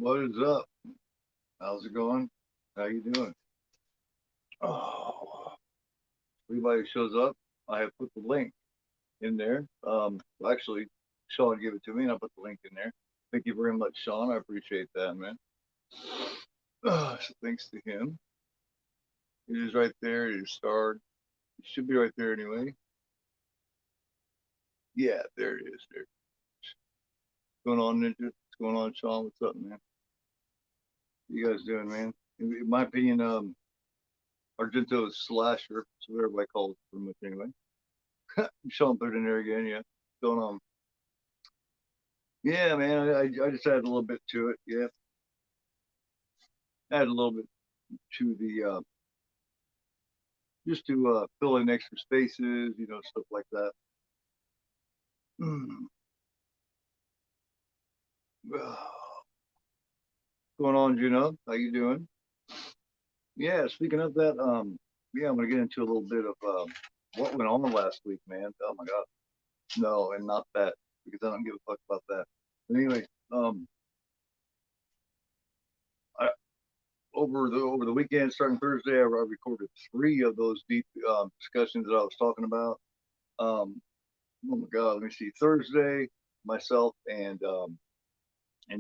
What is up? How's it going? How you doing? Oh, everybody shows up. I have put the link in there. Actually, Sean gave it to me, and I put the link in there. Thank you very much, Sean. I appreciate that, man. So thanks to him. It is right there. It is starred. It should be right there anyway. Yeah, there it is. There. What's going on, Ninja? What's going on, Sean? What's up, man? What you guys doing, man? In my opinion, Argento is slasher. That's what everybody calls it pretty much anyway. Sean put it in there again. Yeah. What's going on? Yeah, man. I just added a little bit to it. Yeah, add a little bit to the just to fill in extra spaces, stuff like that. Mm. Going on, Juno? How you doing? Yeah. Speaking of that, yeah, I'm gonna get into a little bit of what went on last week, man. Oh my god. No, and not that because I don't give a fuck about that. But anyway, um, I, over the weekend, starting Thursday, I recorded three of those deep discussions that I was talking about. Um, oh my god, let me see. Thursday, myself and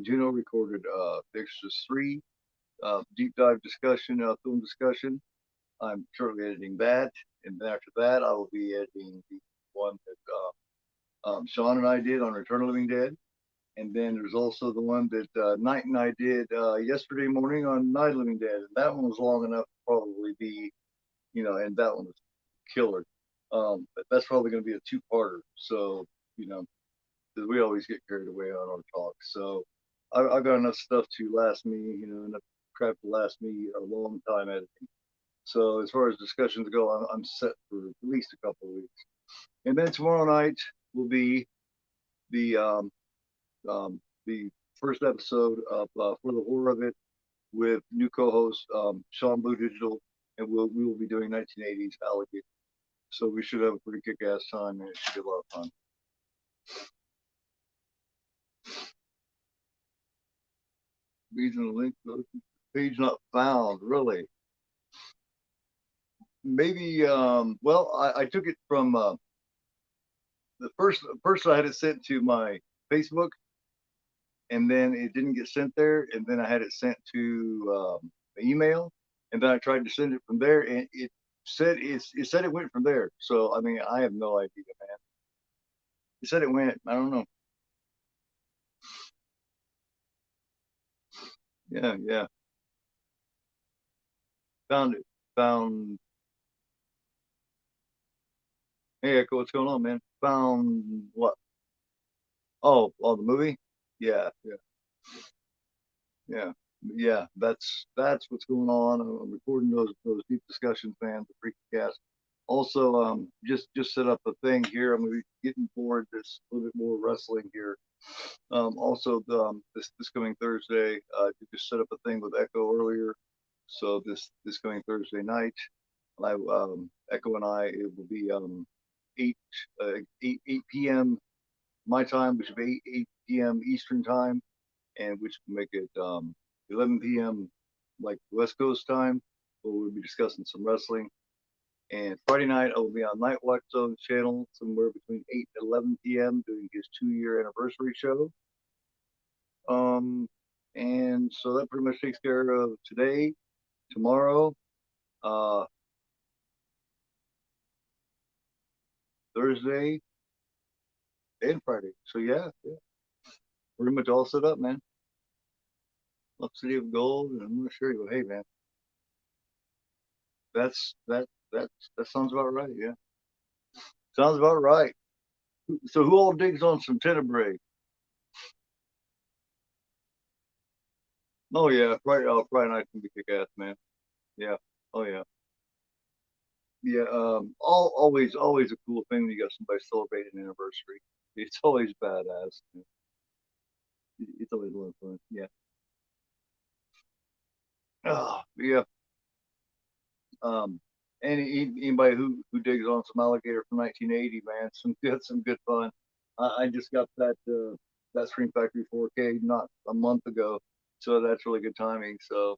Juno recorded the Extras 3 deep dive discussion, film discussion. I'm currently editing that, and then after that, I will be editing the one that Sean and I did on Return of the Living Dead. And then there's also the one that Knight and I did yesterday morning on Night of the Living Dead. And that one was long enough to probably be, and that one was killer. But that's probably going to be a two-parter. So, because we always get carried away on our talk. So I've got enough stuff to last me, enough crap to last me a long time editing. So as far as discussions go, I'm set for at least a couple of weeks. And then tomorrow night will be the the first episode of For the Horror of It with new co-host Sean Blue Digital, and we will be doing 1980s Alligator. So we should have a pretty kick-ass time, and it should be a lot of fun. Regional link page not found. Really? Maybe. Well, I took it from the first I had it sent to my Facebook, and then it didn't get sent there, and then I had it sent to the email, and then I tried to send it from there, and it said it went from there. So I mean, I have no idea, man. It said it went. I don't know. Yeah, yeah. Found it. Found. Hey, Echo, what's going on, man? Found what? Oh, the movie. Yeah, yeah, yeah, yeah. That's what's going on. I'm recording those deep discussions, man. The freaky cast. Also, just set up a thing here. I'm gonna be getting forward this a little bit more wrestling here. Also, this coming Thursday, you just set up a thing with Echo earlier. So this coming Thursday night, Echo and I, it will be 8 8 p.m. my time, which will be 8 p.m. Eastern time, and which will make it 11 p.m. like West Coast time. Where we'll be discussing some wrestling. And Friday night, I will be on Night Watch Zone channel somewhere between 8 and 11 p.m. doing his 2 year anniversary show. Um, and so that pretty much takes care of today, tomorrow, uh, Thursday, and Friday. So yeah, yeah, pretty much all set up, man. Up City of Gold, and I'm gonna show you. Hey, man, that's that sounds about right. Yeah, sounds about right. So who all digs on some Tenebrae? Oh yeah, Friday night can be kick ass, man. Yeah. Oh yeah. Yeah. Always a cool thing when you got somebody celebrating an anniversary. It's always badass. It's always a lot of fun. Yeah. Oh yeah. Um. Anybody who digs on some alligator from 1980, man, some good fun. I just got that Scream Factory 4K not a month ago, So that's really good timing. So,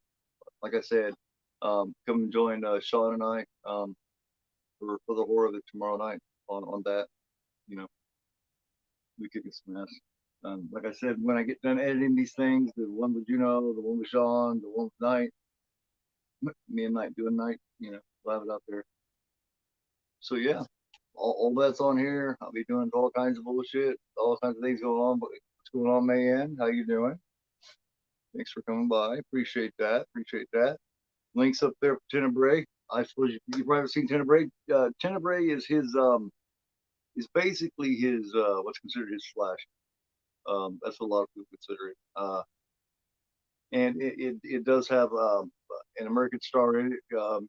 like I said, come and join Sean and I for the horror of it tomorrow night on that. You know, we kick some ass. Like I said, when I get done editing these things, the one with Juno, the one with Sean, the one with Night, me and Night doing Night, we'll have it out there. So yeah, all that's on here. I'll be doing all kinds of bullshit, all kinds of things going on. But what's going on, Mayan? How you doing? Thanks for coming by. Appreciate that. Appreciate that. Links up there for Tenebrae. I suppose you probably haven't seen Tenebrae. Tenebrae is his is basically his what's considered his slash. That's what a lot of people consider it. And it does have an American star in it.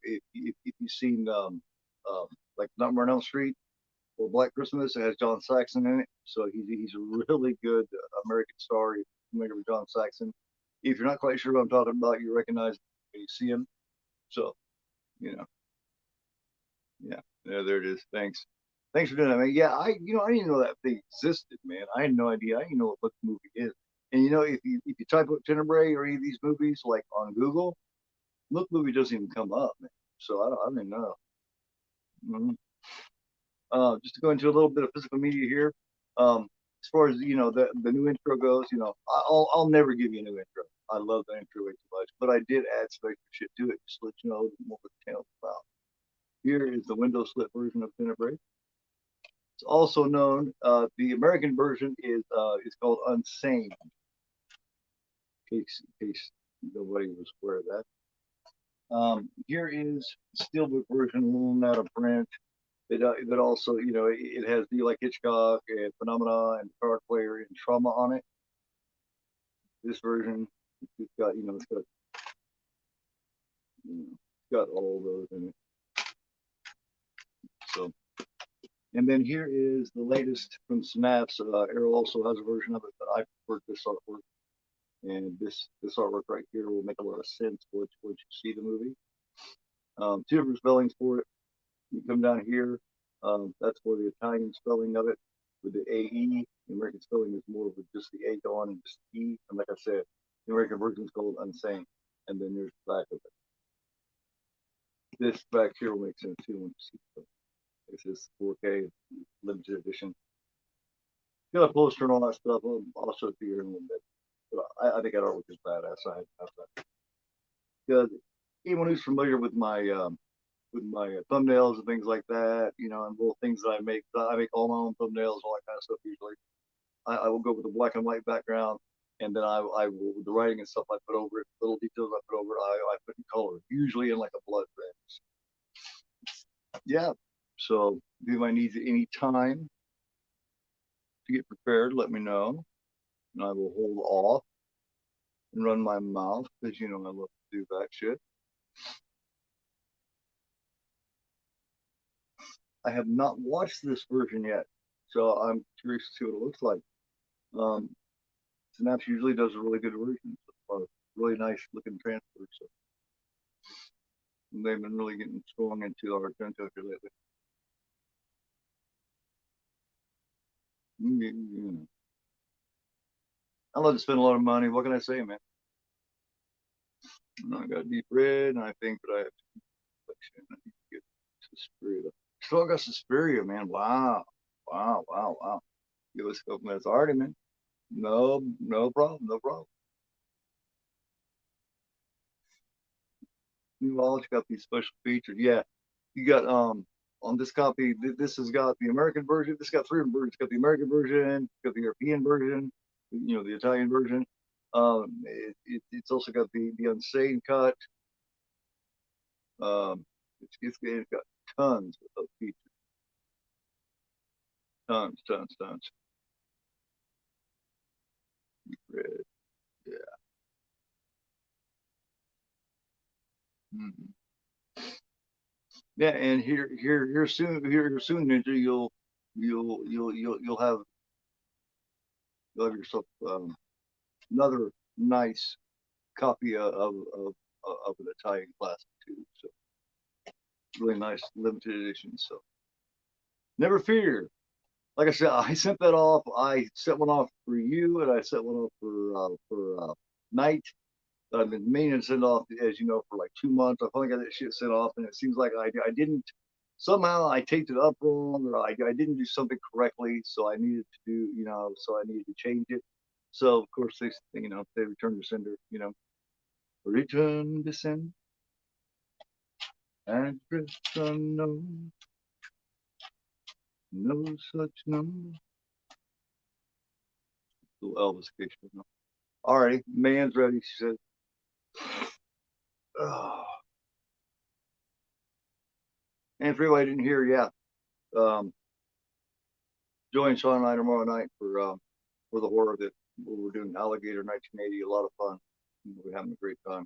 If you've seen like Nightmare on Elm Street or Black Christmas, it has John Saxon in it. So he's a really good American star. If you're familiar with John Saxon, if you're not quite sure what I'm talking about, you recognize him when you see him. So you know, yeah, there it is. Thanks. Thanks for doing that, man. Yeah, I didn't know that thing existed, man. I had no idea. I didn't know what the movie is. And if you type up Tenebrae or any of these movies like on Google, look movie doesn't even come up, man. So I don't even know. Mm-hmm. Just to go into a little bit of physical media here. As far as the new intro goes, I'll never give you a new intro. I love the intro way too much, but I did add some extra shit to it just to let you know what the channel's about. Here is the window slit version of Tenebrae. It's also known. The American version is called Unsane. In case nobody was aware of that. Here is Steelbook version, a little out of print. It also, it has the like Hitchcock and Phenomena and Card Player and Trauma on it. This version, it's got, it's got all those in it. So, and then here is the latest from Synapse. Arrow also has a version of it, but I prefer this artwork. And this artwork right here will make a lot of sense once you see the movie. Two different spellings for it. You come down here, that's for the Italian spelling of it with the AE. The American spelling is more with just the A gone and just E. And like I said, the American version is called Unsane. And then there's the back of it. This back here will make sense too when you see it. This is 4K limited edition. Got a poster and all that stuff. I'll show it to you in a little bit. But I think that artwork is badass. I have that. Because anyone who's familiar with my thumbnails and things like that, and little things that I make all my own thumbnails, all that kind of stuff. Usually, I will go with a black and white background, and then I will, with the writing and stuff I put over it, little details I put over it, I put in color, usually in like a blood red. Yeah. So if anybody needs any time to get prepared, let me know, and I will hold off and run my mouth because I love to do that shit. I have not watched this version yet, so I'm curious to see what it looks like. Synapse usually does a really good version, really nice looking transfer. So they've been really getting strong into Argento here lately. I love to spend a lot of money. What can I say, man? I got deep red, and I think that I have to get Suspiria. Still got Suspiria, man. Wow. Give us a couple minutes. Already, man. No problem. No problem. Meanwhile, you got these special features. Yeah, you got on this copy. This has got the American version. This got three versions. It's got the American version. It's got the European version. The Italian version. It's also got the Unsane cut. It's got tons of features. Tons. Red. Yeah. Mm-hmm. Yeah, and here soon, Ninja, you'll have yourself another nice copy of an Italian classic too. So really nice limited edition. So never fear. Like I said, I sent that off. I sent one off for you, and I sent one off for Night. I've been meaning to send off, as you know, for like 2 months. I finally got that shit sent off, and it seems like I didn't. Somehow I taped it up wrong, or I didn't do something correctly, so I needed to do, so I needed to change it. So of course they return to sender, return to send, address unknown, no such number. Little Elvis case. Alrighty, man's ready. She said. Oh. And for anybody I didn't hear, yeah. Join Sean and I tomorrow night for the horror that we're doing Alligator 1980. A lot of fun. We're having a great time.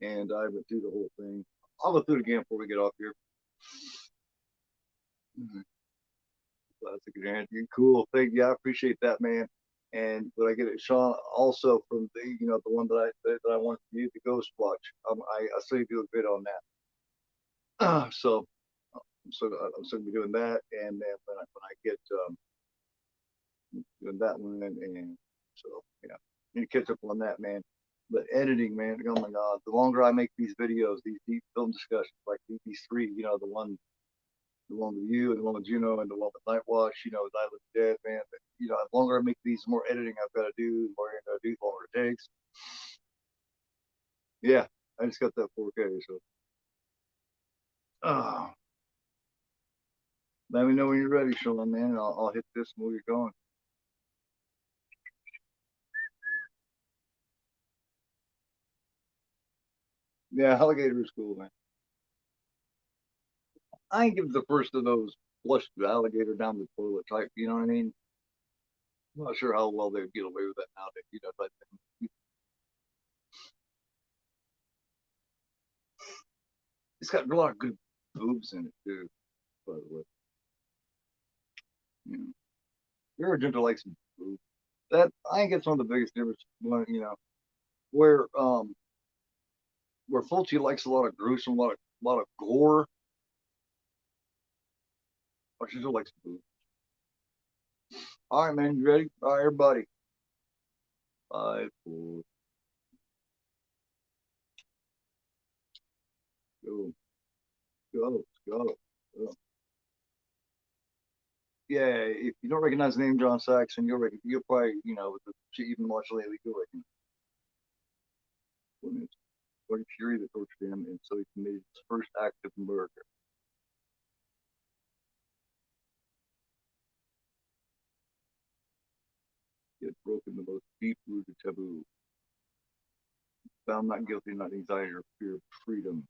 And I went through the whole thing. I'll go through it again before we get off here. Classic Andy. Cool. Thank you. I appreciate that, man. And when I get it, Sean, also from the one that I want to do, the Ghost Watch. I still do a bit on that. So I'm still gonna be doing that, and then when I get doing that one, and so yeah, need to catch up on that, man. But editing, man, oh my god, the longer I make these videos, these deep film discussions, like these three, the one with you, and the one with Juno, and the one with Night Watch, Night of the Dead, man. But, the longer I make these, the more editing I've got to do, the more I got to do, the longer it takes. Yeah, I just got that 4K, so. Oh. Let me know when you're ready, Sean, man, and I'll hit this and we'll get going. Yeah, alligator is cool, man. I ain't give the first of those flush the alligator down the toilet type, you know what I mean? I'm not sure how well they'd get away with that nowadays, but it's got a lot of good boobs in it too, by the way. You know, you're a gentle like some boobs. That I think it's one of the biggest differences, where where Fulci likes a lot of gruesome, a lot of gore. Or she still likes boobs. All right, man, you ready? All right, everybody. 5, 4, go, go, go, go. Yeah, if you don't recognize the name John Saxon, you'll probably, with the shit you've been watching lately, you'll recognize. What fury that tortured him, and so he committed his first act of murder. He had broken the most deep-rooted taboo. Found not guilty, not anxiety or fear of freedom.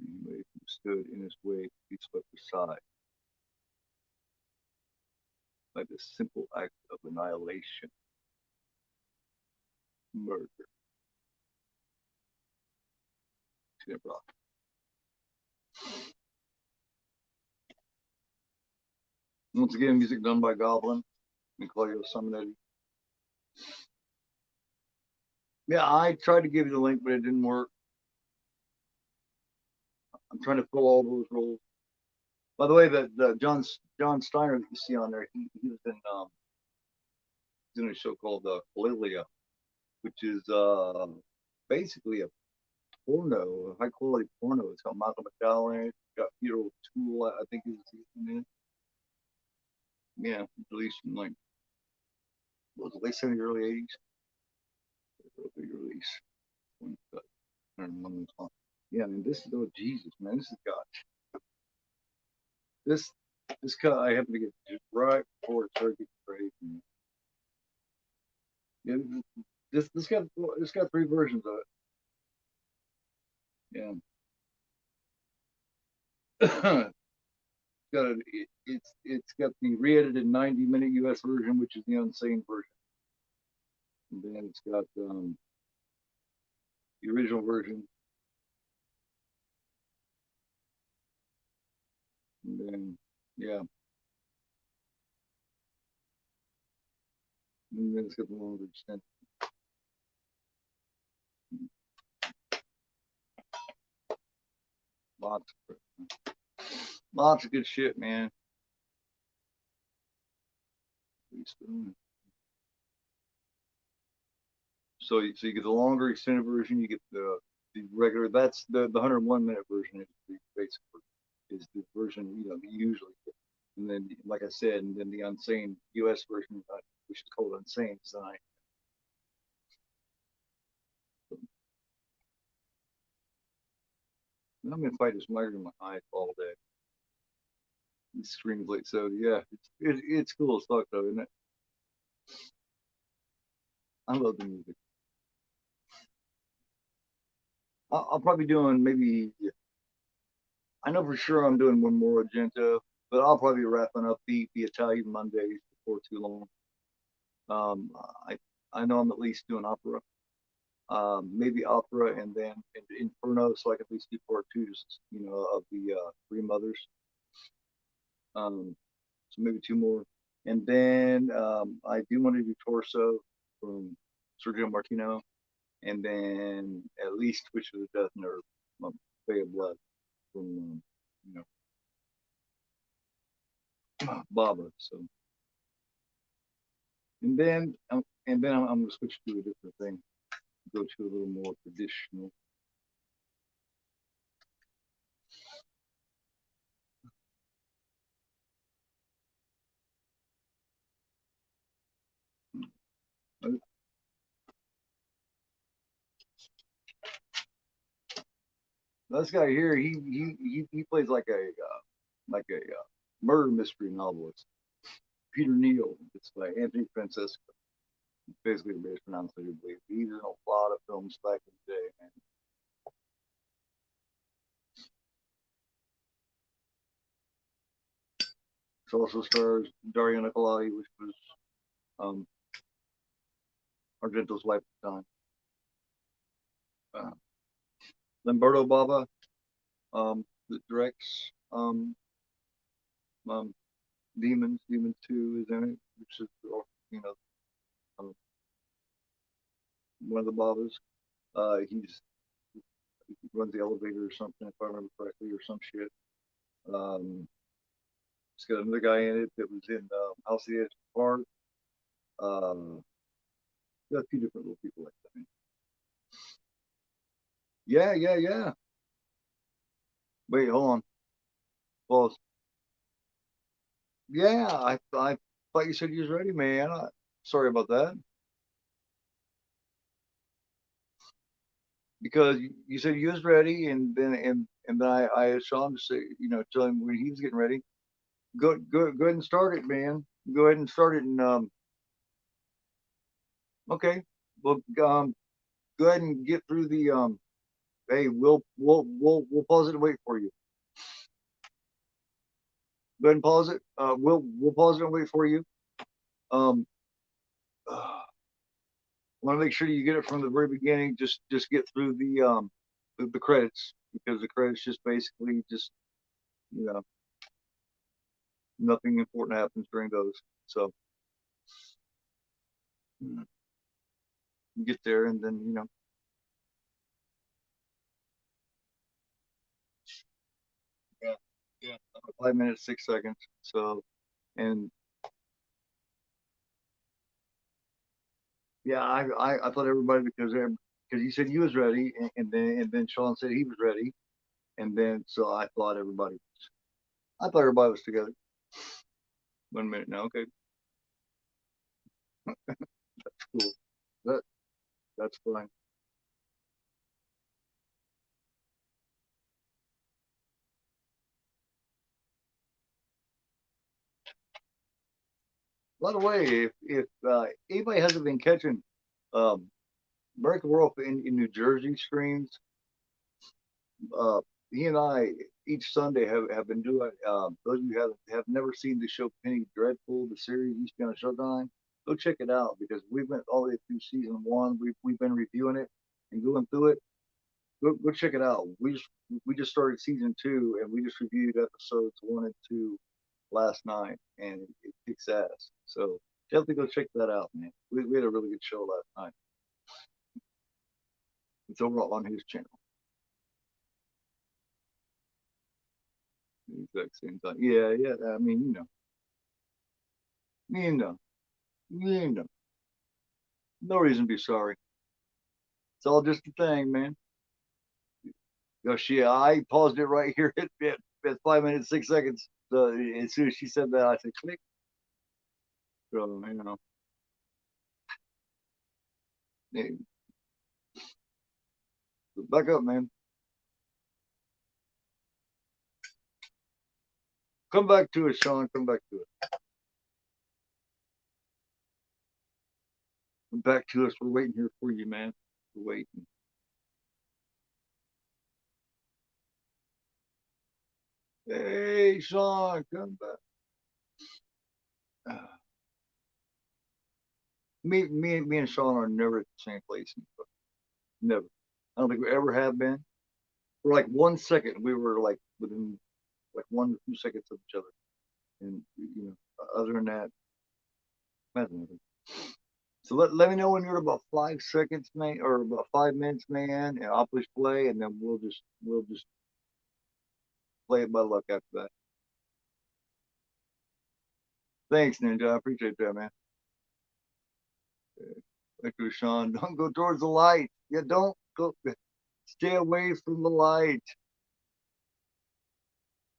Anybody who stood in his way to be swept aside by the simple act of annihilation, murder. TENEBRAE. Once again, music done by Goblin and Claudio Simonetti. Yeah, I tried to give you the link, but it didn't work. I'm trying to fill all those roles. By the way, the John Steiner that you see on there, he was in a show called Calilia, which is basically a porno, a high quality porno. It's got Michael McDowell in it. It's got Peter O'Toole, I think is in it. Yeah, released in like was it late 70s, early 80s. Big release. Yeah, I mean this is Jesus, man. This has got this cut I happen to get just right before it started getting crazy. Yeah, this got 3 versions of it. Yeah. It's got the re-edited 90-minute US version, which is the unsane version. And then it's got the original version. And then yeah. And then it's got the longer extent. Lots of it. Lots of good shit, man. So you get the longer extended version, you get the regular. That's the 101-minute version is the basic version, is the version that you usually get. And then, like I said, and then the Unsane U.S. version, which is called Unsane Design. I'm gonna fight this migraine in my eyes all day. It screams like so. Yeah, it's cool as fuck though, isn't it? I love the music. I'll probably be doing maybe. I know for sure I'm doing one more Argento, but I'll probably be wrapping up the Italian Mondays before too long. Um, I I know I'm at least doing opera, maybe opera, and then Inferno, so I can at least do part two, just of the Three Mothers. So maybe two more, and then I do want to do Torso from Sergio Martino, and then at least Twitch of the Death Nerve, Bay of Blood from you Baba. So and then I'm gonna switch to a different thing, go to a little more traditional. This guy here, he plays like a murder mystery novelist. Peter Neal. It's by Anthony Francesco. Basically, the best pronunciation. He's in a lot of films back in the day, man. It also stars Dario Argento, which was um, Argento's wife at the time. Uh, Lamberto Bava, that directs um, Demons. Demons 2 is in it, which is you know um, one of the Bavas. He runs the elevator or something, if I remember correctly, or some shit. Um, it's got another guy in it that was in House of the Edge of the Park. Got a few different little people like that. Yeah, yeah, yeah. Wait, hold on. Well, yeah, I thought you said you was ready, man. Sorry about that. Because you said you was ready, and then I saw him say, tell him when he was getting ready. Go ahead and start it, man. Go ahead and start it, and okay. Well, go ahead and get through the Hey, we'll pause it and wait for you. Go ahead and pause it. We'll pause it and wait for you. Um, uh, want to make sure you get it from the very beginning. Just get through the credits, because the credits just basically just you know nothing important happens during those. So you get there, and then yeah, yeah, 5 minutes 6 seconds. So and yeah, I thought everybody, because you said you was ready, and then Sean said he was ready, and then so I thought everybody was together. 1 minute now. Okay, cool. That that's fine. By the way, if anybody hasn't been catching um, American World in New Jersey streams, uh, he and I each Sunday have been doing. Those of you who have never seen the show Penny Dreadful, the series used to be on Showtime, go check it out, because we went all the way through season one. We've been reviewing it and going through it. Go check it out. We just started season two, and we just reviewed episodes 1 and 2 last night, and it kicks ass. So definitely go check that out, man. We had a really good show last night. It's over on his channel. exact same time. Yeah, yeah. I mean, you know, you know. No reason to be sorry. It's all just a thing, man. I paused it right here at 5 minutes 6 seconds. So as soon as she said that, I said click. So hey, back up, man. Come back to it, Sean. Come back to it. Come back to us. We're waiting here for you, man. We're waiting. Hey, Sean, come back. Me and Sean are never at the same place. Never. I don't think we ever have been. For like 1 second, we were like within like 1 to 2 seconds of each other, and other than that, nothing. So let me know when you're at about 5 seconds, man, or about 5 minutes, man, and I'll push play, and then we'll just play it by luck after that. Thanks, Ninja. I appreciate that, man. Thank you, Sean. Don't go towards the light. Yeah, don't go. Stay away from the light.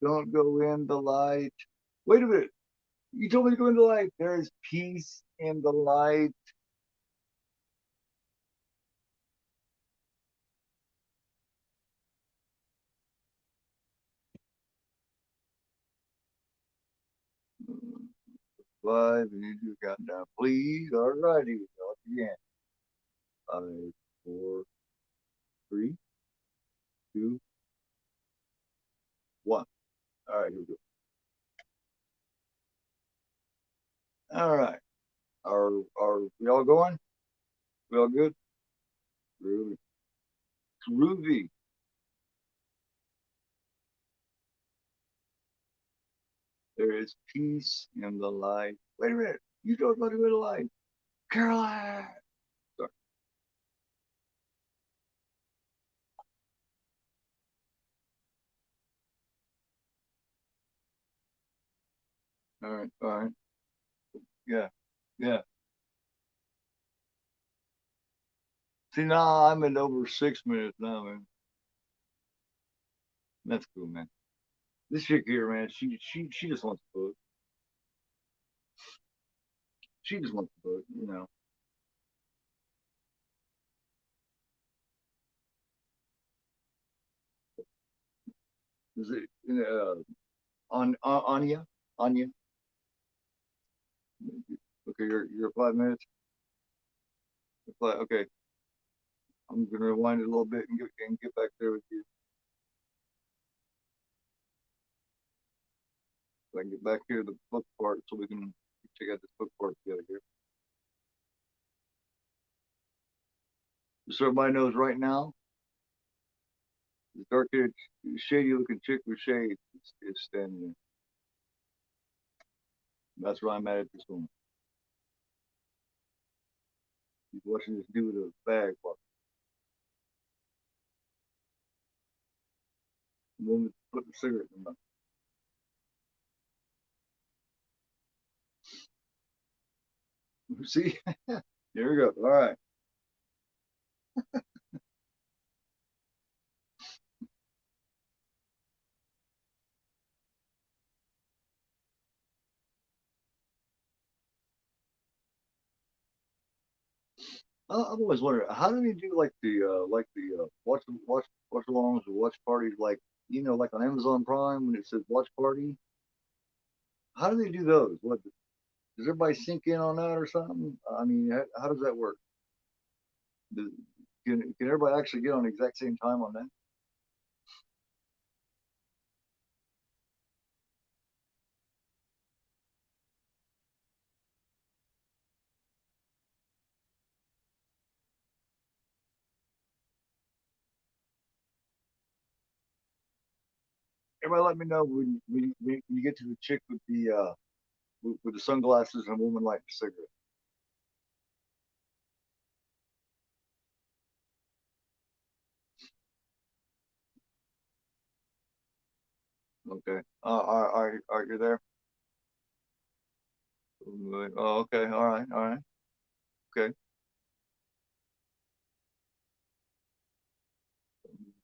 Don't go in the light. Wait a minute. You told me to go in the light. There is peace in the light. Five, and you do countdown, please. All right, here we go again. 5, 4, 3, 2, 1. All right, here we go. All right. Are we all going? We all good? Groovy. Groovy. There is peace in the light. Wait a minute. You don't want to go to the light. Caroline. Sorry. All right. All right. Yeah. Yeah. See, now I'm at over 6 minutes now, man. That's cool, man. This chick here, man, she just wants to book. She just wants to book. Is it Anya? Anya? Okay, you're 5 minutes. Okay, I'm gonna rewind it a little bit and get back there with you. So I can get back here to the book part so we can check out this book part together here. Just so everybody knows right now, the dark-haired, shady-looking chick with shades is standing there. That's where I'm at this moment. He's watching this dude with a bag. The woman put the cigarette in the mouth. See? Here we go. All right. I've always wondered how do they do like the watch alongs or watch parties like on Amazon Prime when it says watch party. How do they do those? What does everybody sync in on that or something? I mean, how does that work? Does, can everybody actually get on the exact same time on that? Everybody, let me know when you get to the chick with the sunglasses and a woman lighting a cigarette. Okay. Are you there? Oh, okay. All right. All right. Okay.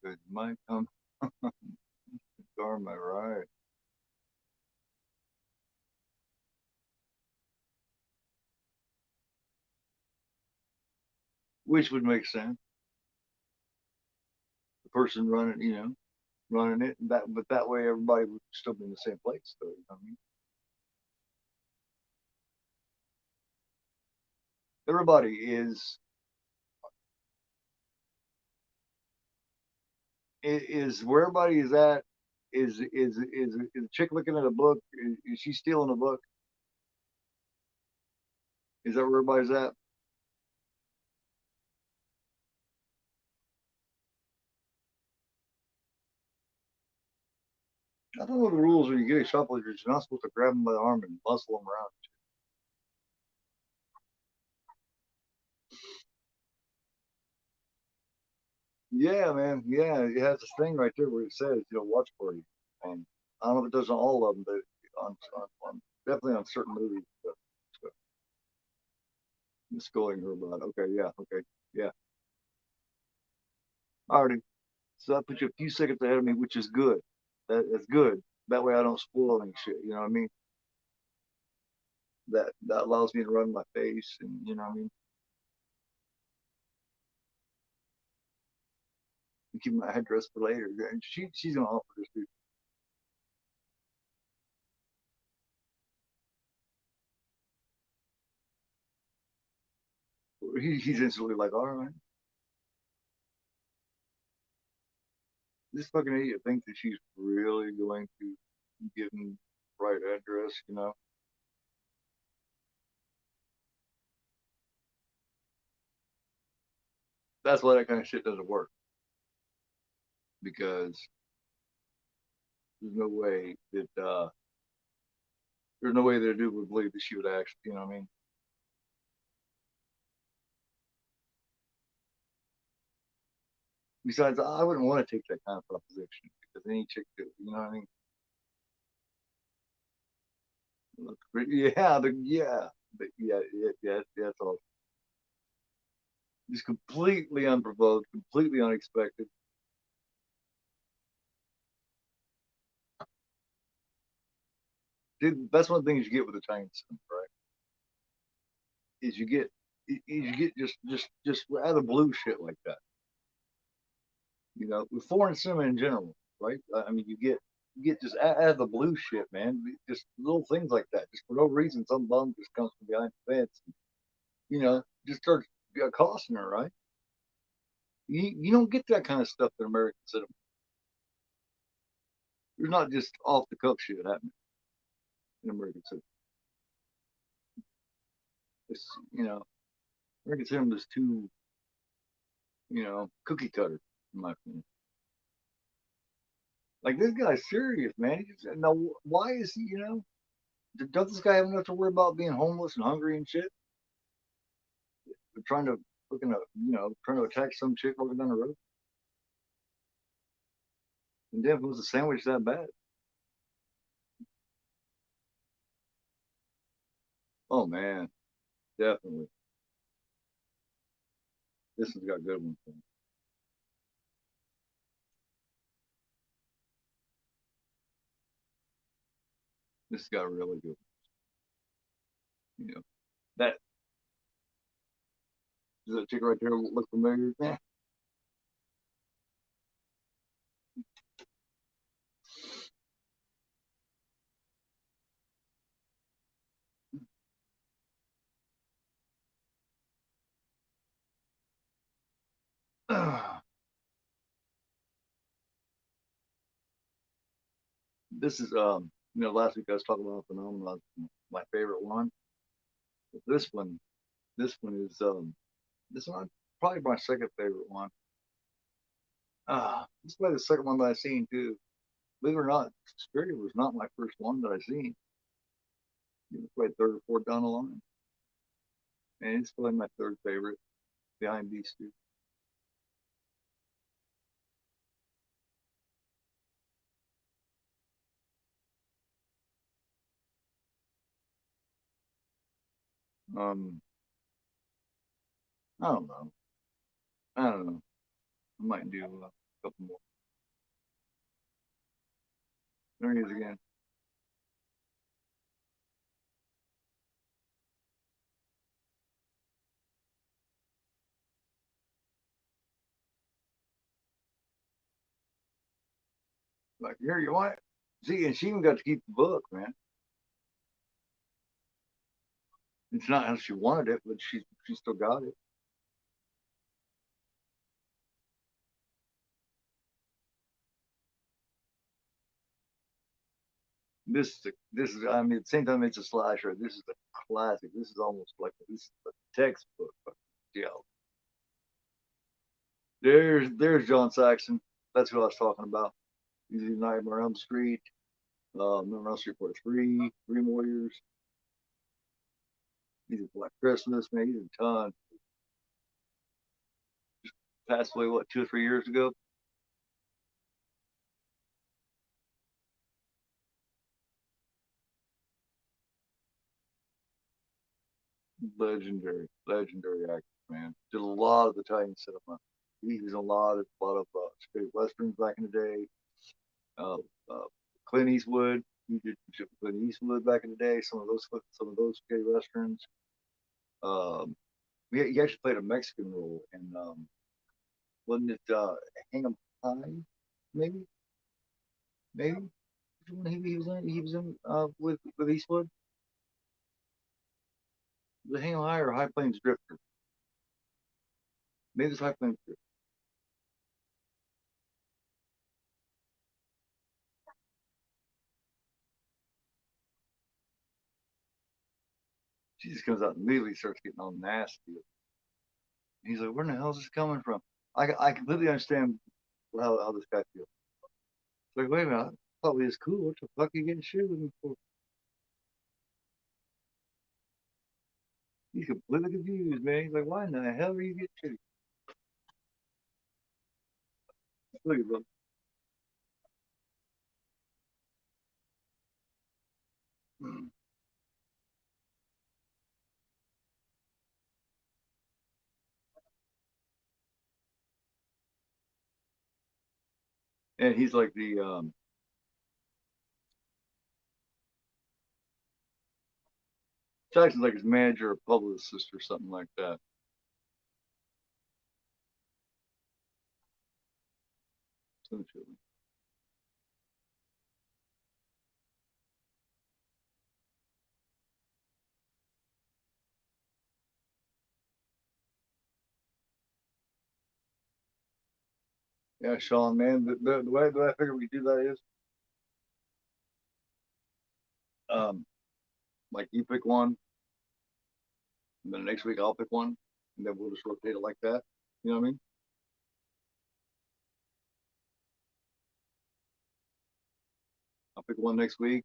Good. Might come. Am I right? Which would make sense. The person running, running it. But that way everybody would still be in the same place. So, you know what I mean, everybody is where everybody is at. Is the chick looking at a book? Is she stealing a book? Is that where everybody's at? I don't know the rules when you get a shoplifter. You're not supposed to grab them by the arm and muscle them around. Yeah, man. Yeah, it has this thing right there where it says, watch for you. And I don't know if it does on all of them, but on definitely on certain movies. So just going her about. Okay, yeah, okay, yeah. Alrighty. So that puts you a few seconds ahead of me, which is good. That's good. That way I don't spoil any shit. You know what I mean? That allows me to run my face, and you know what I mean. Keep my address for later. And she's gonna offer this dude. He's instantly like, all right, this fucking idiot thinks that she's really going to give him the right address. That's why that kind of shit doesn't work because there's no way that there's no way that a dude would believe that she would actually, you know what I mean? Besides, I wouldn't want to take that kind of proposition because any chick could, you know what I mean? Yeah, yeah, that's all. Just completely unprovoked, completely unexpected. Dude, that's one of the things you get with the Chinese cinema, right? Is you get just out of the blue shit like that. With foreign cinema in general, right? I mean, you get just out of the blue shit, man. Just little things like that, just for no reason. Some bum just comes from behind the fence, and, just starts accosting her, right? You don't get that kind of stuff in American cinema. There's not just off the cuff shit happening in American cinema. It's American cinema is too cookie cutter in my opinion. Like this guy's serious, man. Now, why is he? Does this guy have enough to worry about being homeless and hungry and shit? They're trying to trying to attack some chick walking down the road. And damn, was the sandwich that bad? Oh man, definitely. This has got good ones. This has got really good. You know that does that chick right there look familiar? This is last week I was talking about phenomenon, my favorite one. But this one is this one probably my second favorite one. This is probably the second one that I've seen too. Believe it or not, Spirit was not my first one that I seen. It was probably third or fourth down the line, and it's probably my third favorite behind these two. Um, I don't know. I don't know. I might do a couple more. There he is again. Like, here you want it. See, and she even got to keep the book, man. It's not how she wanted it, but she still got it. This is I mean at the same time it's a slasher. This is a classic. This is almost like this is a textbook. Yeah. There's John Saxon. That's who I was talking about. He's in Nightmare on Elm Street, Nightmare on Elm Street Part 3, Dream Warriors. He's in Black Christmas, man. He's in a ton. Passed away what 2 or 3 years ago. Legendary actor, man. Did a lot of the Italian cinema. He was in a lot of spaghetti westerns back in the day. Uh, uh, Clint Eastwood. He did Clint Eastwood back in the day. Some of those spaghetti westerns. Um, he actually played a Mexican role in wasn't it Hang 'em High? Maybe, maybe. He was in. He was in with Eastwood. The Hang 'em High or High Plains Drifter. Maybe it's High Plains Drifter. She just comes out and immediately starts getting all nasty. He's like, "Where in the hell is this coming from?" I completely understand how this guy feels. It's like, wait a minute, I thought we was cool. What the fuck are you getting shit with me for? He's completely confused, man. He's like, why in the hell are you getting shitty? Look at bro. And he's like the Jackson's like his manager or publicist or something like that. Essentially. Yeah, Sean, man. The way I figure we do that is, um, like you pick one, and then next week I'll pick one, and then we'll just rotate it like that. You know what I mean? I'll pick one next week.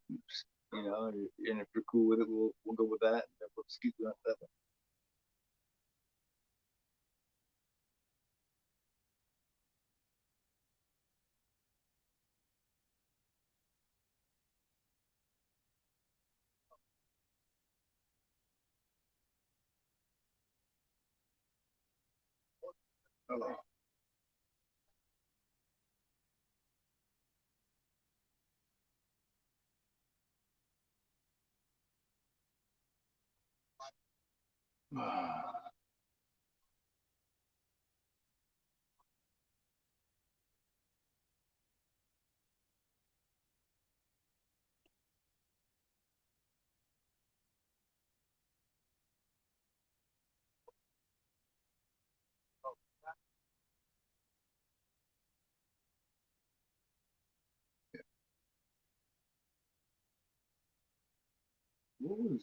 And if you're cool with it, we'll go with that, and then we'll just keep doing that. What was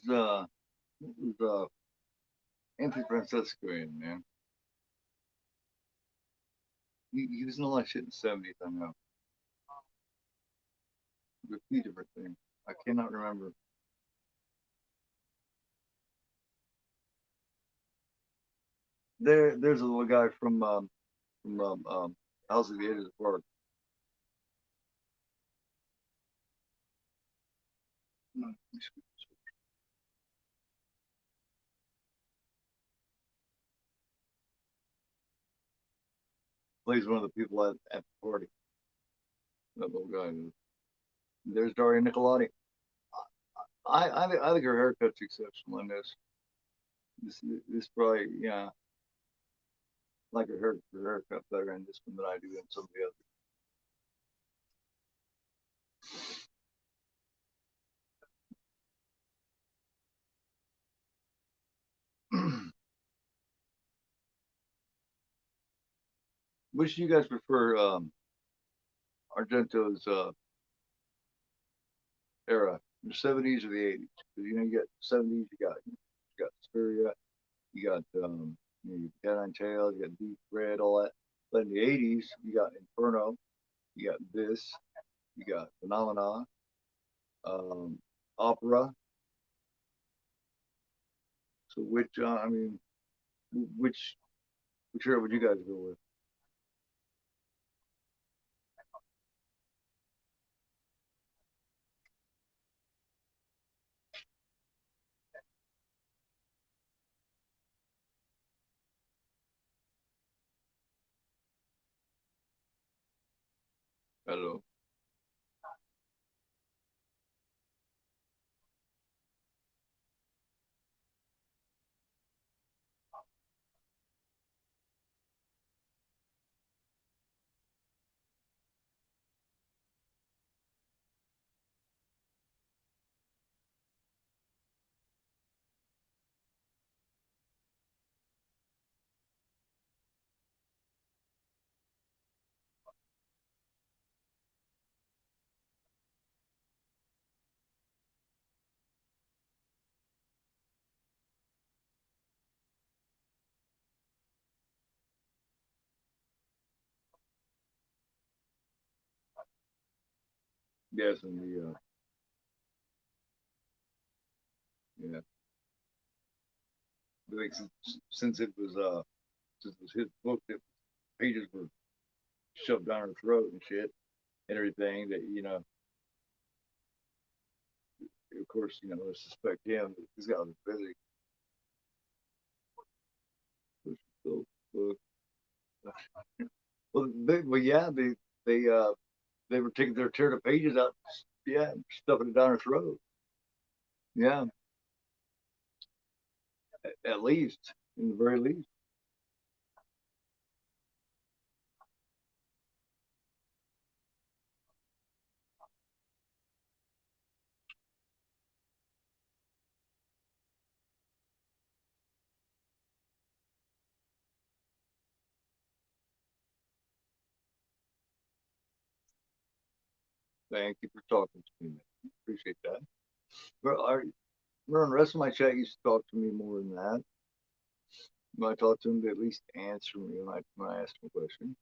Anthony Francesco in, man? He was in a lot of shit in the '70s. I know. A few different things. I cannot remember. There's a little guy from House of the Edge of the Park. plays one of the people at the party. That little guy. There's Daria Nicolati. I think her haircut's exceptional in this. This probably, yeah, like her haircut better in this one than I do in some of the others. Which do you guys prefer, Argento's era, the '70s or the '80s? Because you got '70s, you got Suspiria, you got you got Nine Tails, you got Deep Red, all that. But in the '80s, you got Inferno, you got this, you got Phenomena, um, Opera. So which, I mean, which which era would you guys go with? I don't know. Yes, and the yeah, I think since it was since it was his book, that pages were shoved down her throat and shit and everything. That of course, I suspect him. He's got to be busy. So, well, yeah, they were taking their tear the pages out, yeah, stuffing it down her throat. Yeah, at least, in the very least. Thank you for talking to me. Appreciate that. Well, remember the rest of my chat used to talk to me more than that. When I talked to him, to at least answer me when I asked him a question.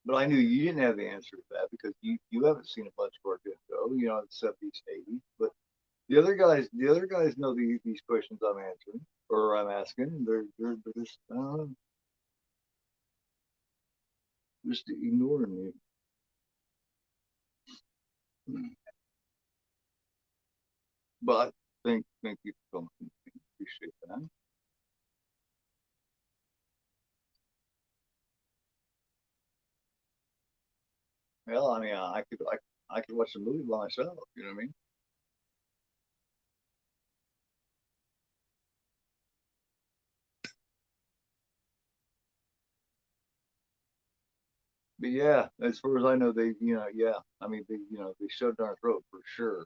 But I knew you didn't have the answer to that because you haven't seen a bunch of our show, the '70s, '80s. But the other guys know these questions I'm answering or I'm asking. They're just just ignoring me. But thank you for coming. Appreciate that. Well, I mean, I could watch the movie by myself. You know what I mean? But yeah, as far as I know, yeah. I mean, they shoved down our throat for sure.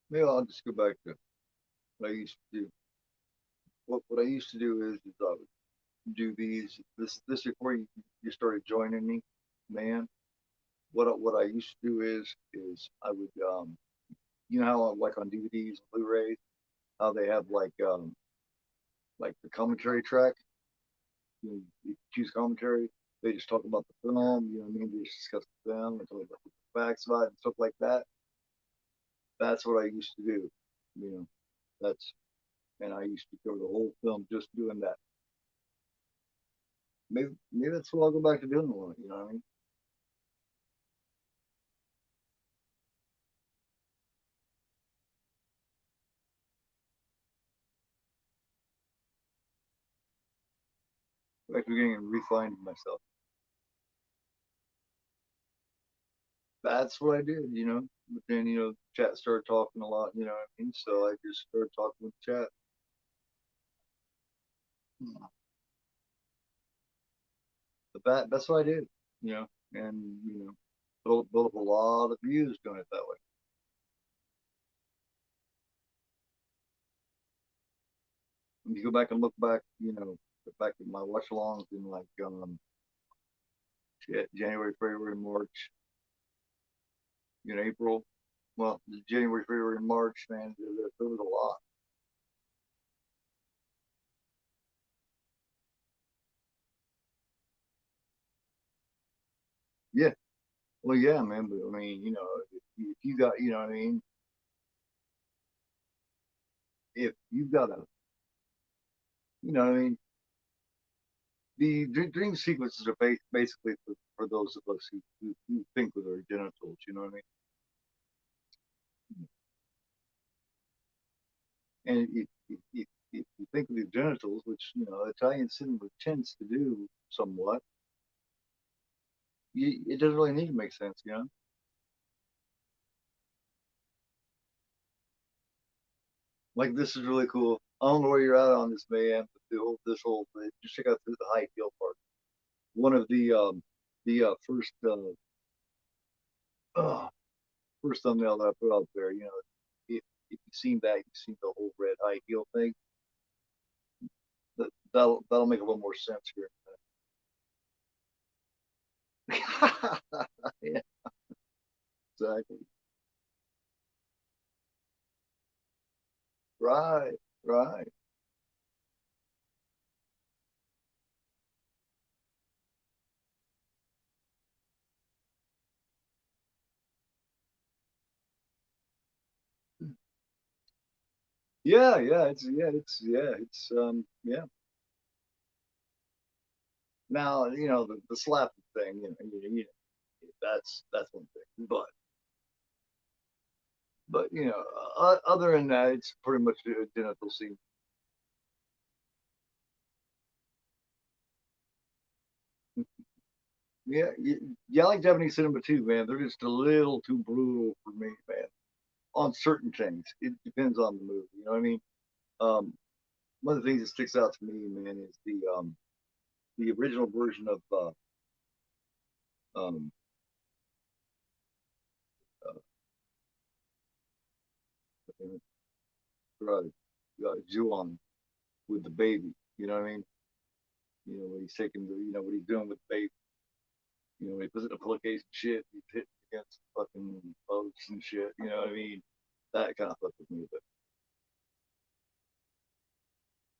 Maybe I'll just go back to what I used to do. What I used to do is I would do this before you started joining me, man. What I used to do is I would how like on DVDs, Blu-rays, how they have like like the commentary track. You choose commentary. They just talk about the film. You know what I mean? They just discuss the film and talk about the facts about it and stuff like that. That's what I used to do. You know, that's and I used to go the whole film just doing that. Maybe that's what I'll go back to doing a lot. You know what I mean? Back to beginning and refining myself. That's what I did. You know. But then chat started talking a lot. You know what I mean? So I just started talking with chat. But that's what I did. You know, and built up a lot of views doing it that way. When you go back and look back, back at my watch alongs in like January, February, March, April. Well, January, February, March, man, there was a lot. Yeah. Well, yeah, man. But I mean, if you got, you know what I mean? If you've got a, you know what I mean? The dream sequences are basically for those of us who think with our genitals, you know what I mean? And if you think with your genitals, which, Italian cinema tends to do somewhat, it doesn't really need to make sense, you know? Like this is really cool. I don't know where you're at on this, man, but this whole thing, just check out the high heel part. One of the uh, first thumbnail that I put out there. If you've seen that, you've seen the whole red high heel thing. That'll make a little more sense here. Yeah, exactly. Right, right. Yeah. Now the slap thing. That's one thing, but other than that, it's pretty much identical scene. Yeah, yeah, I like Japanese cinema too, man. They're just a little too brutal for me, man. On certain things, it depends on the movie. You know what I mean? Um, One of the things that sticks out to me, man, is the original version of um, uh, Ju-on with the baby. You know what I mean? When he's taking what he's doing with the baby. When he puts it in a pillowcase and shit, he's hitting against fucking posts and shit. You know what I mean? That kind of fucked with me. But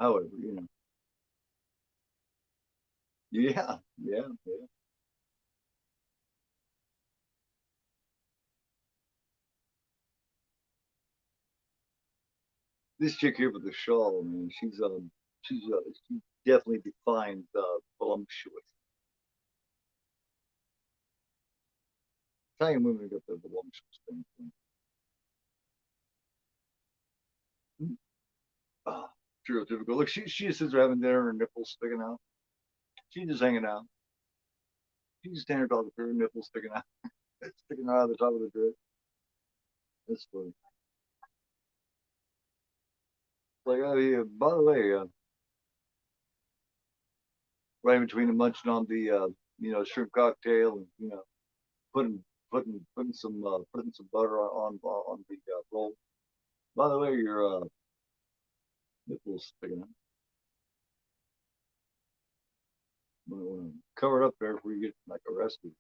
however, yeah, yeah. This chick here with the shawl, man, she definitely defines voluptuous. Italian women got the voluptuous thing. Ah, stereotypical. Look, she just sits there having dinner, her nipples sticking out. She's just hanging out. She's just standing there talking with her nipples sticking out, sticking out of the top of the dress. That's funny. Like, oh yeah. By the way, right in between the munching on the shrimp cocktail and putting putting some butter on the roll. By the way, your nipples sticking out. Cover it up there before you get like arrested.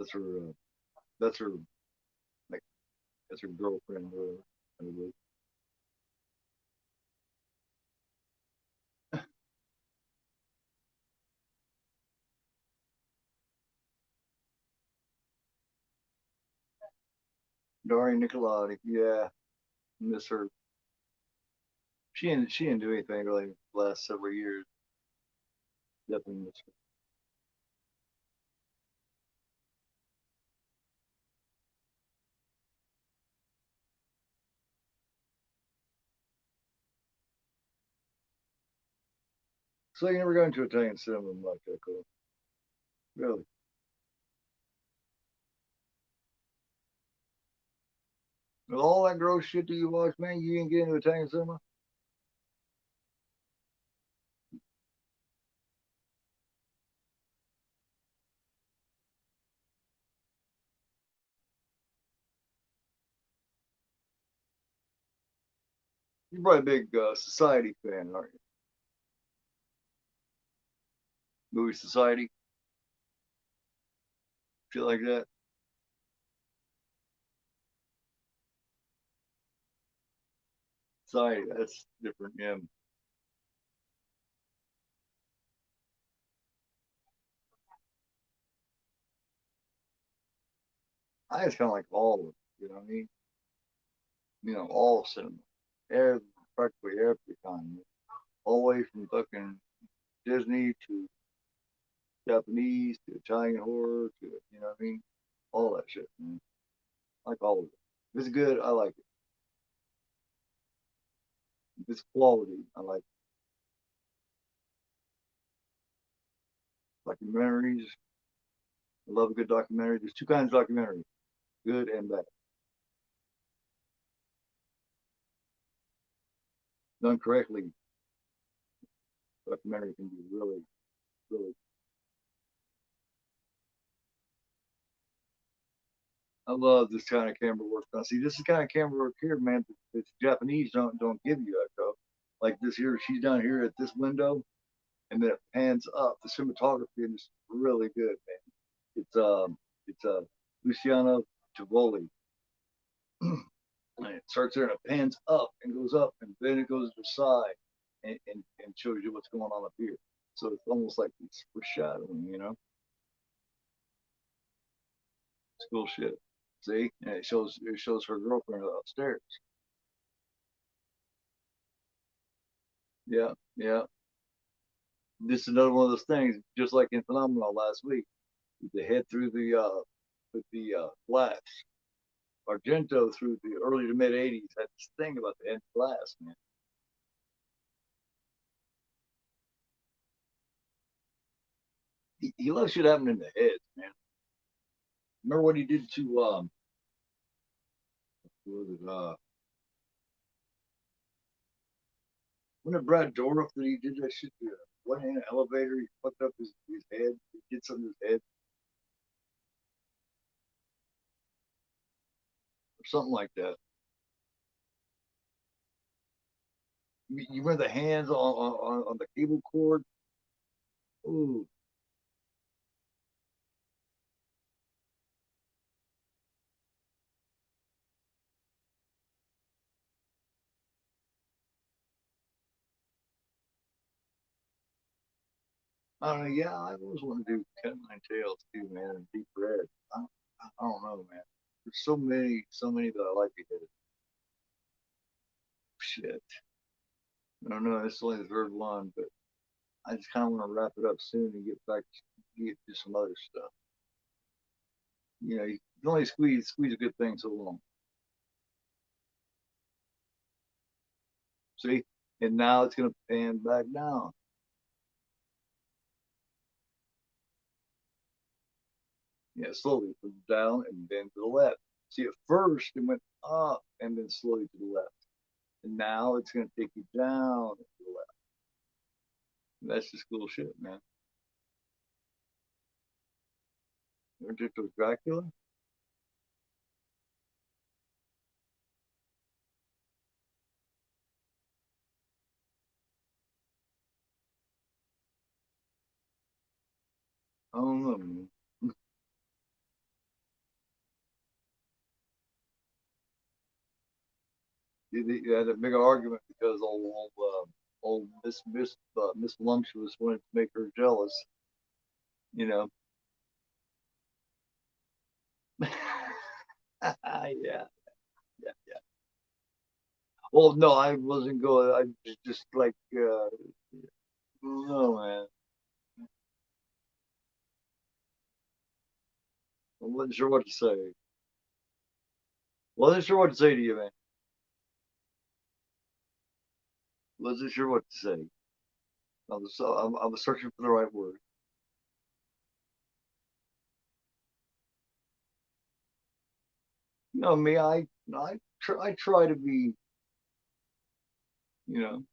That's her. That's her. Like that's her girlfriend. Or Daria Nicolati. Yeah, miss her. She didn't do anything really the last several years. Definitely miss her. So you never got into Italian cinema like that, cool? Really? With all that gross shit that you watch, man, you didn't get into Italian cinema? You're probably a big Society fan, aren't you? Movie Society, shit like that. Society, that's different. Yeah, I just kind of like all of it. You know what I mean? All cinema, every, practically every kind, all the way from fucking Disney to Japanese to Italian horror to what I mean? All that shit, man. I like all of it. If it's good, I like it. If it's quality, I like documentaries. I love a good documentary. There's two kinds of documentary, good and bad. Done correctly, documentary can be really, really. I love this kind of camera work. Now, see, this is the kind of camera work here, man. That the Japanese don't give you, Echo. Like this here, she's down here at this window, and then it pans up. The cinematography is really good, man. It's Luciano Tivoli. And it starts there and it pans up and goes up, and then it goes to the side and shows you what's going on up here. So it's almost like it's foreshadowing, It's cool shit. See, and it shows her girlfriend upstairs. Yeah, yeah. This is another one of those things, just like in Phenomenal last week. The head through the with the glass. Argento through the early to mid '80s had this thing about the head glass, man. He loves shit happening in the head, man. Remember what he did to what was it, when it Brad Dourif that he did that shit? Went in an elevator, he fucked up his head, he did something to his head or something like that. You remember the hands on the cable cord? Ooh, I don't know. Yeah, I always want to do Cat Nine Tails too, man, and Deep Red. I, I don't know, man. There's so many that I like to hit. Shit. I don't know. It's only the third one, but I just kind of want to wrap it up soon and get back to get to some other stuff. You can only squeeze a good thing so long. See, and now it's gonna pan back down. Yeah, slowly from down and then to the left. See, at first it went up and then slowly to the left, and now it's gonna take you down to the left. And that's just cool shit, man. Ridiculous Dracula. I don't know, man. they had a big argument because old Miss Voluptuous wanted to make her jealous. You know. Yeah, yeah, yeah. Well, no, I wasn't going. I just like, no, man. I wasn't sure what to say. Wasn't sure what to say to you, man. Wasn't sure what to say. I was searching for the right word. You know me, I try to be, you know,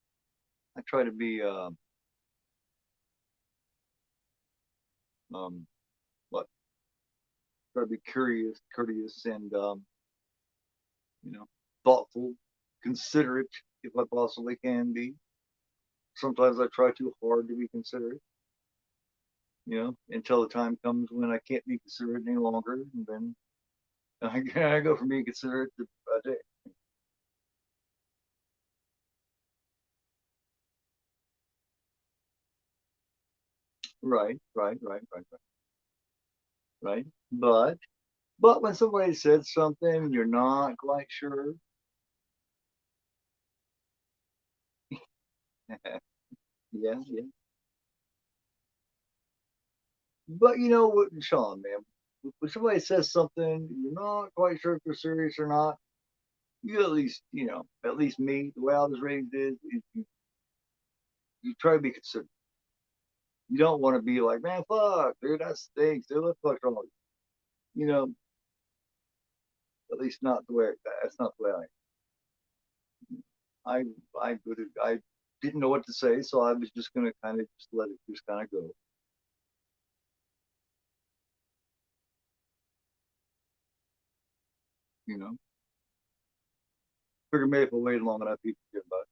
I try to be, um, what? Try to be curious, courteous, and you know, thoughtful, considerate, if I possibly can be. Sometimes I try too hard to be considerate, until the time comes when I can't be considerate any longer, and then I go from being considerate to a day. Right, right, right, right, right, right. But when somebody said something you're not quite sure, yeah, yeah. But you know what, Sean, man, when somebody says something you're not quite sure if they're serious or not, you at least, at least me, the way I was raised is you try to be considerate. You don't want to be like, man, fuck, dude, that stinks, dude, what the fuck's wrong with you? At least not the way that's not the way I I didn't know what to say, so I was just gonna kind of just let it just kind of go. You know, figure maybe if I waited long enough, people forget about it.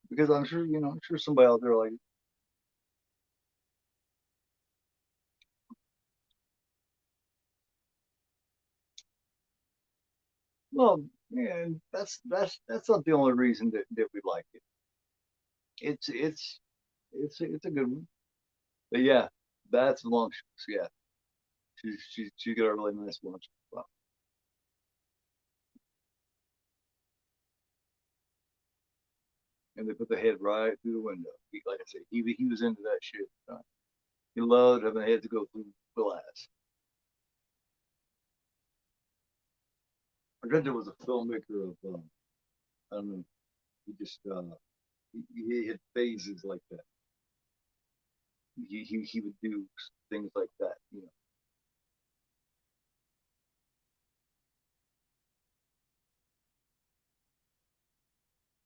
Because I'm sure, I'm sure somebody out there like, well, man, that's not the only reason that we like it. It's it's it's a good one. But yeah, that's voluptuous. Yeah, she got a really nice lunch. Wow. And they put the head right through the window. Like I said, he was into that shit. He loved having the head to go through the glass. Argento was a filmmaker of, I don't know, he just, he had phases like that. He would do things like that.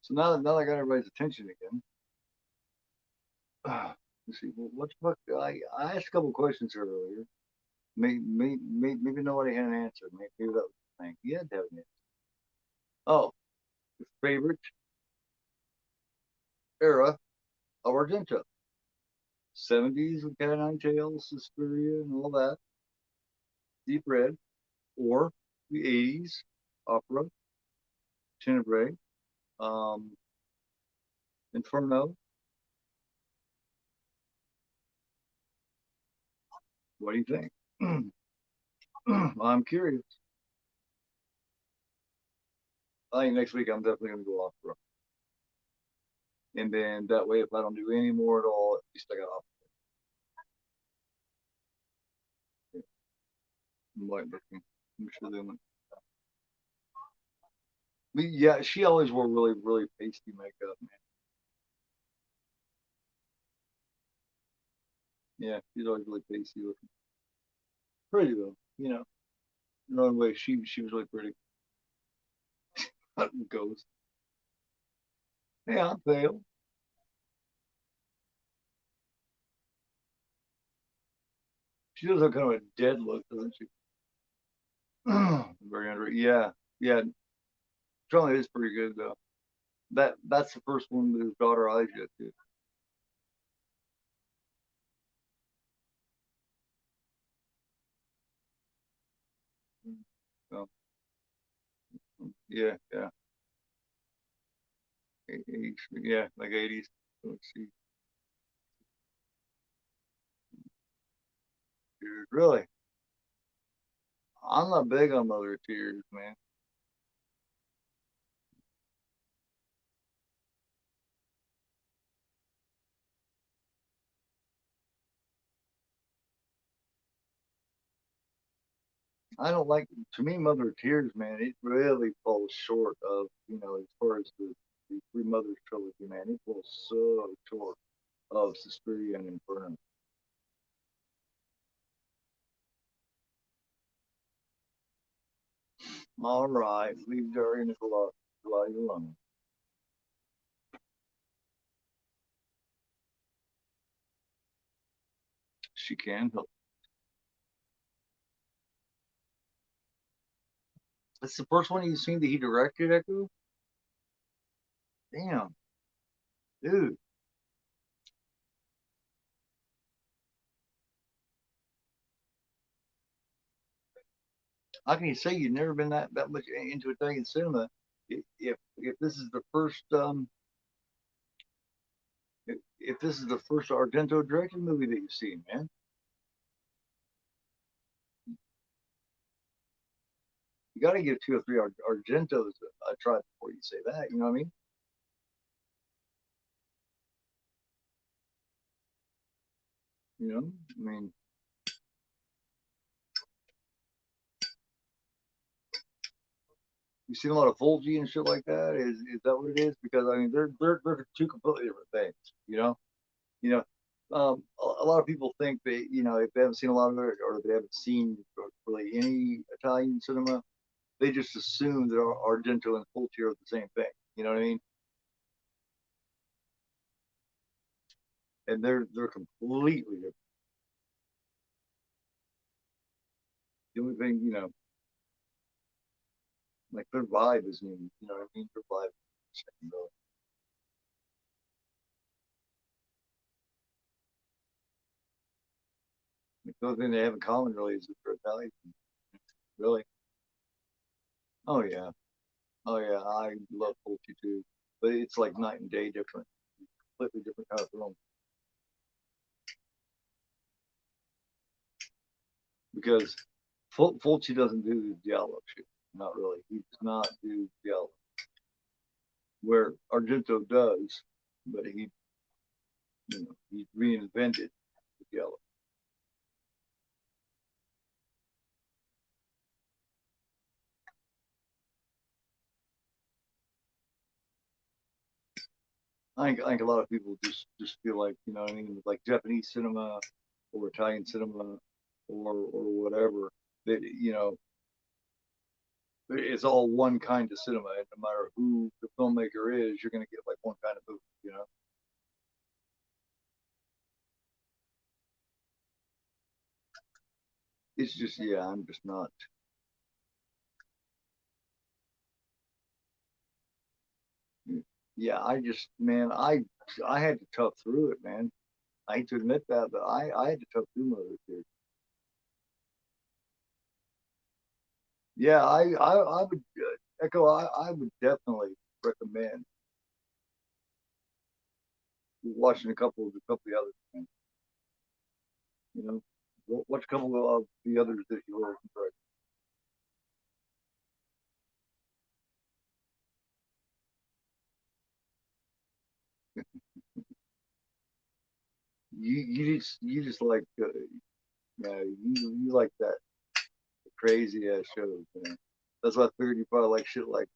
So now I got everybody's attention again. Let's see, what the fuck? I asked a couple questions earlier. Maybe nobody had an answer. Maybe that was the thing. He had to have an answer. Oh, your favorite era of Argento. 70s with Cat o' Nine Tails, Suspiria, and all that. Deep Red. Or the 80s opera, Tenebrae, um, Inferno. What do you think? I'm curious. I think next week I'm definitely going to go opera. And then that way, if I don't do any more at all, at least I got opera. Yeah, white looking. I'm sure they went. But yeah, she always wore really, really pasty makeup, man. Yeah, she's always really pasty looking. Pretty though, In her own way, she was really pretty. Ghost. Yeah, I'm pale. She does have kind of a dead look, doesn't she? Very under. Yeah, yeah. Charlie is pretty good though. That's the first one with his daughter eyes yet too. So, yeah, yeah, 80s, yeah, like 80s. Let's see, dude, really, I'm not big on Mother of Tears, man. I don't like. To me, Mother of Tears, man, it really falls short of as far as the Three Mothers trilogy, man. It falls so short of Suspiria and Inferno. All right, leave Daria Nicola alone. She can help. That's the first one you've seen that he directed, Echo? Damn, dude. How can you say you've never been that much into Italian cinema if this is the first if this is the first Argento directed movie that you've seen, man? You got to give two or three Argentos a try before you say that. You know what I mean? You know, I mean, you seen a lot of Fulci and shit like that. Is that what it is? Because I mean, they're two completely different things. You know. A lot of people think that if they haven't seen a lot of it or they haven't seen really any Italian cinema, they just assume that Argento and Fulci are the same thing. You know what I mean? And they're completely different. The only thing, like their vibe is new. You know what I mean? Their vibe is the same. The only thing they have in common really is that they're Italian. Really? Oh yeah. Oh yeah. I love Fulci too, but it's like night and day different. Completely different kind of film because Fulci doesn't do the Giallo shit. Not really. He does not do Giallo. Where Argento does, but he reinvented the Giallo. I think a lot of people just feel like what I mean, like Japanese cinema or Italian cinema or whatever that it's all one kind of cinema. And no matter who the filmmaker is, you're going to get like one kind of movie. It's just yeah, I'm just not. Yeah, I just man, I had to tough through it, man. I hate to admit that, but I had to tough through Mother Kid. Yeah, I would echo. I would definitely recommend watching a couple of the others. Man. You know, watch a couple of the others that you were correct. You just like yeah, you like that crazy ass shows, man. That's why I figured you probably like shit like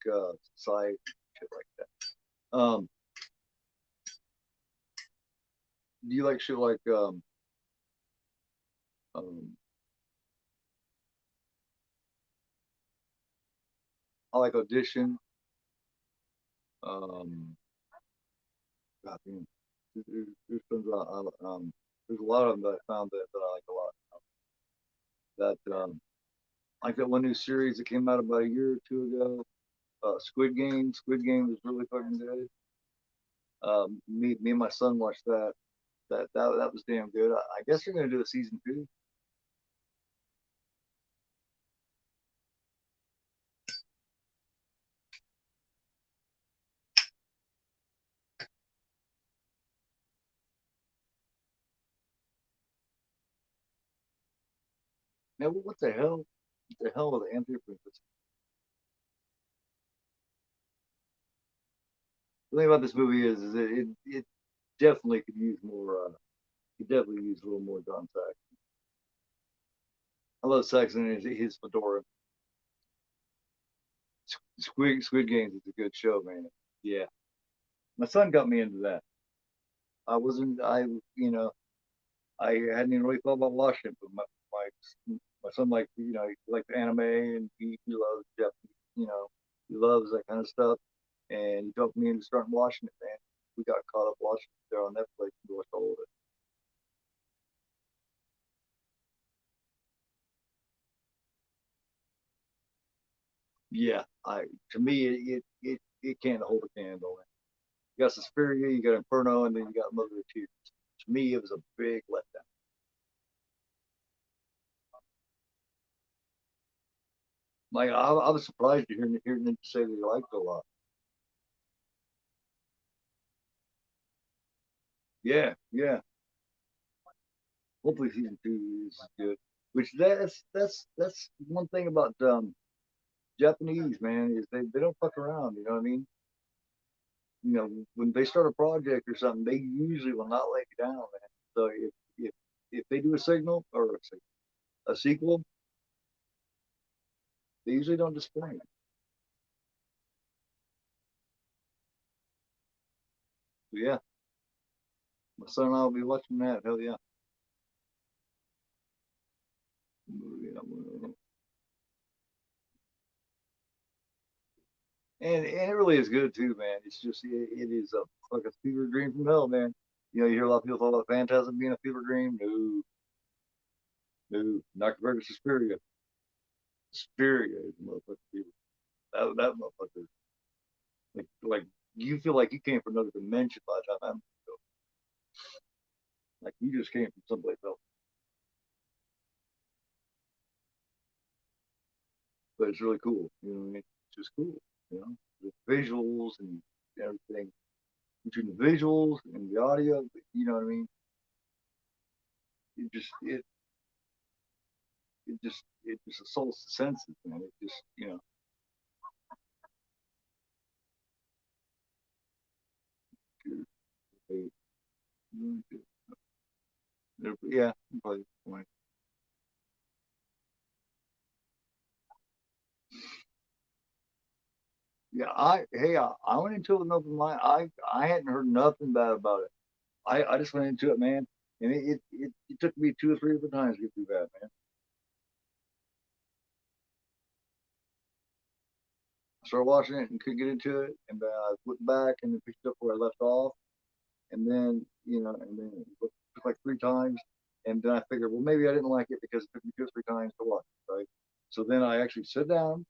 Society, shit like that. Do you like shit like um I like Audition. Um, God damn, there's tons there's a lot of them that I found that I like a lot. That like that one new series that came out about a year or two ago. Squid Game. Squid Game was really fucking good. Me and my son watched that. That was damn good. I guess they're gonna do a season two. Now, what the hell? What the hell with the Anthony Princess? The thing about this movie is it definitely could use more. Could definitely use a little more John Saxon. I love Saxon and his fedora. Squid Games is a good show, man. Yeah, my son got me into that. I wasn't. I hadn't even really thought about watching it, but my son like he likes anime and he loves Japanese. He loves that kind of stuff, and he talked me into starting watching it. Man, we got caught up watching it there on Netflix and watched all of it. Yeah, I to me it can't hold a candle. You got Suspiria, you got Inferno, and then you got Mother of Tears. To me, it was a big letdown. Like I was surprised to hearing them say they liked it a lot. Yeah, yeah. Hopefully season two is good. Which that's one thing about Japanese man is they don't fuck around. You know what I mean? When they start a project or something, they usually will not let you down, man. So if they do a signal or a sequel, they usually don't disappoint. So yeah, my son and I will be watching that. Hell yeah. And it really is good too, man. It's just it is a like a fever dream from hell, man. You hear a lot of people talk about Phantasm being a fever dream. No, no, not compared to Suspiria. Suspiria is a motherfucker fever. That motherfucker, like you feel like you came from another dimension by the time I'm like you just came from someplace else. But it's really cool. You know what I mean? It's just cool. You know, the visuals and everything between the visuals and the audio. You know what I mean? It just assaults the senses, man. It just they, yeah, probably point. Yeah, I went into it with an open mind. I hadn't heard nothing bad about it. I just went into it, man, and it took me two or three different times to get through that, man. I started watching it and couldn't get into it, and then I went back and then picked up where I left off, and then and then it took like three times, and then I figured, well, maybe I didn't like it because it took me two or three times to watch it, right? So then I actually sat down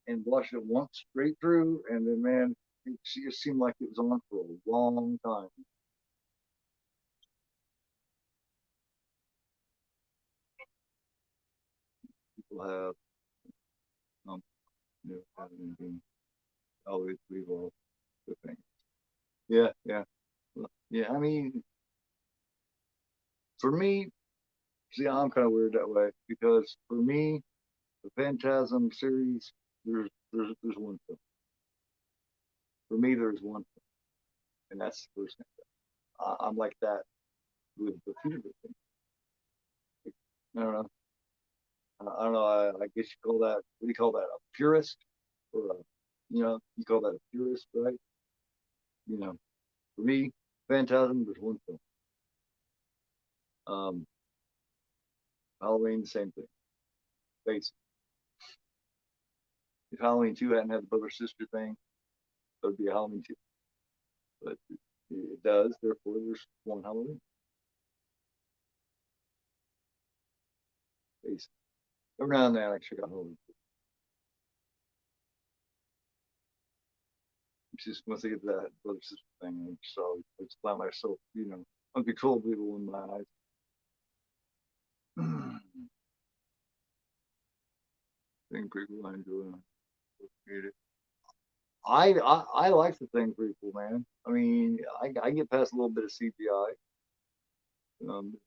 and watched it once straight through, and then man, it just seemed like it was on for a long time. People have um, have anything always leave off the thing. Yeah, yeah, yeah. I mean, for me, see, I'm kind of weird that way because for me, the Phantasm series, there's one film. For me, there's one film, and that's the first thing. I'm like that with the theater thing. I don't know. I don't know. I guess you call that. What do you call that? A purist, or you call that a purist, right? You know, for me, Phantasm was one film. Um, Halloween, the same thing. Basically, if Halloween two hadn't had the brother sister thing, there would be a Halloween two. But it does. Therefore, there's one Halloween. Basically, every now and then I check out Halloween. It's just once I get to that brother sister thing, I just find myself, uncontrollably in my eyes. Thing pretty cool. I enjoy it. I like the thing pretty cool, man. I mean, I get past a little bit of CGI.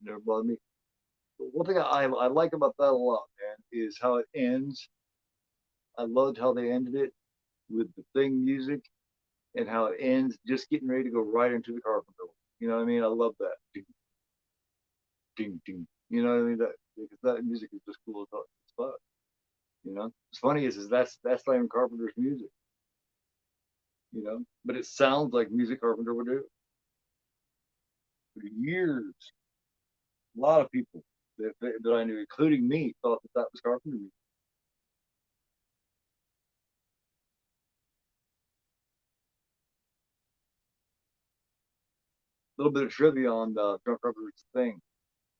Never bothered me. one thing I like about that a lot, man, is how it ends. I loved how they ended it with the thing music and how it ends, just getting ready to go right into the carpenter. You know what I mean? I love that. Ding, ding, ding. You know what I mean? That because that music is just cool as fuck. You know, what's funny is that's not even Carpenter's music. You know, but it sounds like music Carpenter would do. For years, a lot of people that I knew, including me, thought that was Carpenter music. A little bit of trivia on John Carpenter's thing.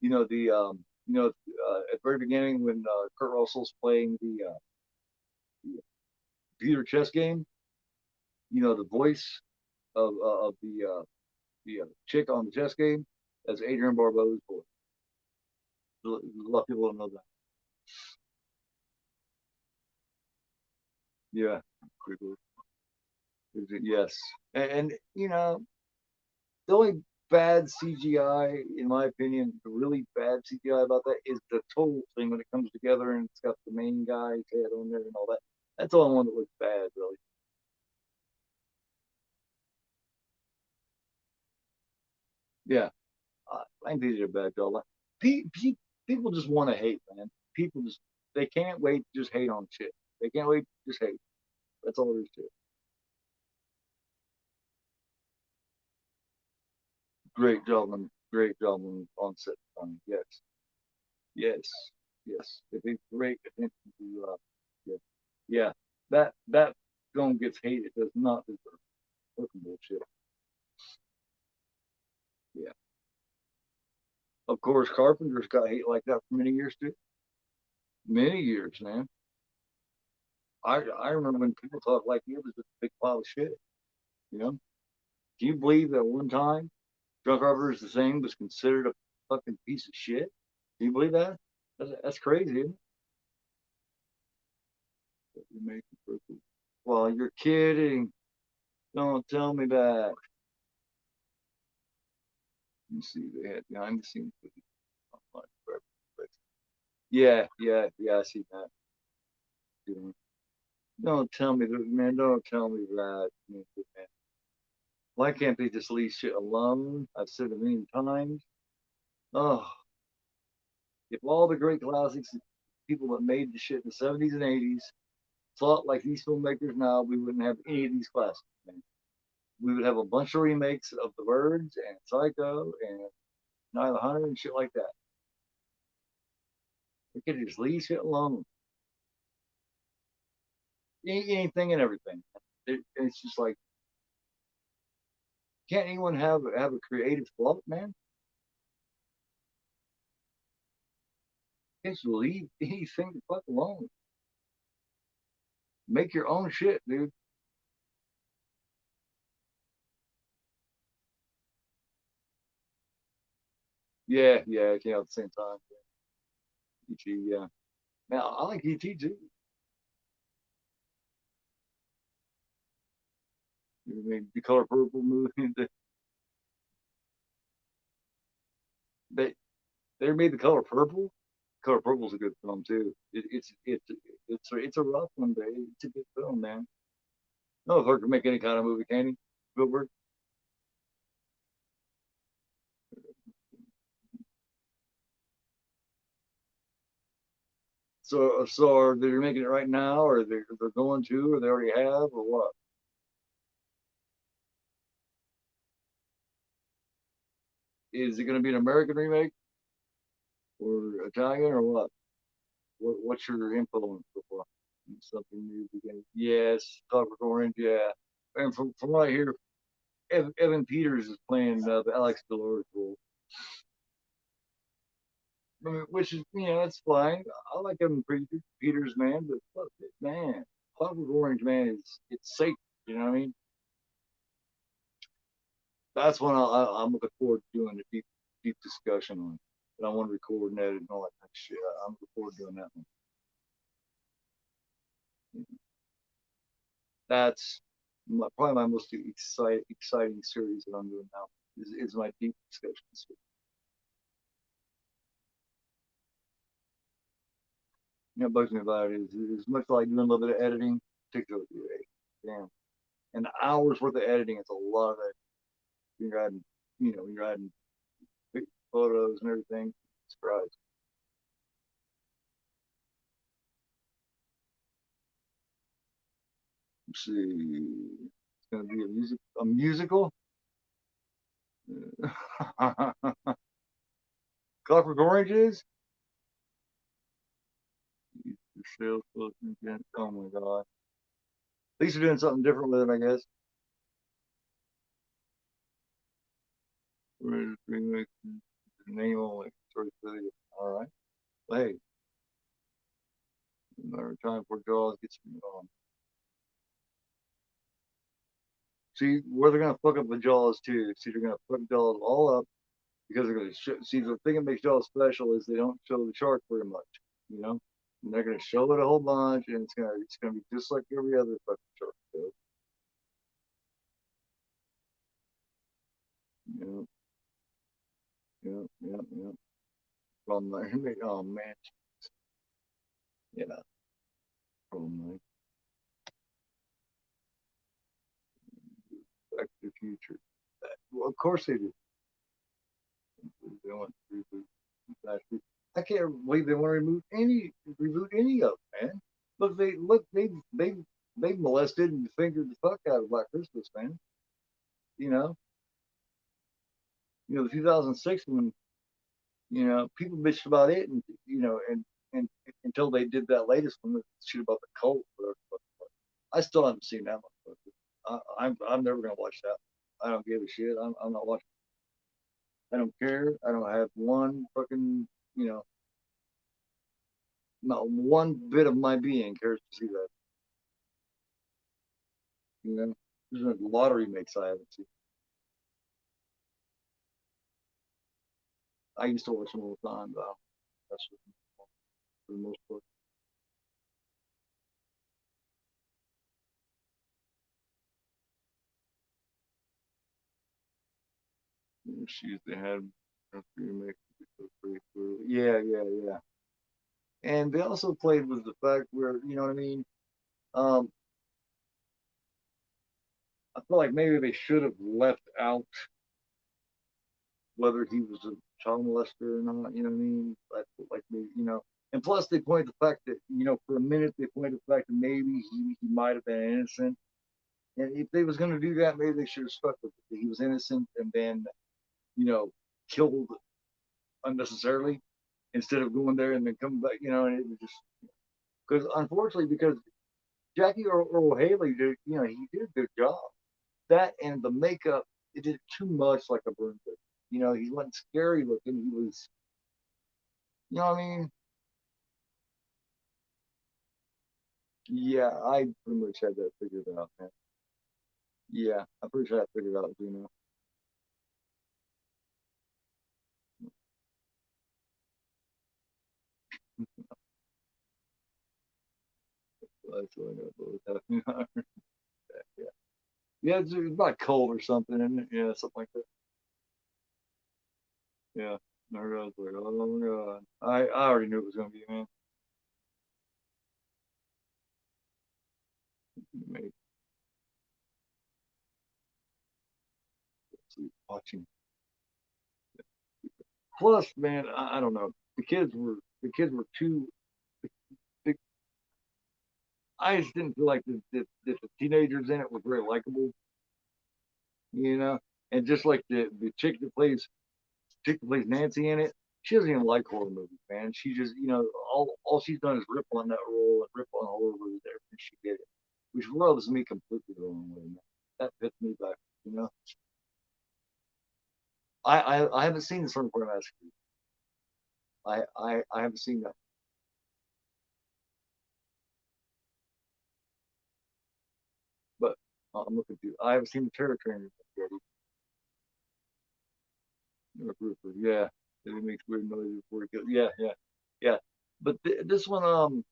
At the very beginning when Kurt Russell's playing the computer chess game, the voice of the chick on the chess game, that's Adrian Barbeau's voice. A lot of people don't know that. Yeah, pretty cool. Yes, and the only bad CGI, in my opinion, the really bad CGI about that is the total thing when it comes together and it's got the main guy's head on there and all that. That's the only one that looks bad, really. Yeah, I think they did a bad job. Like, people just want to hate, man. People just they can't wait to just hate on shit. They can't wait to just hate. That's all there is to it. Great job on set. Yes, yes, yes. They paid great attention to. Yeah, yeah. That film gets hate. It does not deserve fucking bullshit. Yeah. Of course, Carpenter's got hate like that for many years too. Many years, man. I remember when people talk like he was just a big pile of shit. You know? Can you believe that one time Drunk Carpenter's the Same was considered a fucking piece of shit? Can you believe that? That's crazy, isn't it? Well, you're kidding. Don't tell me that. You see, they had behind the scenes footage online forever. Yeah, yeah, yeah, I see that. You know, don't tell me that, man. Don't tell me that. Man. Why can't they just leave shit alone? I've said it a million times. Oh, if all the great classics, people that made the shit in the 70s and 80s, thought like these filmmakers now, we wouldn't have any of these classics, man. We would have a bunch of remakes of The Birds and Psycho and Night of the Hunter and shit like that. We could just leave shit alone. Anything and everything. It's just like, can't anyone have a creative thought, man? Just leave anything the fuck alone. Make your own shit, dude. Yeah, yeah, it came out at the same time. E.T., yeah. Now I like E.T. too. I mean, the Color Purple movie. They they made the Color Purple. Color Purple's a good film too. It's a rough one, but it's a good film, man. No, if I could make any kind of movie, can he? Spielberg. So are they making it right now, or they're going to, or they already have, or what? Is it going to be an American remake or Italian or what? What's your info on so far? Something new beginning. Yes, Clockwork Orange. Yeah, and from what I hear, Evan Peters is playing the Alex Delors role, which is that's fine. I like Peters, man, but fuck it, man, Clockwork Orange, man, is it's safe. You know what I mean? That's when I'm looking forward to doing a deep discussion on. And I want to record and edit and all that kind of shit. I'm looking forward to doing that one. That's probably my most exciting series that I'm doing now. Is my deep discussions. know, bugs me about it is much like doing a little bit of editing, takes over your day. Damn. And hours worth of editing, it's a lot of that. You're adding, you're adding big photos and everything. Surprise. Let's see. It's gonna be a musical. Clockwork Oranges. Sales closing again. Oh my god. At least they're doing something different with it, I guess. Remake the name only. Sorry, all right. Well, hey, another time for Jaws gets me on. See where they're gonna fuck up the Jaws too. See, they're gonna fuck Jaws all up because they're gonna see the thing that makes Jaws special is they don't show the shark very much. You know, and they're gonna show it a whole bunch, and it's gonna be just like every other fucking shark show. You know, yeah. From there, oh man, yeah, from there. Back to the Future. Well, of course they do. They want to reboot. I can't believe they want to reboot any of them, man. Look, they molested and fingered the fuck out of Black Christmas, man. You know, the 2006 one. People bitched about it, and and until they did that latest one, the shit about the cult. I still haven't seen that one. I'm never gonna watch that. I don't give a shit. I'm not watching. I don't care. I don't have one fucking, not one bit of my being cares to see that. You know, there's a lot of remakes I haven't seen. I used to watch them all the time, though. That's for the most part. She's they had remakes. Yeah, yeah. And they also played with the fact where, you know what I mean? Um, I feel like maybe they should have left out whether he was a child molester or not. You know what I mean? Like and plus they point the fact that for a minute they point the fact that maybe he might have been innocent. And if they was going to do that, maybe they should have stuck with it. That he was innocent and then you know killed unnecessarily instead of going there and then coming back. And it was just because unfortunately because Jackie Earl Haley did he did a good job. That and the makeup it did too much like a burn victim. He wasn't scary looking. He was, what I mean? Yeah, I pretty much had that figured out, man. Yeah, I'm pretty sure I figured out, That's what I know what was happening. Yeah, yeah, it's about cold or something, and yeah, something like that. Yeah, I was like, oh my god, I already knew it was gonna be, man. Maybe watching. Plus, man, I don't know. The kids were too. The, I just didn't feel like the teenagers in it were very likable, you know. And just like the chick that plays Nancy in it, she doesn't even like horror movies, man. She just, all she's done is rip on that role and rip on horror movies everything she did, which rubs me completely the wrong way, man. That fits me back, you know. I haven't seen the Certain Point Massacre. I haven't seen that, but I'm looking through. I haven't seen the Terror Train yet. Yeah, he makes weird noises before he kills. Yeah. But this one,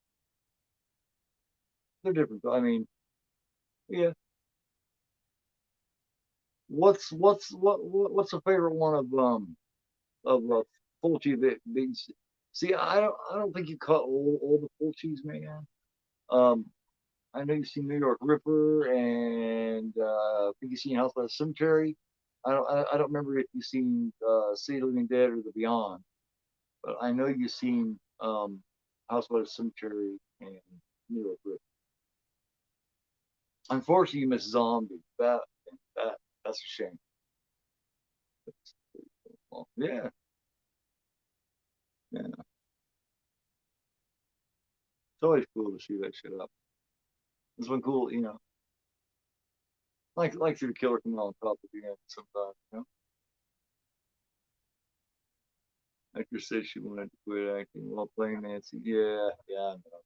they're different. I mean, yeah. What's the favorite one of Fulci that these See, I don't think you caught all the Fulcis, man. Um, I know you've seen New York Ripper, and I think you've seen House by the Cemetery. I don't remember if you've seen City of the Living Dead or The Beyond, but I know you've seen House by the Cemetery and New York Ripper. Unfortunately, you missed Zombie. That that's a shame. Well, yeah, yeah. It's always cool to see that shit up. It's one cool, like see the killer come on top of the end sometimes. Actress said she wanted to quit acting while playing Nancy. Yeah, yeah, I know.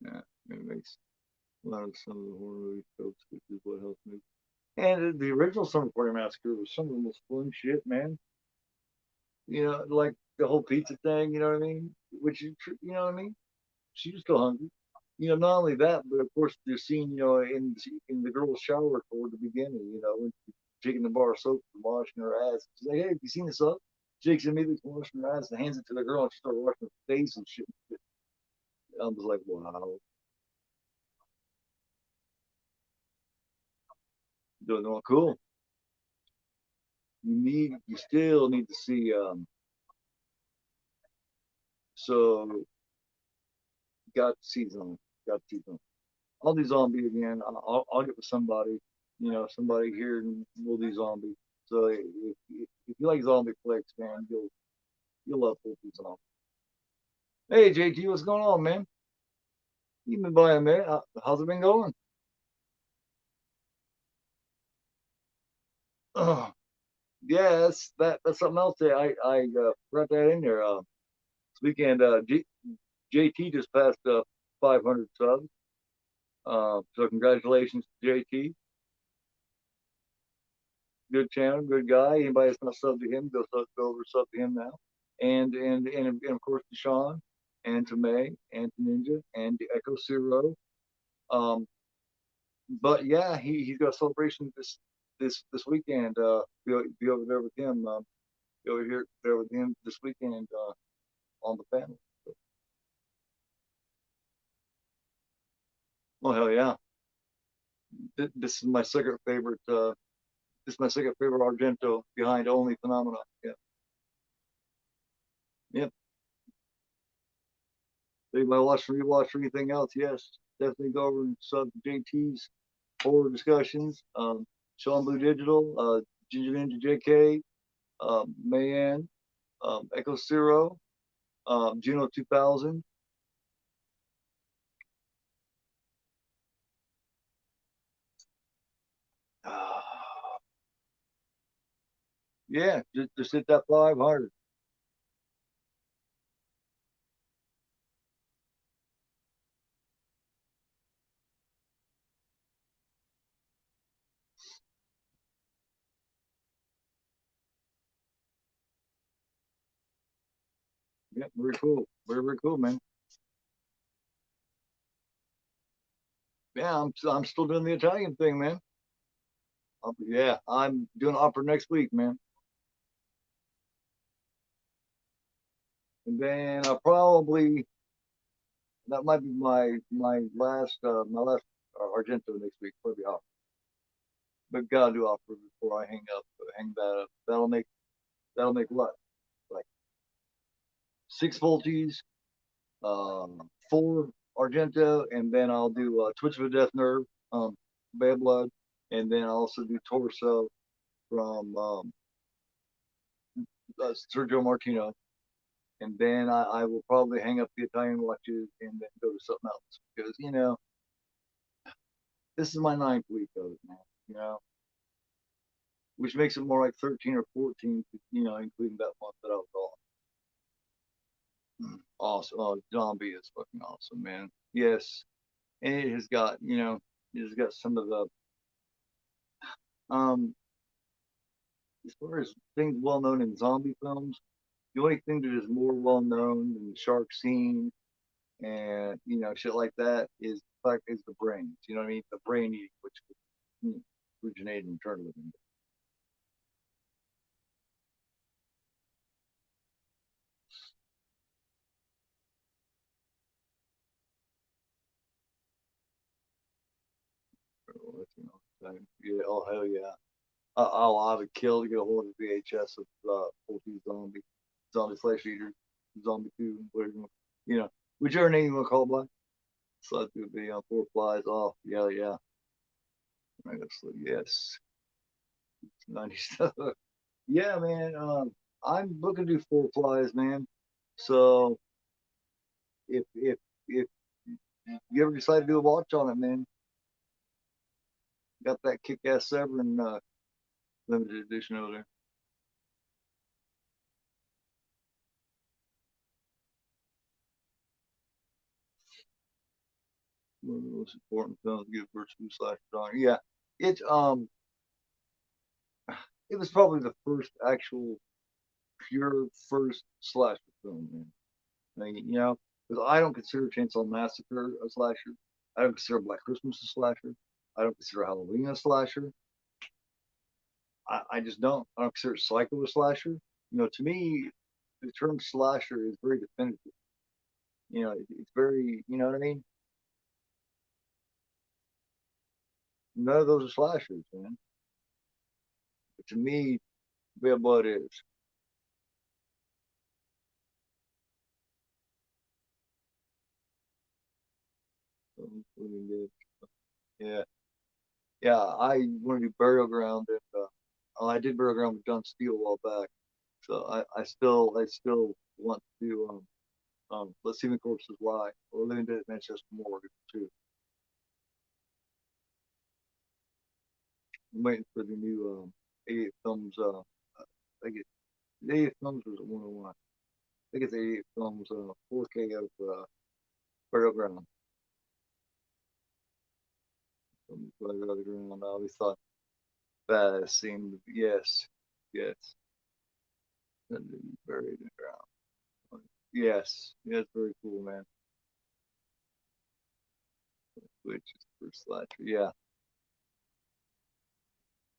Yeah, it makes a lot of some of the horror movie tropes, which is what helps me. And the original Summer Party Massacre was some of the most fun shit, man. Like the whole pizza thing. You know what I mean? You know what I mean? She was still hungry. Not only that, but of course the scene, in the girl's shower toward the beginning, when she's taking the bar of soap and washing her ass. She's like, "Hey, have you seen this up?" Jake's immediately washing her ass and hands it to the girl, and she started washing her face and shit. I was like, "Wow, doing cool." You still need to see. So got to see them. Got to see them. I'll do zombie again. I'll get with somebody. Somebody here, and we'll do zombie. So if you like zombie flicks, man, you'll love Fulton Zombie. Hey JT, what's going on, man? You've been by a minute. How's it been going? Uh, yeah, that's something else. I forgot that in there. This weekend, JT just passed 500 subs. So congratulations to JT. Good channel, good guy. Anybody that's not sub to him, go over sub to him now. And of course to Sean and to May and to Ninja and to Echo Zero. Um, but yeah, he's got a celebration this weekend. Be over there with him. Be over here there with him this weekend on the panel. Oh hell yeah! This is my second favorite. This is my second favorite Argento behind Only Phenomena. Yeah, yep. So you might watch rewatch or anything else? Yes, definitely go over and sub to JT's horror discussions. Sean Blue Digital, Ginger Ninja JK, Mayan, Echo Zero, Juno 2000. Yeah, just hit that 500. Yeah, very cool. Very, very cool, man. Yeah, I'm still doing the Italian thing, man. Yeah, I'm doing opera next week, man. And then I'll probably that might be my last Argento next week. Probably opera, but gotta do opera before I hang that up. That'll make what, like six Volties, four Argento, and then I'll do Twitch of a Death Nerve, Bad Blood, and then I'll also do Torso from Sergio Martino, and then I will probably hang up the Italian watches and then go to something else because this is my ninth week of it, man. You know, which makes it more like 13 or 14, including that month that I was on. Awesome. Oh, Zombie is fucking awesome, man. Yes, and it has got some of the um as far as things well known in zombie films. The only thing that is more well known than the shark scene and shit like that is the brains. You know what I mean? The brain eating, which originated in journalism. Yeah. Oh hell yeah. I would kill to get a hold of the VHS of 14 zombie flesh eater, zombie two, whatever you know, whichever name you want to call it by. So it would be four flies. Oh yeah, yeah. I guess yes, 90 stuff. Yeah, man. I'm looking to do four flies, man. So if you ever decide to do a watch on it, man, got that kick-ass Severn limited edition over there. One of the most important films to get first two slash genre. Yeah, it it was probably the first actual pure first slasher film, man. I mean, you know, because I don't consider Chainsaw Massacre a slasher. I don't consider Black Christmas a slasher. I don't consider Halloween a slasher. I just don't. I don't consider Psycho a slasher. You know, to me, the term slasher is very definitive. You know, it's very, you know what I mean? None of those are slashers, man. But to me, Bad Blood is. Yeah, yeah. I want to do Burial Ground, and I did Burial Ground with John Steele a while back. So I still want to do Let's See the Corpses Lie or Living Dead at Manchester Morgue too. I'm waiting for the new 88 films. I think the 88 films was at 101. I think it's 88 films 4K of Burial Ground. Burial Ground. I always thought that seemed yes, yes, buried in the ground. Yes, yeah, it's very cool, man. Which is for slasher. Yeah,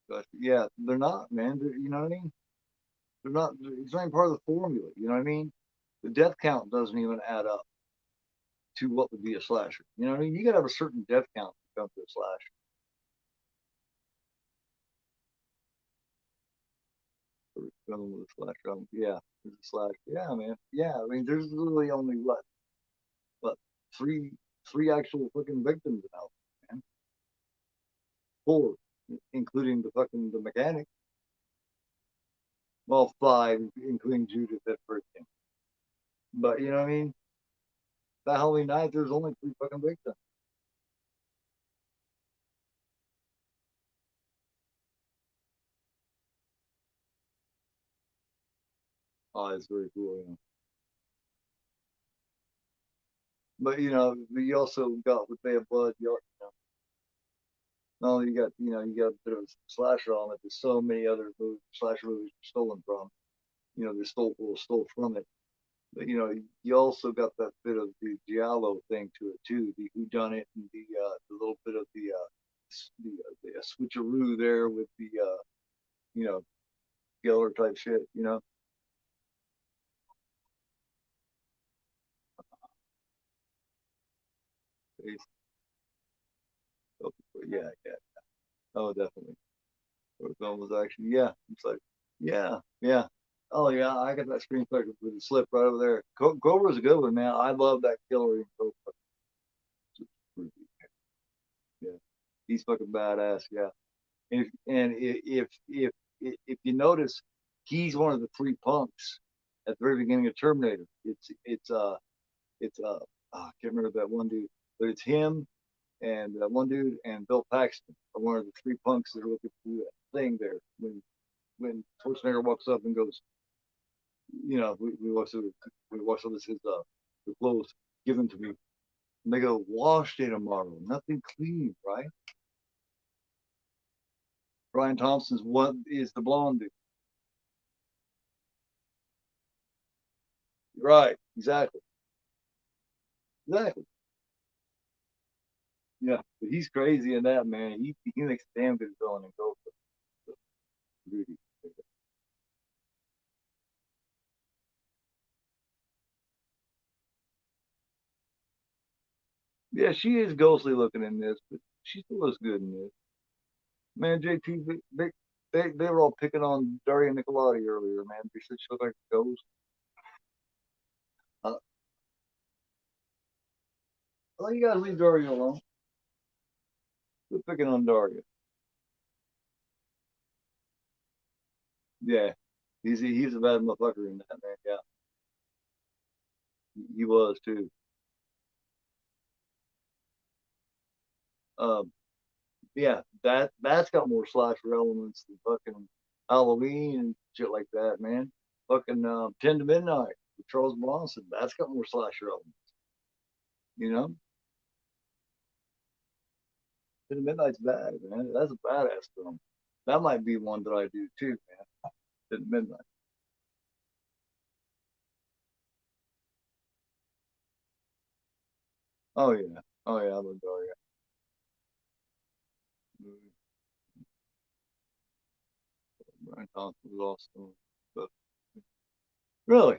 but yeah, they're not, man. You know what I mean? They're not. It's not even part of the formula. You know what I mean? The death count doesn't even add up to what would be a slasher. You know what I mean? You got to have a certain death count to come to a slasher. Or film with a slasher. Yeah, there's a slasher. Yeah, man. Yeah, I mean, there's literally only what three three actual fucking victims now, man. Four, including the mechanic. Well, five, including Judith at first. But you know what I mean? That Halloween night, there's only three fucking victims. Oh, it's very cool. You know? But you know, you also got with Bay of Blood. You know, not only you got a bit of a slasher on it. There's so many other slasher movies stolen from. You know, they stole from it. But you know, you also got that bit of the giallo thing to it too. The who done it and the little bit of the switcheroo there with the you know Geller type shit. You know, yeah, yeah. Oh, definitely. Or the film was actually, yeah. It's like, yeah, yeah. Oh yeah, I got that screenplay with the slip right over there. Cobra's a good one, man. I love that killer in Cobra. Yeah, he's fucking badass. Yeah, and if you notice, he's one of the three punks at the very beginning of Terminator. It's I can't remember that one dude, but it's him and one dude and Bill Paxton are one of the three punks that are looking through that thing there when Schwarzenegger walks up and goes, you know, we watch this his the clothes given to me. And they go, wash day tomorrow, nothing clean, right? Brian Thompson's what is the blonde dude? Right, exactly, exactly. Yeah, but he's crazy in that man. He makes a damn good villain and go for Rudy. Yeah, she is ghostly looking in this, but she still looks good in this. Man, JT, they were all picking on Daria Nicolati earlier, man. They said she looked like a ghost. Uh, well, you gotta leave Daria alone. Quit picking on Daria. Yeah, he's a bad motherfucker in that, man. Yeah, he was too. Um, yeah, that's got more slasher elements than fucking Halloween and shit like that, man. Fucking 10 to Midnight with Charles Bronson. That's got more slasher elements. You know, 10 to Midnight's bad, man. That's a badass film. That might be one that I do too, man. 10 to Midnight. Oh yeah, oh yeah, I love Daria. Brian Thompson was awesome. But really,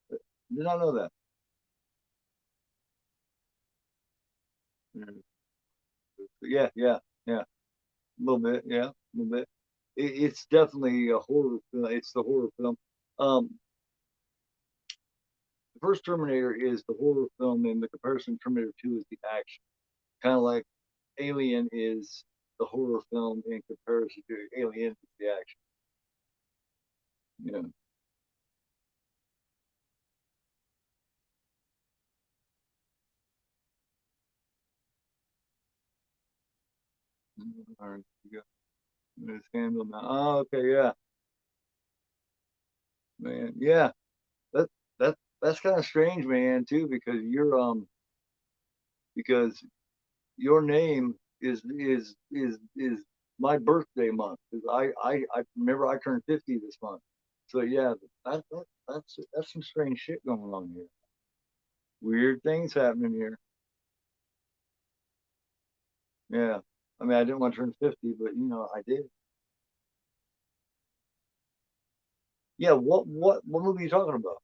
did not know that. Yeah, yeah, yeah. A little bit, yeah, a little bit. It's definitely a horror film. It's the horror film. Um, the first Terminator is the horror film, and the comparison Terminator 2 is the action. Kind of like Alien is the horror film in comparison to Alien is the action. Yeah. All right, you go. It's handle now. Oh, okay, yeah, man, yeah. That that's kind of strange, man, too, because your name is my birthday month because I remember I turned 50 this month. So yeah, that's some strange shit going on here. Weird things happening here. Yeah. I mean, I didn't want to turn 50, but I did. Yeah, what movie are you talking about?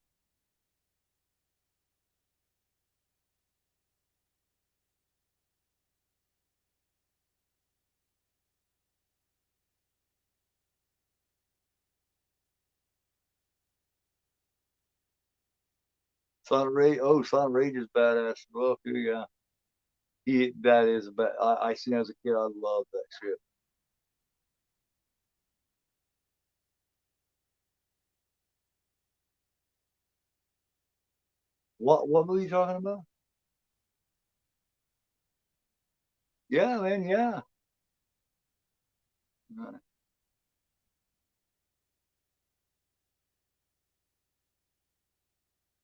Silent Rage. Oh, Silent Rage is badass. Well, yeah. That is bad. I seen as a kid. I love that shit. What movie are you talking about? Yeah, man. Yeah.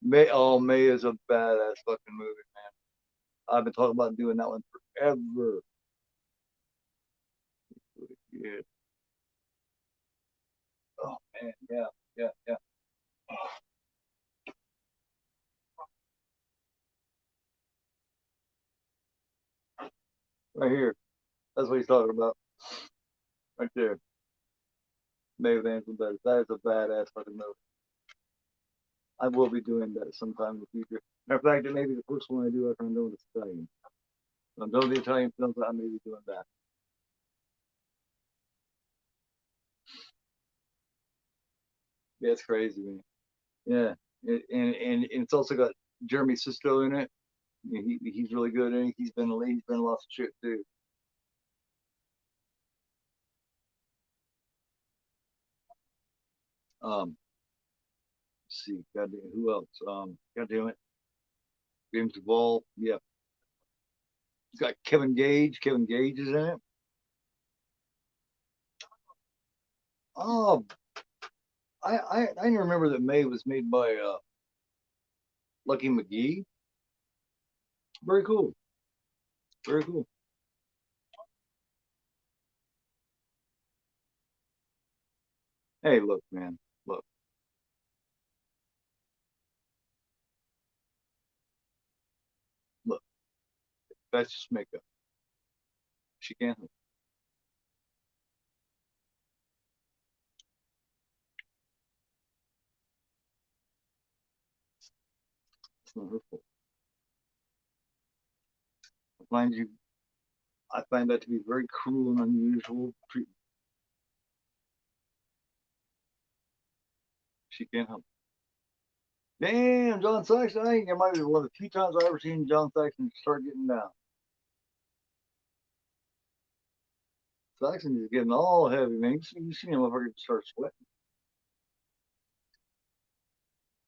May is a badass fucking movie, man. I've been talking about doing that one forever. Yeah. Oh man, yeah, yeah, yeah. Right here. That's what he's talking about. Right there. May of Anthem Better. That is a badass fucking movie. I will be doing that sometime in the future. Matter of fact, it may be the first one I do after I'm done with Italian. When I'm done with the Italian films, I may be doing that. Yeah, it's crazy, man. Yeah. And it's also got Jeremy Sisto in it. He's really good in it. He's been a lot of shit too. Um, let's see, goddamn, who else? Goddamn it, James Duvall. Yeah, he's got Kevin Gage. Kevin Gage is in it. Oh, I didn't remember that May was made by Lucky McGee. Very cool. Very cool. Hey, look, man. Look, look. That's just makeup. She can't. It's not her fault. I find you. I find that to be very cruel and unusual treatment. She can't help. Damn, John Saxon. I think it might be one of the few times I've ever seen John Saxon start getting down. Saxon is getting all heavy, man. You seen him motherfucker start sweating.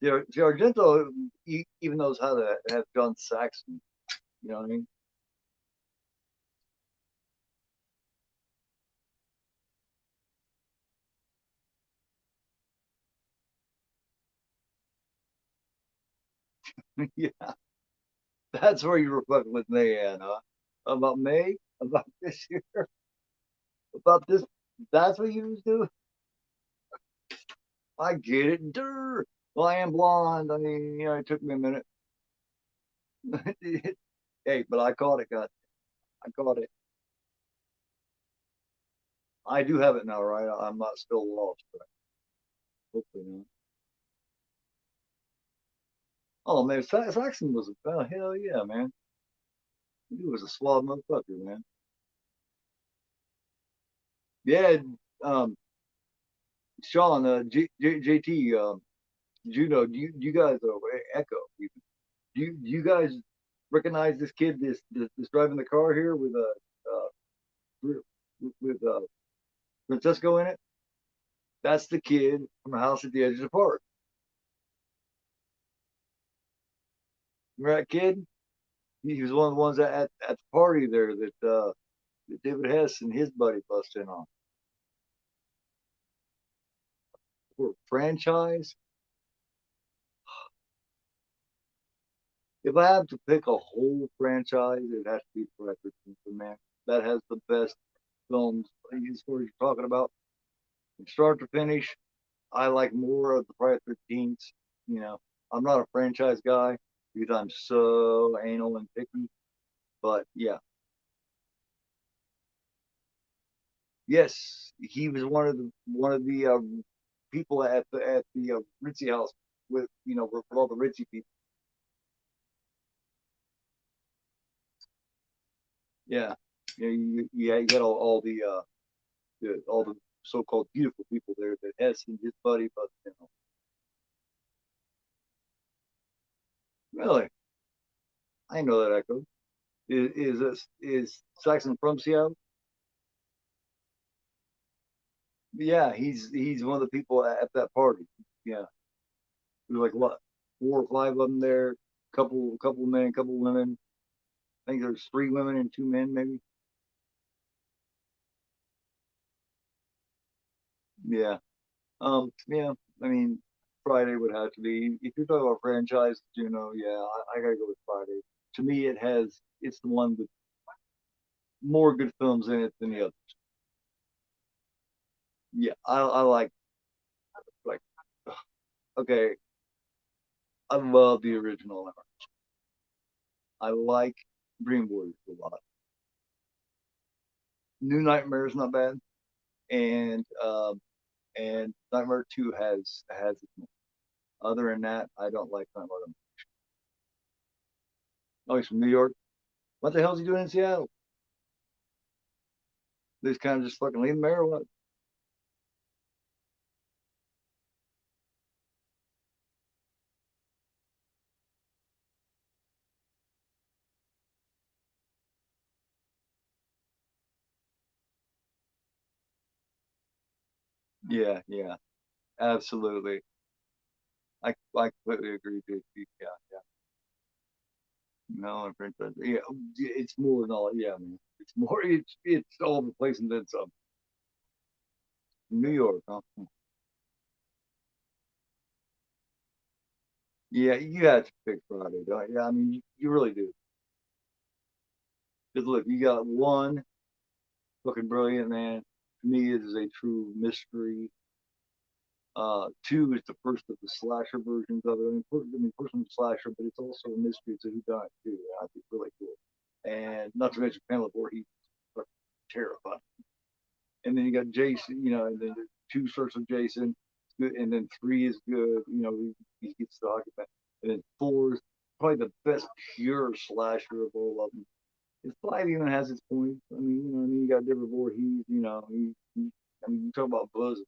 See, Argento even knows how to have John Saxon. You know what I mean? Yeah, that's where you were fucking with May, huh? About May? About this year? About this? That's what you was doing? I get it. Durr. Well, I am blonde. I mean, it took me a minute. Hey, but I caught it, God. I caught it. I do have it now, right? I'm not still lost, but hopefully not. Oh man, Saxon was a hell yeah, man. He was a suave motherfucker, man. Yeah, um, Sean, JT, Juno, do you guys, Echo, even, do you guys recognize this kid, this driving the car here with with Francesco in it? That's the kid from the house at the edge of the park. Remember that kid? He was one of the ones at the party there that David Hess and his buddy busted in on. For franchise, if I have to pick a whole franchise, it has to be Breakfast man. That has the best films as far as you're talking about. From start to finish, I like more of the Friday 13th. You know, I'm not a franchise guy because I'm so anal and picky. But yeah, yes, he was one of the people at the Ritzy house with with all the Ritzy people. Yeah, you got all the so-called beautiful people there that Hess and his buddy, but really, I know that Echo is Saxon from Seattle. Yeah, he's one of the people at that party. Yeah, there was like what 4 or 5 of them there. Couple men, couple women. I think there's 3 women and 2 men, maybe. Yeah. Yeah. I mean, Friday would have to be. If you're talking about franchise, yeah, I gotta go with Friday. To me, it's the one with more good films in it than the other. Yeah, I like okay. I love the original. I like Dream Warriors a lot. New Nightmare is not bad, and Nightmare 2 has its. Other than that, I don't like Nightmare. Oh, he's from New York. What the hell is he doing in Seattle? They just kind of just fucking leave him there or what? Yeah, yeah, absolutely. I completely agree with you. Yeah, yeah. No, yeah, it's more than all. Yeah, man, it's more. It's all over the place and then some. New York, huh? Yeah, you have to pick Friday, don't you? Yeah, I mean, you really do. Because look, you got one fucking brilliant man. To me, it is a true mystery. Two is the first of the slasher versions of it. First one's slasher, but it's also a mystery to who done it too. I think really cool. And not to mention Pamela Voorhees, terrifying. And then you got Jason, and then the two sorts of Jason, good, and then 3 is good. He gets the hockey back, and then 4 is probably the best pure slasher of all of them. his fight even has its points. I mean, you know, I mean, you got Deborah Voorhees, you know, I mean, you talk about Buzz,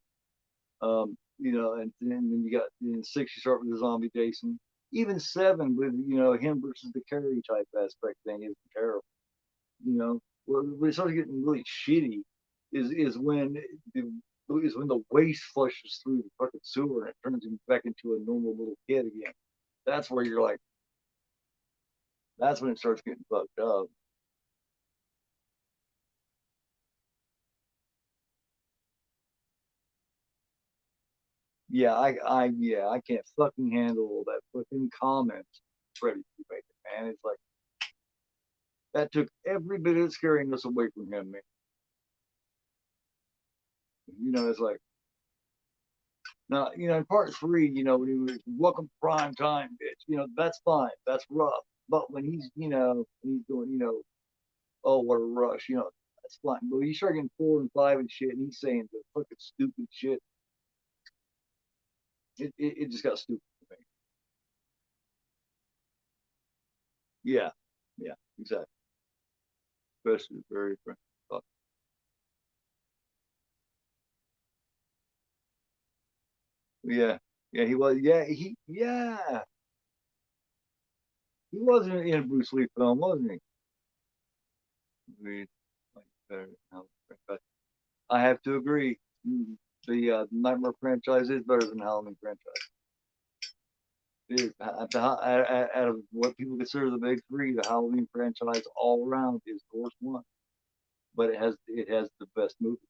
you know, and then you got in 6, you start with the zombie Jason. Even 7 with, you know, him versus the Carrie type aspect thing is terrible. You know, when it starts getting really shitty is when the is when the waste flushes through the fucking sewer and it turns him back into a normal little kid again. That's where you're like, that's when it starts getting fucked up. Yeah, I can't fucking handle that fucking comment Freddy making, man. It's like that took every bit of scariness away from him, man. You know, it's like now, you know, in part 3, you know, when he was welcome to prime time, bitch, you know, that's fine, that's rough. But when he's, you know, he's doing, you know, oh, what a rush, you know, that's fine. But when you start getting 4 and 5 and shit, and he's saying the fucking stupid shit, it just got stupid for me. Yeah, yeah, exactly. Especially very, yeah, yeah, he was, he wasn't in a Bruce Lee film, wasn't he? I mean, like, but I have to agree. The Nightmare franchise is better than the Halloween franchise. It is. Out of what people consider the big three, the Halloween franchise all around is the worst one. But it has the best movie.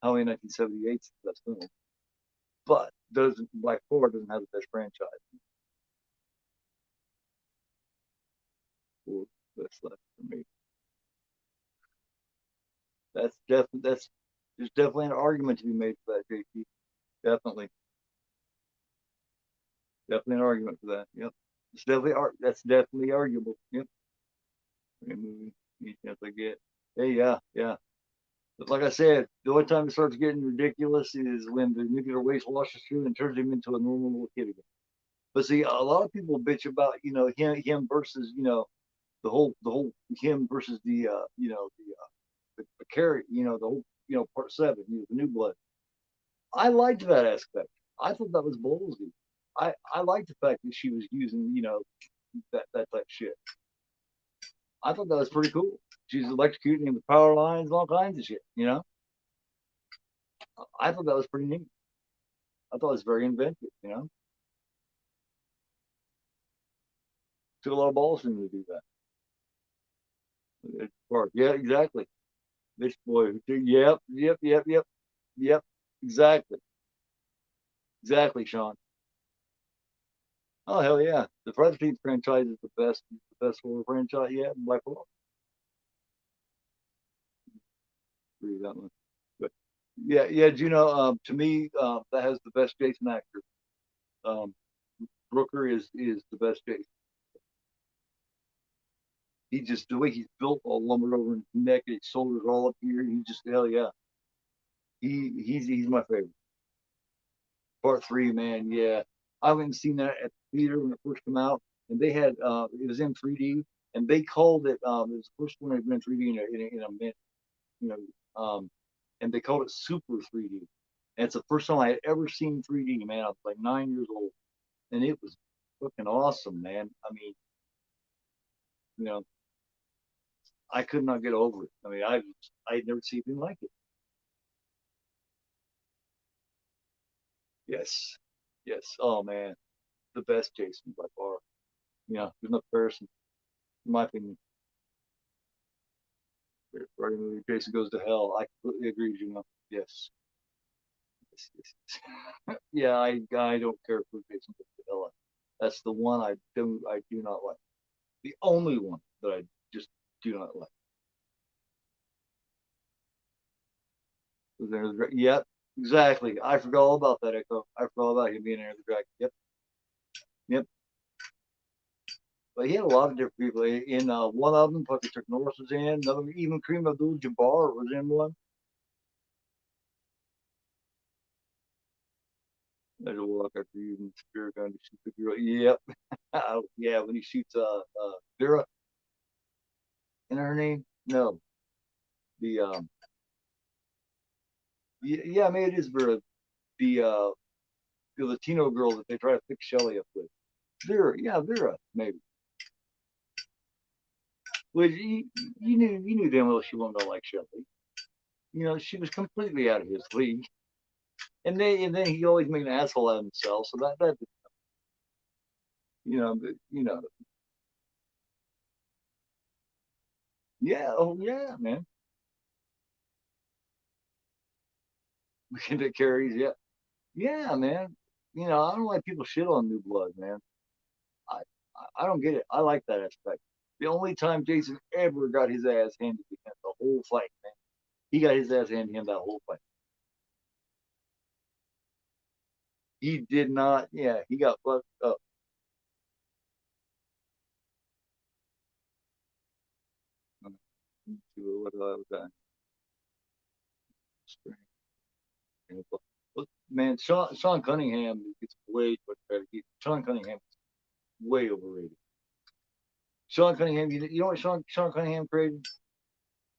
Halloween 1978 is the best film, but doesn't by far doesn't have the best franchise. Or that's left for me. That's there's definitely an argument to be made for that, JP. Definitely, definitely an argument for that. Yep, it's definitely that's definitely arguable. Yep, movie each chance I get. Hey, yeah, yeah. But like I said, the only time it starts getting ridiculous is when the nuclear waste washes through and turns him into a normal little kid again. But see, a lot of people bitch about him versus the whole him versus the carry the whole part 7 the new blood. I liked that aspect. I thought that was ballsy. I liked the fact that she was using that type of shit. I thought that was pretty cool. She's electrocuting him with power lines and all kinds of shit. I thought that was pretty neat. I thought it was very inventive. Took a lot of balls for him to do that. Yeah, exactly. This boy. Yep, yep, yep, yep, yep. Exactly, exactly, Sean. Oh hell yeah! The Friday the 13th franchise is the best horror franchise yet, by far. Agree with that one. But yeah, yeah. Do you know? To me, that has the best Jason actor. Um, Brooker is the best Jason. He just the way he's built, all lumbered over his neck, his shoulders all up here. He just hell yeah. He's my favorite. Part 3, man. Yeah, I haven't seen that at the theater when it first came out, and they had it was in 3D, and they called it it was the first one that been in 3D in a minute, you know, and they called it Super 3D. And it's the first time I had ever seen 3D. Man, I was like 9 years old, and it was fucking awesome, man. I mean, you know, I could not get over it. I mean, I'd never seen anything like it. Yes, yes. Oh man, the best Jason by far. There's no comparison, in my opinion. Friday movie, Jason Goes to Hell. I completely agree with you. Yes. Yes, yes, yes. Yeah, I don't care for Jason Goes to Hell. That's the one I do not like. The only one that I just do not like. Yep, exactly. I forgot all about that Echo. I forgot all about him being Enter the Dragon. Yep, yep. But he had a lot of different people in. One of them, fucking Chuck Norris was in. Another, even Kareem Abdul-Jabbar was in one. There's a walk after using the spear gun to shoot the girl. Yep. Yeah, when he shoots Vera. and her name? No, the yeah, maybe it is Vera. The the Latino girl that they try to fix Shelly up with. Vera, yeah, Vera, maybe. Which you knew damn well she wasn't gonna like Shelly. You know, she was completely out of his league. And then he always made an asshole out of himself. So that you know, yeah, oh yeah, man. That carries, yeah, yeah, man. You know, I don't like people shit on New Blood, man. I I don't get it. I like that aspect. The only time Jason ever got his ass handed to him the whole fight, man. He got his ass handed to him that whole fight. He did not. Yeah, he got fucked up. What was that? Man, Sean Cunningham gets way much better. Sean Cunningham is way overrated. Sean Cunningham, you know what Sean Cunningham created?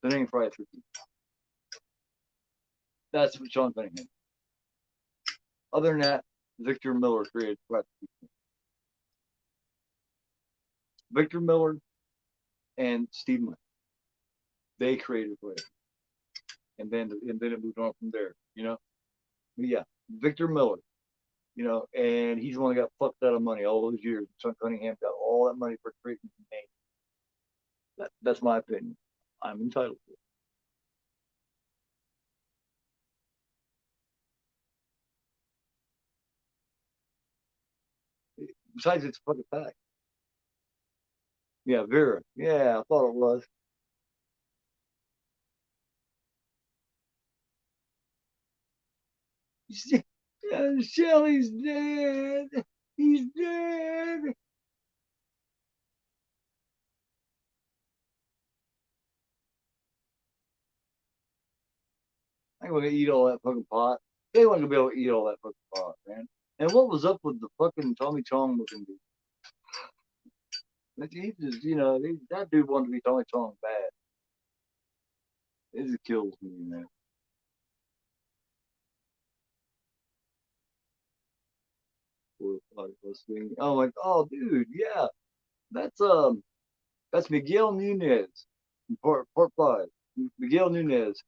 The name Friday 13th. That's what Sean Cunningham. Other than that, Victor Miller created Friday 13th. Victor Miller and Steve Miller, they created Friday, and then it moved on from there. You know, but yeah, Victor Miller. You know, and he's the one that got fucked out of money all those years. Sean Cunningham got all that money for creating the name. That's my opinion. I'm entitled to it. Besides, it's a fucking fact. Yeah, Vera. Yeah, I thought it was. Yeah, Shelly's dead. He's dead. I ain't gonna eat all that fucking pot. They weren't gonna be able to eat all that fucking pot, man. And what was up with the fucking Tommy Chong looking dude? Like, he just, that dude wanted to be Tommy Chong bad. It just kills me, man. Let's see. Oh my, oh dude, yeah, that's um, that's Miguel Nunez, part five. Miguel Nunez.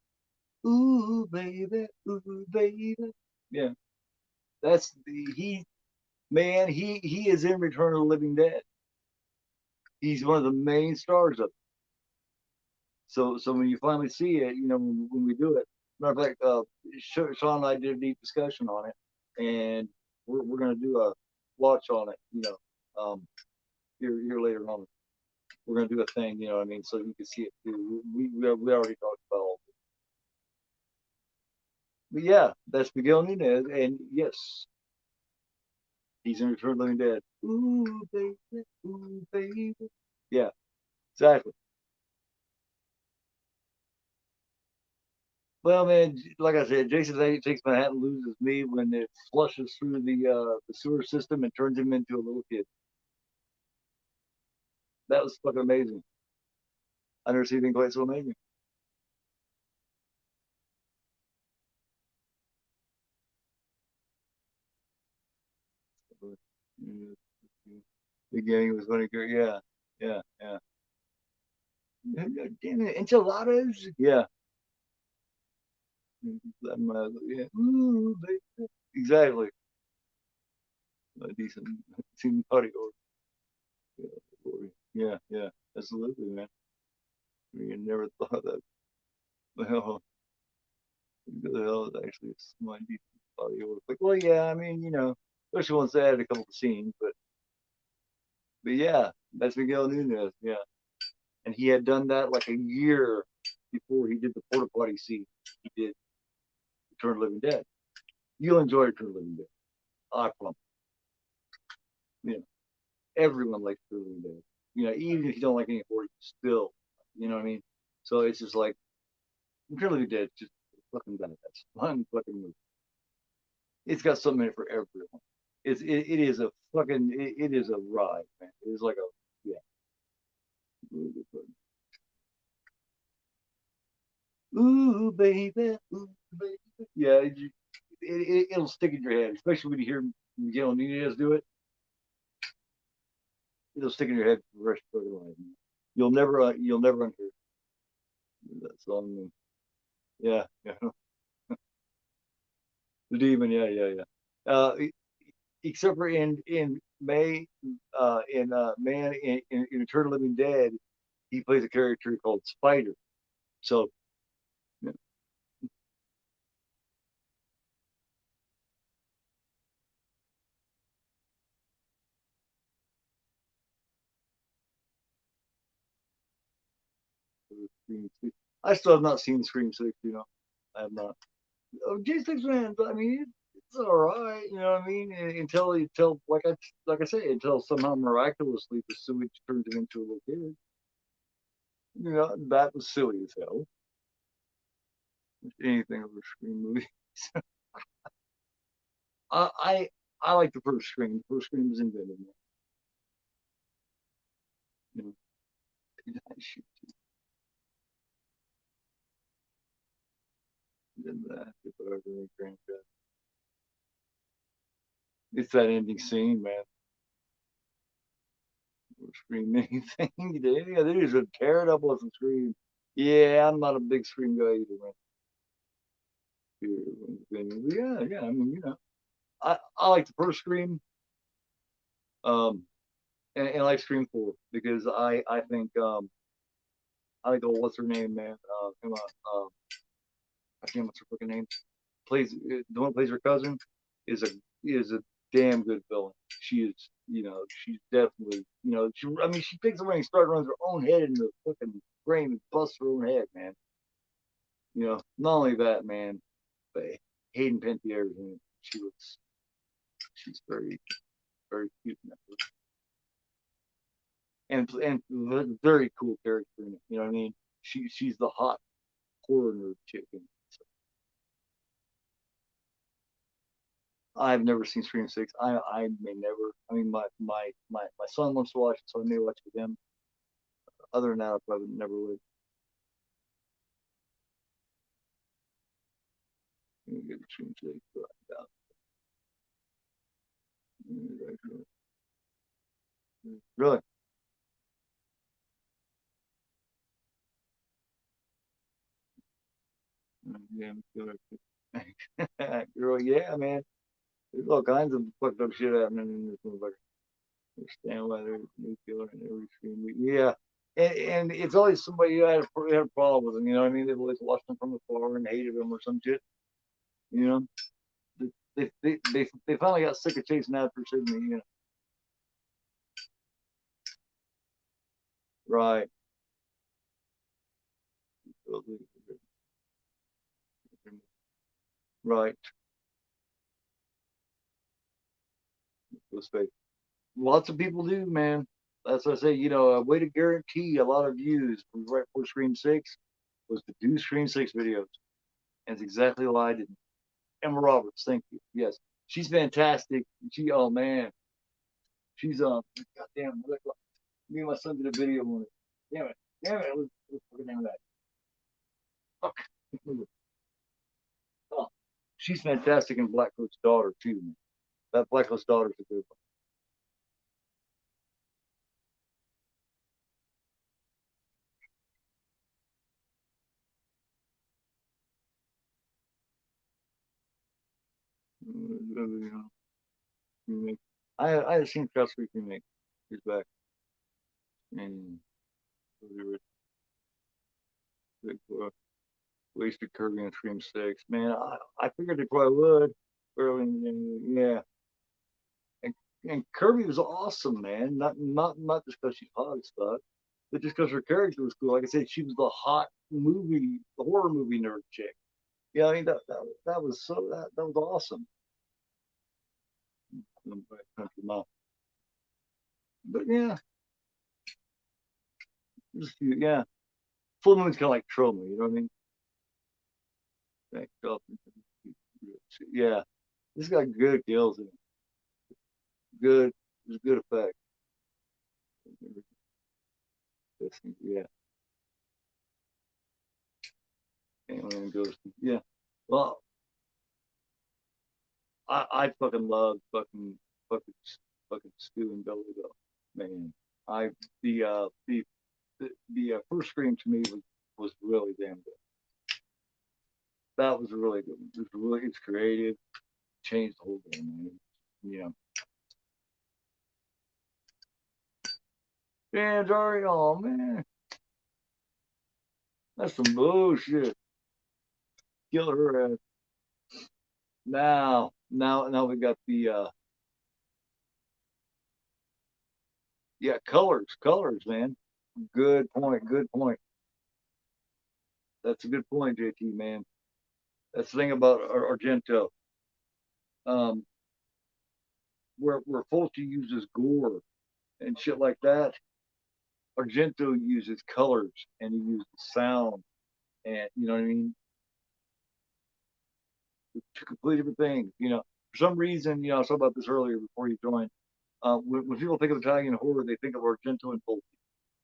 Ooh baby. Yeah, that's he, man. He is in Return of the Living Dead. He's one of the main stars of it. So when you finally see it, when we do it, matter of fact, Sean and I did a deep discussion on it, and we're gonna do a watch on it. Here later on. We're gonna do a thing, you know what I mean, so you can see it too. We already talked about all of it. But yeah, that's Miguel Nunez, and yes, he's in Return of the Living Dead. Ooh baby. Yeah, exactly. Well, man, like I said, Jason Takes Manhattan loses me when it flushes through the sewer system and turns him into a little kid. That was fucking amazing. I never seen anything quite so amazing. The gang was funny. Yeah, yeah, yeah. Damn it, enchiladas. Yeah, yeah. Ooh, baby. Exactly. A decent, decent party or yeah, yeah, yeah. Absolutely, man. You never thought that. Well, the hell is actually my decent party or like, well, yeah. I mean, especially once they added a couple of scenes, but yeah, that's Miguel Nunez. Yeah, and he had done that like a year before he did the porta potty scene. He did Return of the Living Dead. You'll enjoy Return of the Living Dead. I promise. You know, everyone likes Return of the Living Dead. Even if you don't like any horror, still, you know what I mean. So it's just like Return of the Living Dead, just fucking badass, fun fucking movie. It's got something in it for everyone. It is a fucking it is a ride, man. It is like a yeah. Really good fun. Ooh, baby, ooh, baby. Yeah, it'll stick in your head, especially when you hear Miguel Nunez do it. It'll stick in your head for the rest of your life. You'll never unhear that song. Yeah, yeah. The Demon. Yeah, yeah, yeah. Except for in May, Man in Eternal Living Dead, he plays a character called Spider. So yeah, I still have not seen Scream Six. I have not. Oh, J6 man, I mean, it's all right. You know what I mean? Until like I say, until somehow miraculously the sewage turns him into a little kid. That was silly as hell. Anything of a Scream movie. I I, I like the first Scream. The first Scream was invented. You know, it's that ending scene, man. Scream anything. Yeah, they just would tear it up with a scream. Yeah, I'm not a big Scream guy either, man. Yeah, yeah. I mean, I like the first Scream, and I like Scream 4 because I think, oh, what's her name, man? Come on, I can't remember her fucking name. Plays the one who plays her cousin is a damn good villain. She is, she's definitely, I mean, she takes away and starts runs her own head in the fucking frame and busts her own head, man. Not only that, man, but Hayden Panettiere, she looks, she's very, very cute in that and very cool character in it. You know what I mean? She's the hot horror nerd chick. So I've never seen Scream Six. I may never. I mean, my son wants to watch it, so I may watch it with him. Other than that, I probably never would. Get Scream Six. Really? Yeah, girl. Yeah, man. There's all kinds of fucked up shit happening in this movie. Understand why they're nuclear and every screen. Yeah, and it's always somebody who had a problem with them. You know what I mean? They've always watched them from afar and hated them or some shit. You know, they finally got sick of chasing after Sydney. Right, right. Let's say lots of people do, man. That's what I say. A way to guarantee a lot of views from right before Scream Six was to do Scream Six videos, and it's exactly what I did. Emma Roberts, thank you. Yes, she's fantastic. Oh man, she's goddamn. Me and my son did a video on it. Damn it. What's the name of that? Fuck. Oh, she's fantastic in Black Coat's daughter too. Man. That Black Coat's daughter's a good one. Remake. I had seen Cross Creek remake. He's back and wasted Kirby and Scream Six. Man, I figured they probably would. Yeah, and, and Kirby was awesome, man. Not just because she's hot as fuck, but just because her character was cool. Like I said, she was the horror movie nerd chick. Yeah, I mean that was that was awesome. But yeah, yeah. Full Moon's kind of like Trauma, you know what I mean? Like, yeah, this got good kills and good, it's good effect. Yeah, Alien Ghost. Yeah. Well, I fucking love fucking fucking Stu and Billy though, man. I the first Scream to me was really damn good. That was really good. It's creative, changed the whole game, man. You know. Yeah, Dario, oh man, that's some bullshit. Kill her ass. Now we got the yeah, colors, man. Good point, good point. That's a good point, JT, man. That's the thing about Argento. Um, where Fulci uses gore and shit like that, Argento uses colors and he uses sound, and you know what I mean. Two completely different things. You know, for some reason, I was talking about this earlier before you joined. When people think of Italian horror, they think of Argento and Fulci,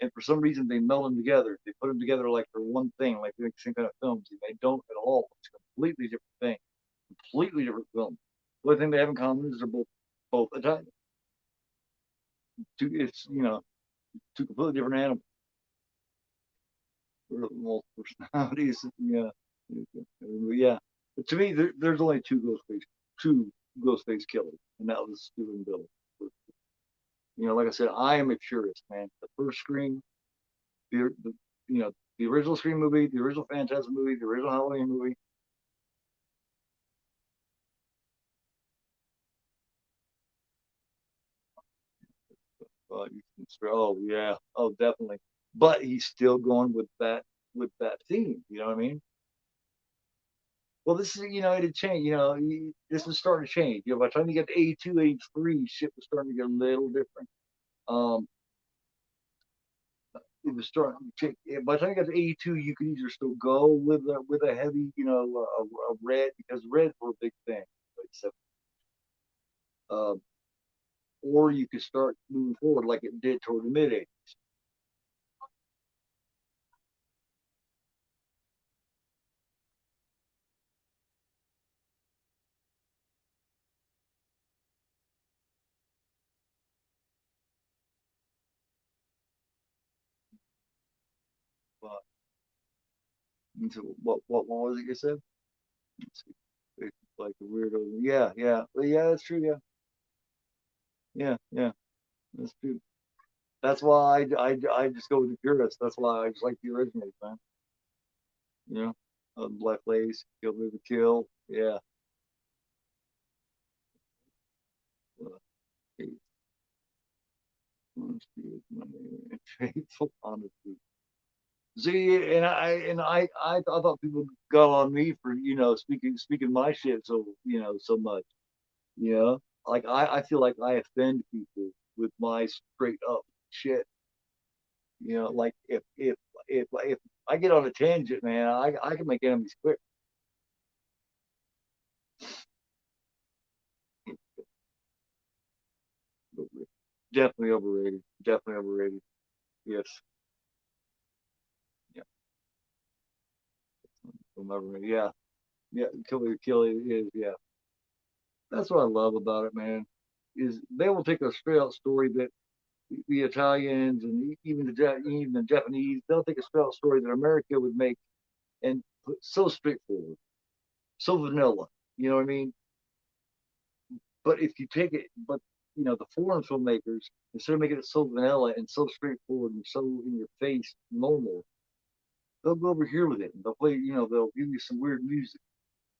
and for some reason they meld them together. They put them together like they're one thing, like they're the same kind of films. And they don't at all. It's a completely different thing, completely different film. The only thing they have in common is they're both Italian. It's two completely different animals, multiple personalities. Yeah, yeah. But to me, there's only two Ghostface killers, and that was Stu and Bill. Like I said, I am a purist, man. The first Scream, the the original Scream movie, the original Phantasm movie, the original Halloween movie. Oh yeah, oh definitely. But he's still going with that theme. You know what I mean? Well, this is it had changed. This was starting to change. By the time you get to 82, 83, shit was starting to get a little different. Um, it was starting. By the time you got to 82, you could either still go with a heavy, a red because reds were a big thing. Except, uh, or you could start moving forward like it did toward the mid 80s. But into what was it you said? Let's see. It's like a weirdo. Yeah, yeah, yeah. That's true. Yeah, yeah, yeah. That's true. That's why I just go with the purists. That's why I just like the originals, man. You know, Black Lace, Kill Baby Kill. Yeah. Uh, Faithful honesty. See, and I thought people got on me for speaking my shit so much. You know, like I feel like I offend people with my straight up shit. Like if I get on a tangent, man, I can make enemies quick. Definitely overrated. Definitely overrated. Yes. Yeah. Overrated. Yeah. Yeah. Kill it is. Yeah. That's what I love about it, man. Is they will take a straight out story that the Italians and even the Japanese, they'll take a straight out story that America would make and put so straightforward, so vanilla. You know what I mean? But if you take it, but the foreign filmmakers, instead of making it so vanilla and so straightforward and so in your face normal, they'll go over here with it. And they'll play, they'll give you some weird music.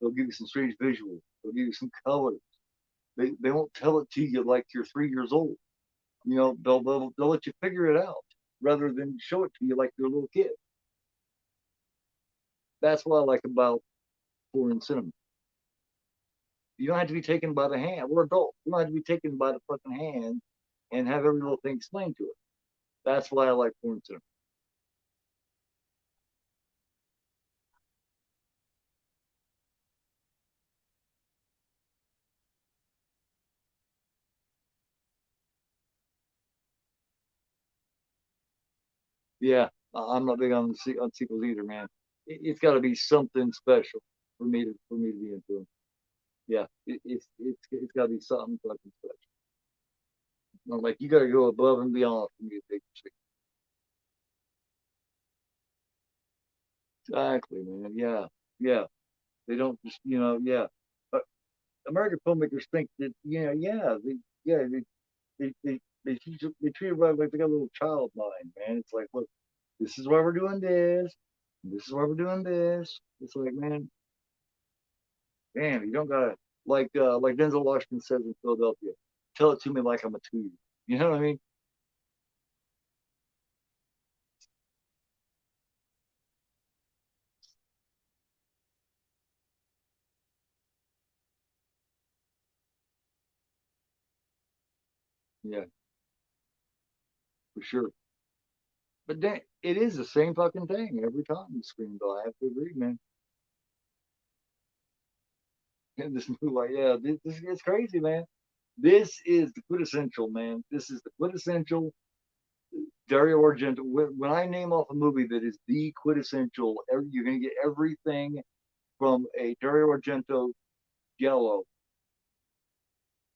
They'll give you some strange visuals. They'll give you some colors. They won't tell it to you like you're 3 years old. They'll let you figure it out rather than show it to you like you're a little kid. That's what I like about foreign cinema. You don't have to be taken by the hand. We're adults. You don't have to be taken by the fucking hand and have every little thing explained to us. That's why I like foreign cinema. Yeah, I'm not big on sequels either, man. It's got to be something special for me to be into them. Yeah, it's got to be something fucking special. Like you got to go above and beyond for me to take you. Exactly, man. Yeah, yeah. They don't just, yeah. But American filmmakers think that, yeah, they treat everybody like they got a little child mind, man. It's like, look, this is why we're doing this. This is why we're doing this. It's like, man, damn, you don't gotta like Denzel Washington says in Philadelphia. Tell it to me like I'm a 2 year. You know what I mean? Yeah, for sure. But then it is the same fucking thing every time the screen though. I have to agree, man. And this movie, like, yeah, this is crazy, man. This is the quintessential, man. This is the quintessential Dario Argento. When I name off a movie that is the quintessential, you're gonna get everything from a Dario Argento Yellow.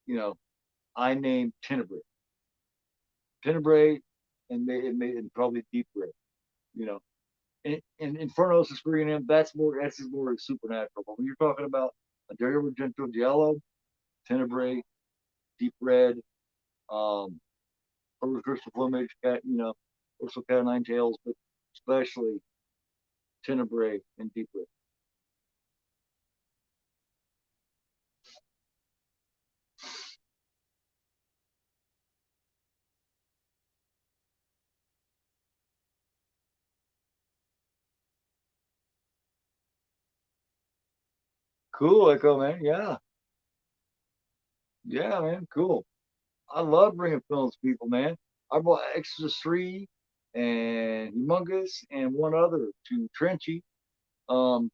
You know, I named Tenebrae, and probably Deep Red. You know, and Inferno's is for him. That's more supernatural. But when you're talking about a Dario Argento Giallo, Tenebrae, Deep Red, um, or Crystal Plumage, Cat, also Cat of Nine Tails, but especially Tenebrae and Deep Red. Cool, Echo, man. Yeah, yeah, man. Cool. I love bringing films to people, man. I brought Exorcist 3 and Humongous and one other to Trenchy. Um,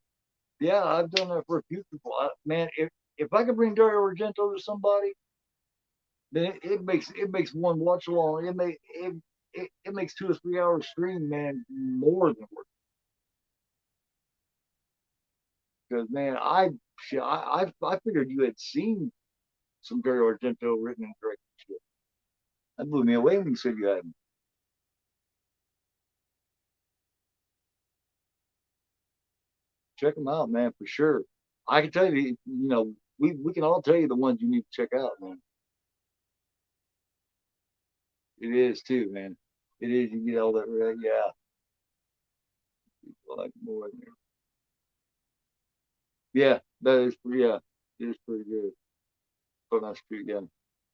yeah, I've done that for a few people. Man, if I could bring Dario Argento to somebody, then it makes one watch along. It makes 2 or 3 hours stream, man, more than worth. Because man, I figured you had seen some Dario Argento written and directed shit. That blew me away when you said you hadn't. Check them out, man, for sure. I can tell you, we can all tell you the ones you need to check out, man. It is too, man. It is. You get all that, right? Yeah. Like more in there. Yeah, that is. Yeah, it is pretty good. But that's true. Yeah.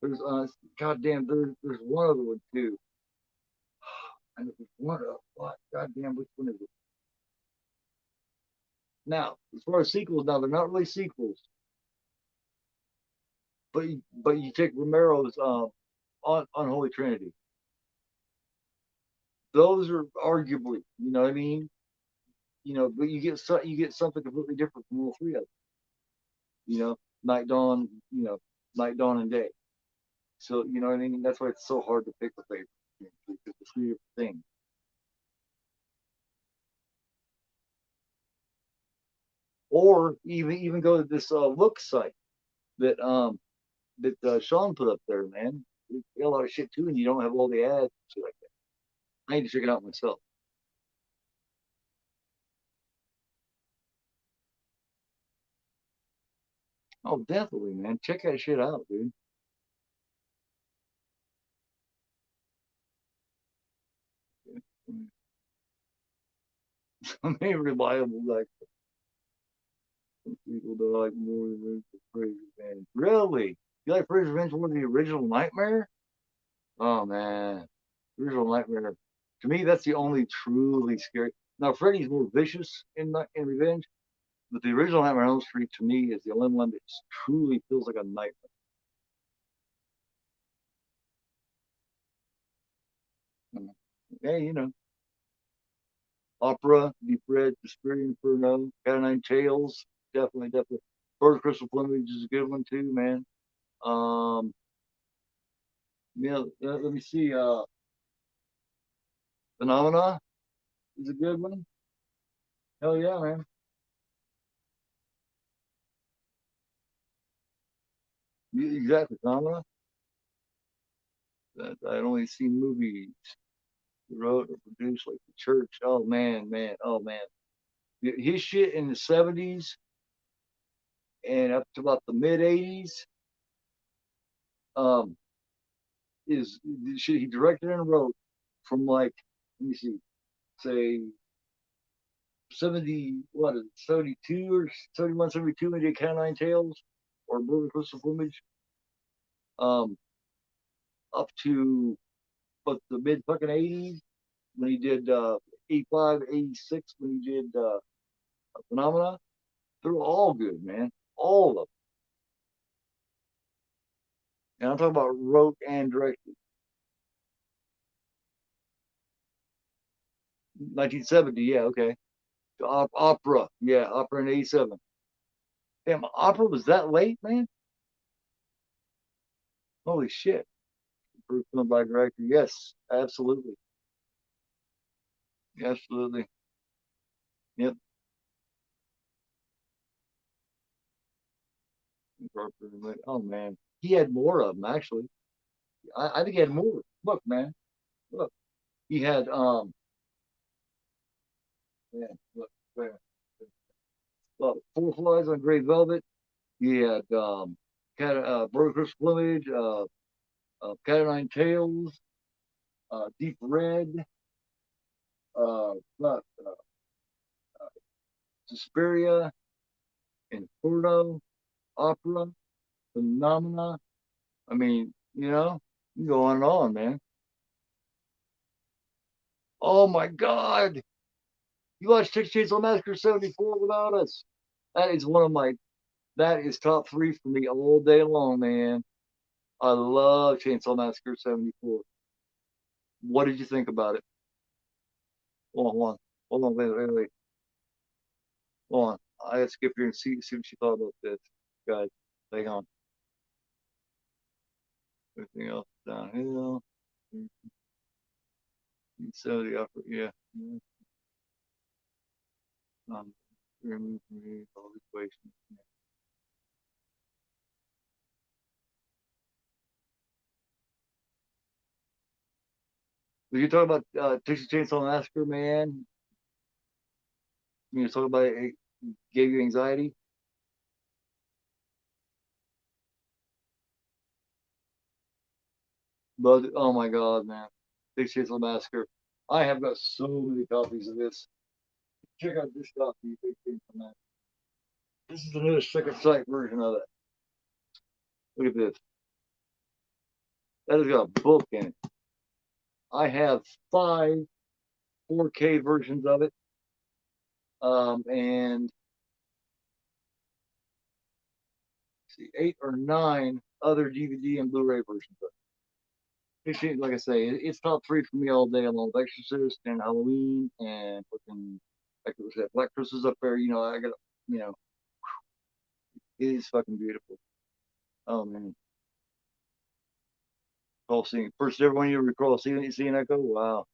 There's goddamn. There's one other one too. And there's one what? Goddamn, which one is it? Now, as far as sequels, now they're not really sequels, but you take Romero's on Unholy Trinity. Those are arguably, you know what I mean? But you get something completely different from all three of them. You know, night, dawn, night, dawn, and day. So you know what I mean. That's why it's so hard to pick a favorite because the three different things. Or even go to this look site that Sean put up there, man. It's got a lot of shit too, and you don't have all the ads and shit like that. I need to check it out myself. Oh, definitely, man. Check that shit out, dude. I mean, reliable like people that like more than Fraser Revenge. Really? You like Fraser Revenge more than the original Nightmare? Oh man, original Nightmare. To me, that's the only truly scary. Now, Freddy's more vicious in Revenge, but the original Nightmare on Elm Street to me is the only one that truly feels like a nightmare. Yeah, Opera, Deep Red, The Spirit Inferno, Cat of Nine Tails, definitely. Bird Crystal Plumage is a good one too, man. Um, let me see. Phenomena is a good one. Hell yeah, man. Exactly, Kamala. I'd only seen movies wrote or produced like The Church. Oh man, man, oh man. His shit in the '70s and up to about the mid '80s um, is the shit he directed and wrote from like, let me see, say 70, what is it, 72 or 71, 72 when he did Count Nine Tails or Movie Crystal Plumage, um, up to but the mid fucking '80s when he did 85, 86 when he did Phenomena. They're all good, man. All of them. And I'm talking about wrote and directed. 1970, yeah, okay. Opera, yeah, opera in '87. Damn, opera was that late, man? Holy shit. Approved film by director. Yes, absolutely. Absolutely. Yep. Oh, man. He had more of them, actually. I think he had more. Look, man. Look. He had, man, look, man. Four Flies on Grey Velvet. He had, Burgers Plumage, Cat o' Nine Tails, Deep Red, not, Suspiria, Inferno, Opera, Phenomena. I mean, you go on and on, man. Oh my God. You watched Texas Chainsaw Massacre 74 without us. That is one of my, that is top three for me all day long, man. I love Chainsaw Massacre 74. What did you think about it? Hold on, hold on. Hold on, wait. Hold on. I gotta skip here and see what you thought about this. Guys, hang on. Everything else downhill. So the upper, yeah. Remove me all the equations. When you talk about Texas Chainsaw Massacre, man, you talk about it gave you anxiety. But oh my God, man, Texas Chainsaw Massacre. I have got so many copies of this. Check out this copy, Texas Chainsaw Massacre. This is another second sight version of it. Look at this. That has got a book in it. I have five 4K versions of it, and see, eight or nine other DVD and Blu-ray versions of it. Like I say, it's top three for me all day along with Exorcist and Halloween and fucking, like I said, Black Christmas up there. I got, you know, it is fucking beautiful. Oh man, recall seeing first ever one you recall seeing Echo. Wow,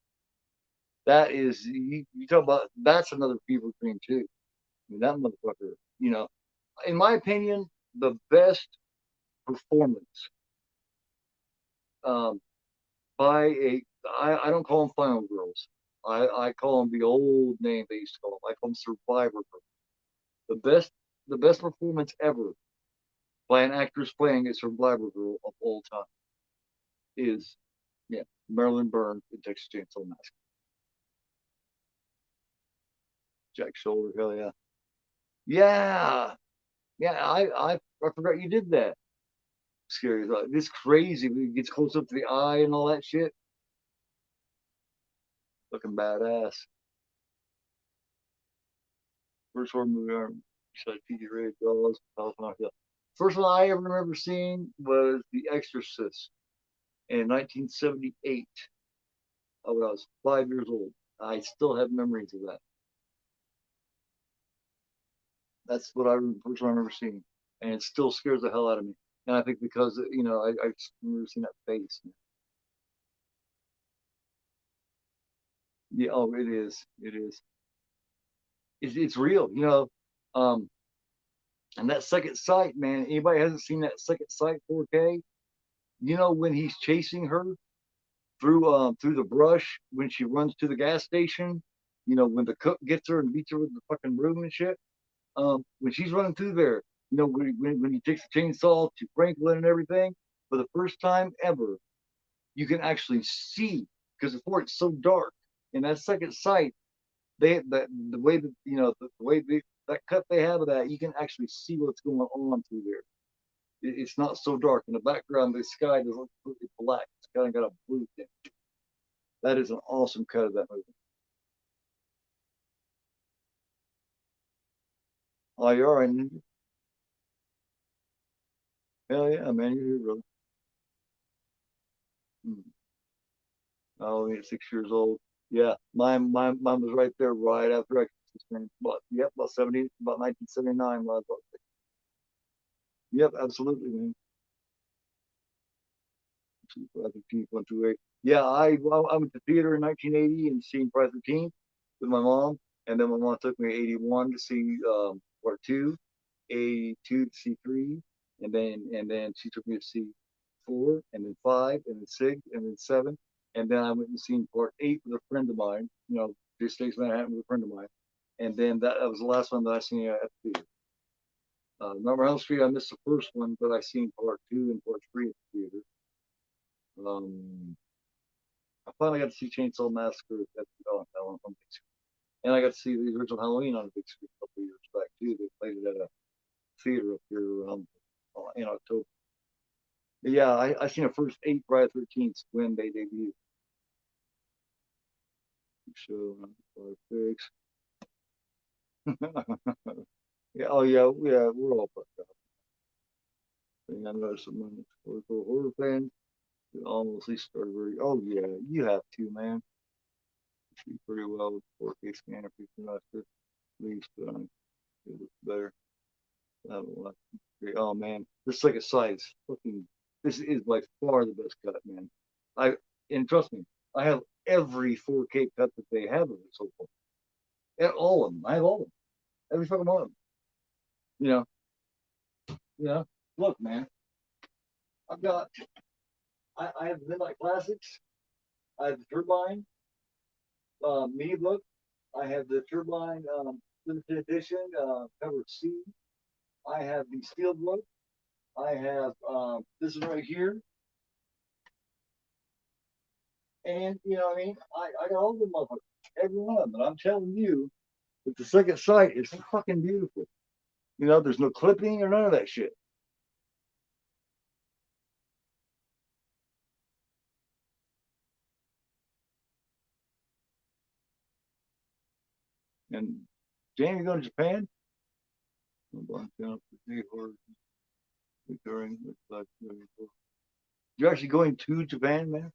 that is you talk about that's another fever dream too. I mean, that motherfucker. You know, in my opinion, the best performance um, by I don't call them final girls. I call them the old name they used to call them. I call them survivor girls. The best the best performance ever by an actress playing a survivor girl of all time is, yeah, Marilyn Burns in Texas Chainsaw Massacre. Jack Shoulder, hell yeah. Yeah. Yeah, I forgot you did that. Scary. It's crazy when it gets close up to the eye and all that shit. Looking badass. First horror movie I besides PG rated Jaws, First one I ever remember seeing was The Exorcist in 1978. When I was 5 years old. I still have memories of that. That's what I first one I remember seeing, and it still scares the hell out of me. And I think because I just remember seeing that face. Yeah, oh, it is. It is. it's real, you know. Um, and that second sight, man. Anybody hasn't seen that second sight 4K? You know when he's chasing her through the brush when she runs to the gas station. You know when the cook gets her and beats her with the fucking broom and shit. When she's running through there, you know when he takes the chainsaw to Franklin and everything for the first time ever, you can actually see because before it's so dark. In that second sight, they the way that the way that cut they have of that, you can actually see what's going on through there. It's not so dark in the background. The sky doesn't look completely black. It's kind of got a blue thing. That is an awesome cut of that movie. Oh, you're all right, Ninja. Hell yeah, man, you're here, brother. Hmm. Oh, yeah, 6 years old. Yeah, mine was right there, right after I experienced. But yep, about 1979. When I was about six. Yep, absolutely, man. I think Chief 128. Yeah, I went to theater in 1980 and seen Friday the 13th with my mom, and then my mom took me in 81 to see part two, 82 to see three, and then she took me to see four, and then five, and then six, and then seven, and then I went and seen part eight with a friend of mine. You know, this stays Manhattan with a friend of mine, and then that was the last one that I seen at the theater. Number Elm Street, I missed the first one, but I seen part two and part three at the theater. Um, I finally got to see Chainsaw Massacre at the on big screen. And I got to see the original Halloween on a big screen a couple of years back too. They played it at a theater up here in October. But yeah, I seen the first eight Friday 13th when they debuted. So fix. Yeah, oh yeah, yeah, we're all fucked up. And I know some horror fans almost at least started very. Oh yeah, you have to, man. You pretty well with 4K scanner, pretty much at least, but it looks better. I don't know. Oh man, this second sight is fucking. This is by far the best cut, man. I and trust me, I have every 4K cut that they have of it so far. And all of them, I have all of them, every fucking one of them. You know, you know. Look, man, I've got. I have the Midnight Classics. I have the Turbine mini book. I have the Turbine limited edition cover C. I have the Steel book. I have this one right here. And you know what I mean? I got all the motherfuckers, every one of them. And I'm telling you that the second sight is fucking beautiful. You know, there's no clipping or none of that shit. And Jamie, you going to Japan? You're actually going to Japan, man?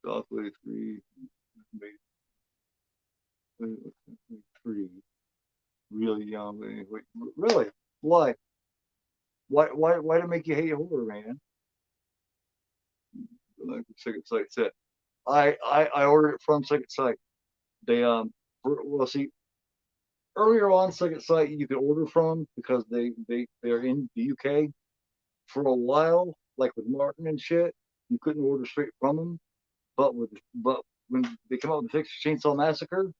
Southway three, three, really young. Really? Why? Why to make you hate horror, man? Like Second Sight said, I ordered it from Second Sight. They well see earlier on Second Sight you could order from because they're in the UK for a while, like with Martin and shit. You couldn't order straight from them, but when they come out with the Texas Chainsaw Massacre,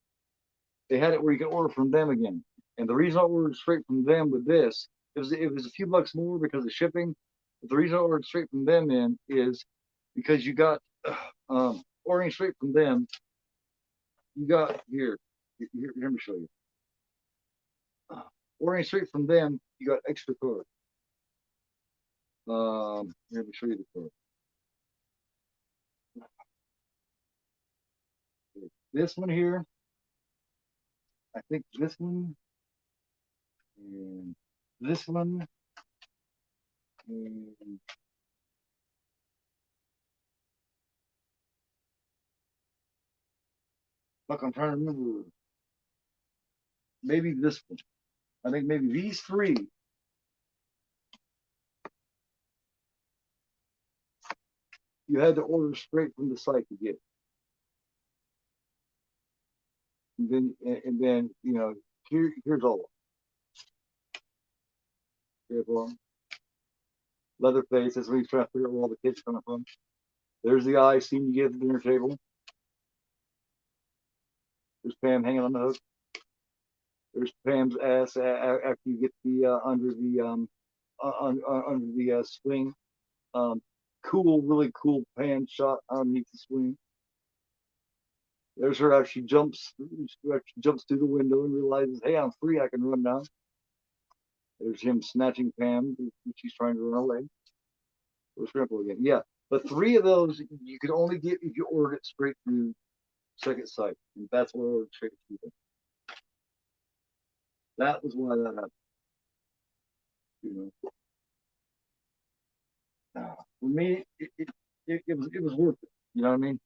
they had it where you could order from them again. And the reason I ordered straight from them with this, it was a few bucks more because of shipping. But the reason I ordered straight from them in is because you got ordering straight from them. You got here. Let me show you. Ordering straight from them, you got extra card. Here, let me show you the card. This one here, I think this one, and this one, and fuck, I'm trying to remember. Maybe this one. I think maybe these three you had to order straight from the site to get. And then here's all of Leatherface. That's when he's trying to figure out where all the kids are coming from. There's the eye scene you get at the dinner table. There's Pam hanging on the hook. There's Pam's ass after you get the under the swing. Um, cool, really cool pan shot underneath the swing. There's her after she jumps through the window and realizes, hey, I'm free, I can run now. There's him snatching Pam, she's trying to run away. Or scramble again. Yeah, but three of those you could only get if you ordered it straight through second sight, and that's what I ordered straight through. That was why that happened. You for me, it was worth it. You know what I mean?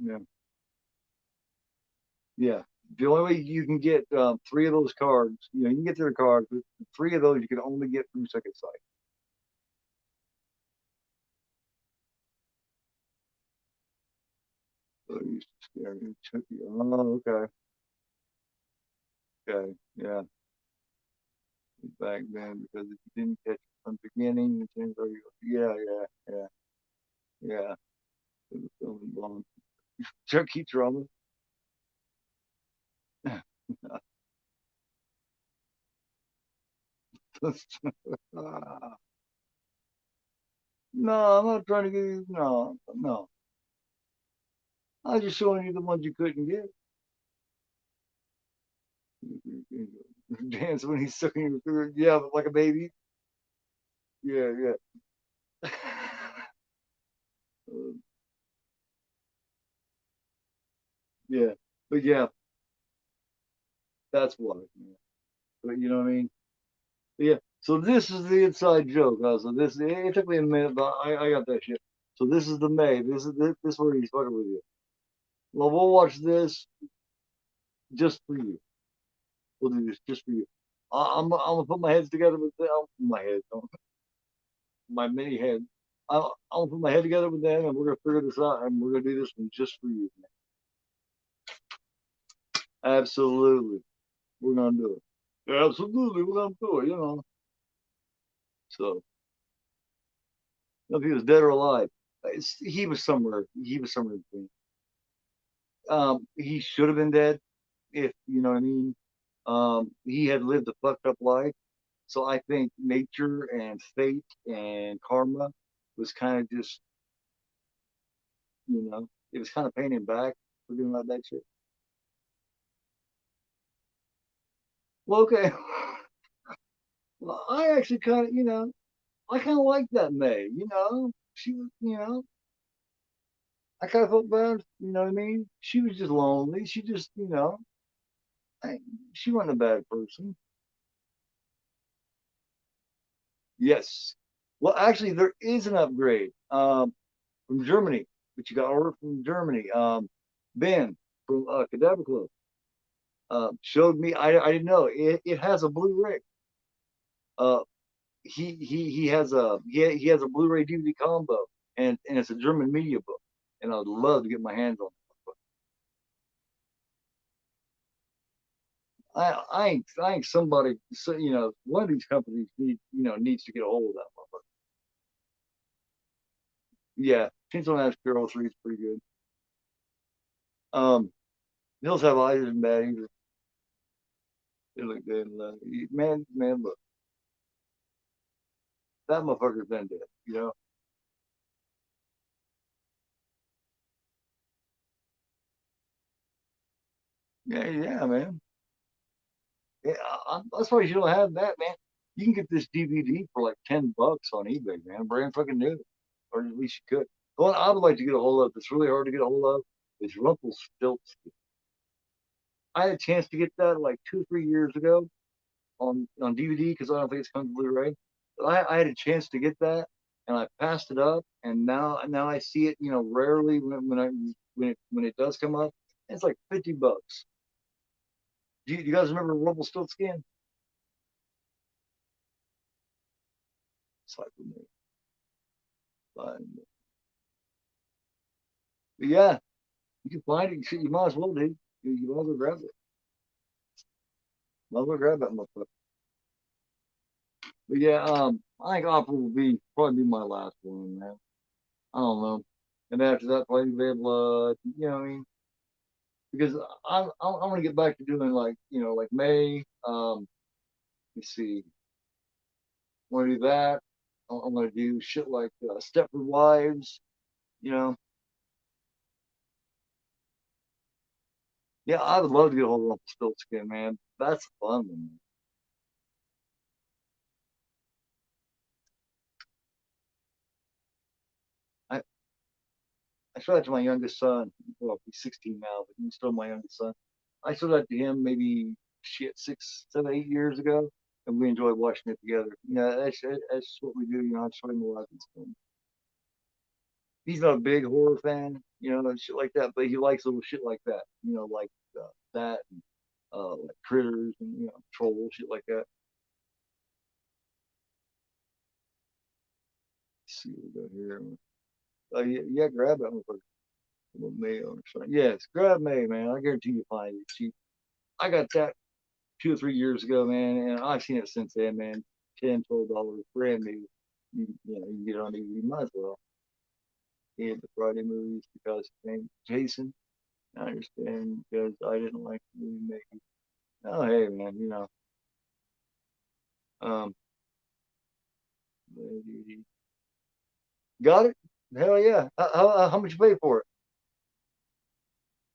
Yeah, yeah. The only way you can get three of those cards, you can get their cards, but three of those you can only get through second sight. So you used to scare me. Oh, okay, okay, yeah. Back then, because if you didn't catch it from the beginning, you didn't go, yeah, yeah, yeah, yeah. It was filming blonde. Chucky drama. No, I'm not trying to get you. No, no. I'm just showing you the ones you couldn't get. Dance when he's sucking your finger. Yeah, but like a baby. Yeah, yeah. Yeah, but yeah, that's why. Yeah. But you know what I mean? But yeah. So this is the inside joke. So it took me a minute, but I got that shit. So this is the May. This where he's fucking with you. Well, we'll watch this just for you. We'll do this just for you. I'm gonna put my heads together with my head, my mini head. I'm gonna put my head together with them, and we're gonna figure this out, and we're gonna do this one just for you, man. Absolutely, we're gonna do it. Absolutely, we're gonna do it. So if he was dead or alive, he was somewhere. He was somewhere in between. He should have been dead, if you know what I mean. He had lived a fucked up life. So I think nature and fate and karma was kind of just, it was kind of paying him back for doing all that shit. Well, okay. Well, I actually kind of, I kind of like that May. She was, I kind of felt bad. You know what I mean? She was just lonely. She just, I, she wasn't a bad person. Yes. Well, actually, there is an upgrade from Germany, but you got to order from Germany. Ben from Cadaver Club showed me. I didn't know it has a Blu-ray. Uh, he has a Blu-ray DVD combo, and it's a German media book, and I'd love to get my hands on it. I think somebody, so, one of these companies needs to get a hold of that motherfucker. Yeah, Chainsaw Massacre 03 is pretty good. Hills Have Eyes isn't bad either. They look good. Man, look, that motherfucker's been dead. Yeah, yeah, man. Yeah, that's why you don't have that, man. You can get this DVD for like $10 on eBay, man. Brand fucking new, or at least you could. The one I'd like to get a hold of, it's really hard to get a hold of, is Rumpelstiltskin. I had a chance to get that like 2 or 3 years ago on DVD because I don't think it's come to Blu-ray. But I had a chance to get that, and I passed it up, and now I see it, rarely when it does come up. It's like $50. Do you guys remember Rumpelstiltskin? It's like, but yeah, you can find it. You might as well, dude. You might as well grab it. Might as well grab that motherfucker. But yeah, I think opera will probably be my last one, man. I don't know. And after that, probably Red Blood. What I mean? Because I'm gonna get back to doing like like May. Let's see. I want to do that. I'm gonna do shit like Stepford Wives. You know. Yeah, I would love to get a hold of Rumpelstiltskin, man. That's a fun one. I I showed that to my youngest son. Well, he's 16 now, but he's still my youngest son. I showed that to him maybe shit 6, 7, 8 years ago, and we enjoyed watching it together. That's what we do. I show him a lot of these films. He's not a big horror fan, and shit like that, but he likes little shit like that, like that, and, like critters and trolls, shit like that. Let's see what we got here. Yeah, yeah, grab that one for May or something. Yes, grab May, man. I guarantee you find it cheap. I got that 2 or 3 years ago, man, and I've seen it since then, man. $10, $12, brand new. You can get it on DVD. You might as well. Yeah, the Friday movies because his name Jason. I understand because I didn't like the movie making. Oh, hey, man, um, got it. Hell yeah. How much you pay for it?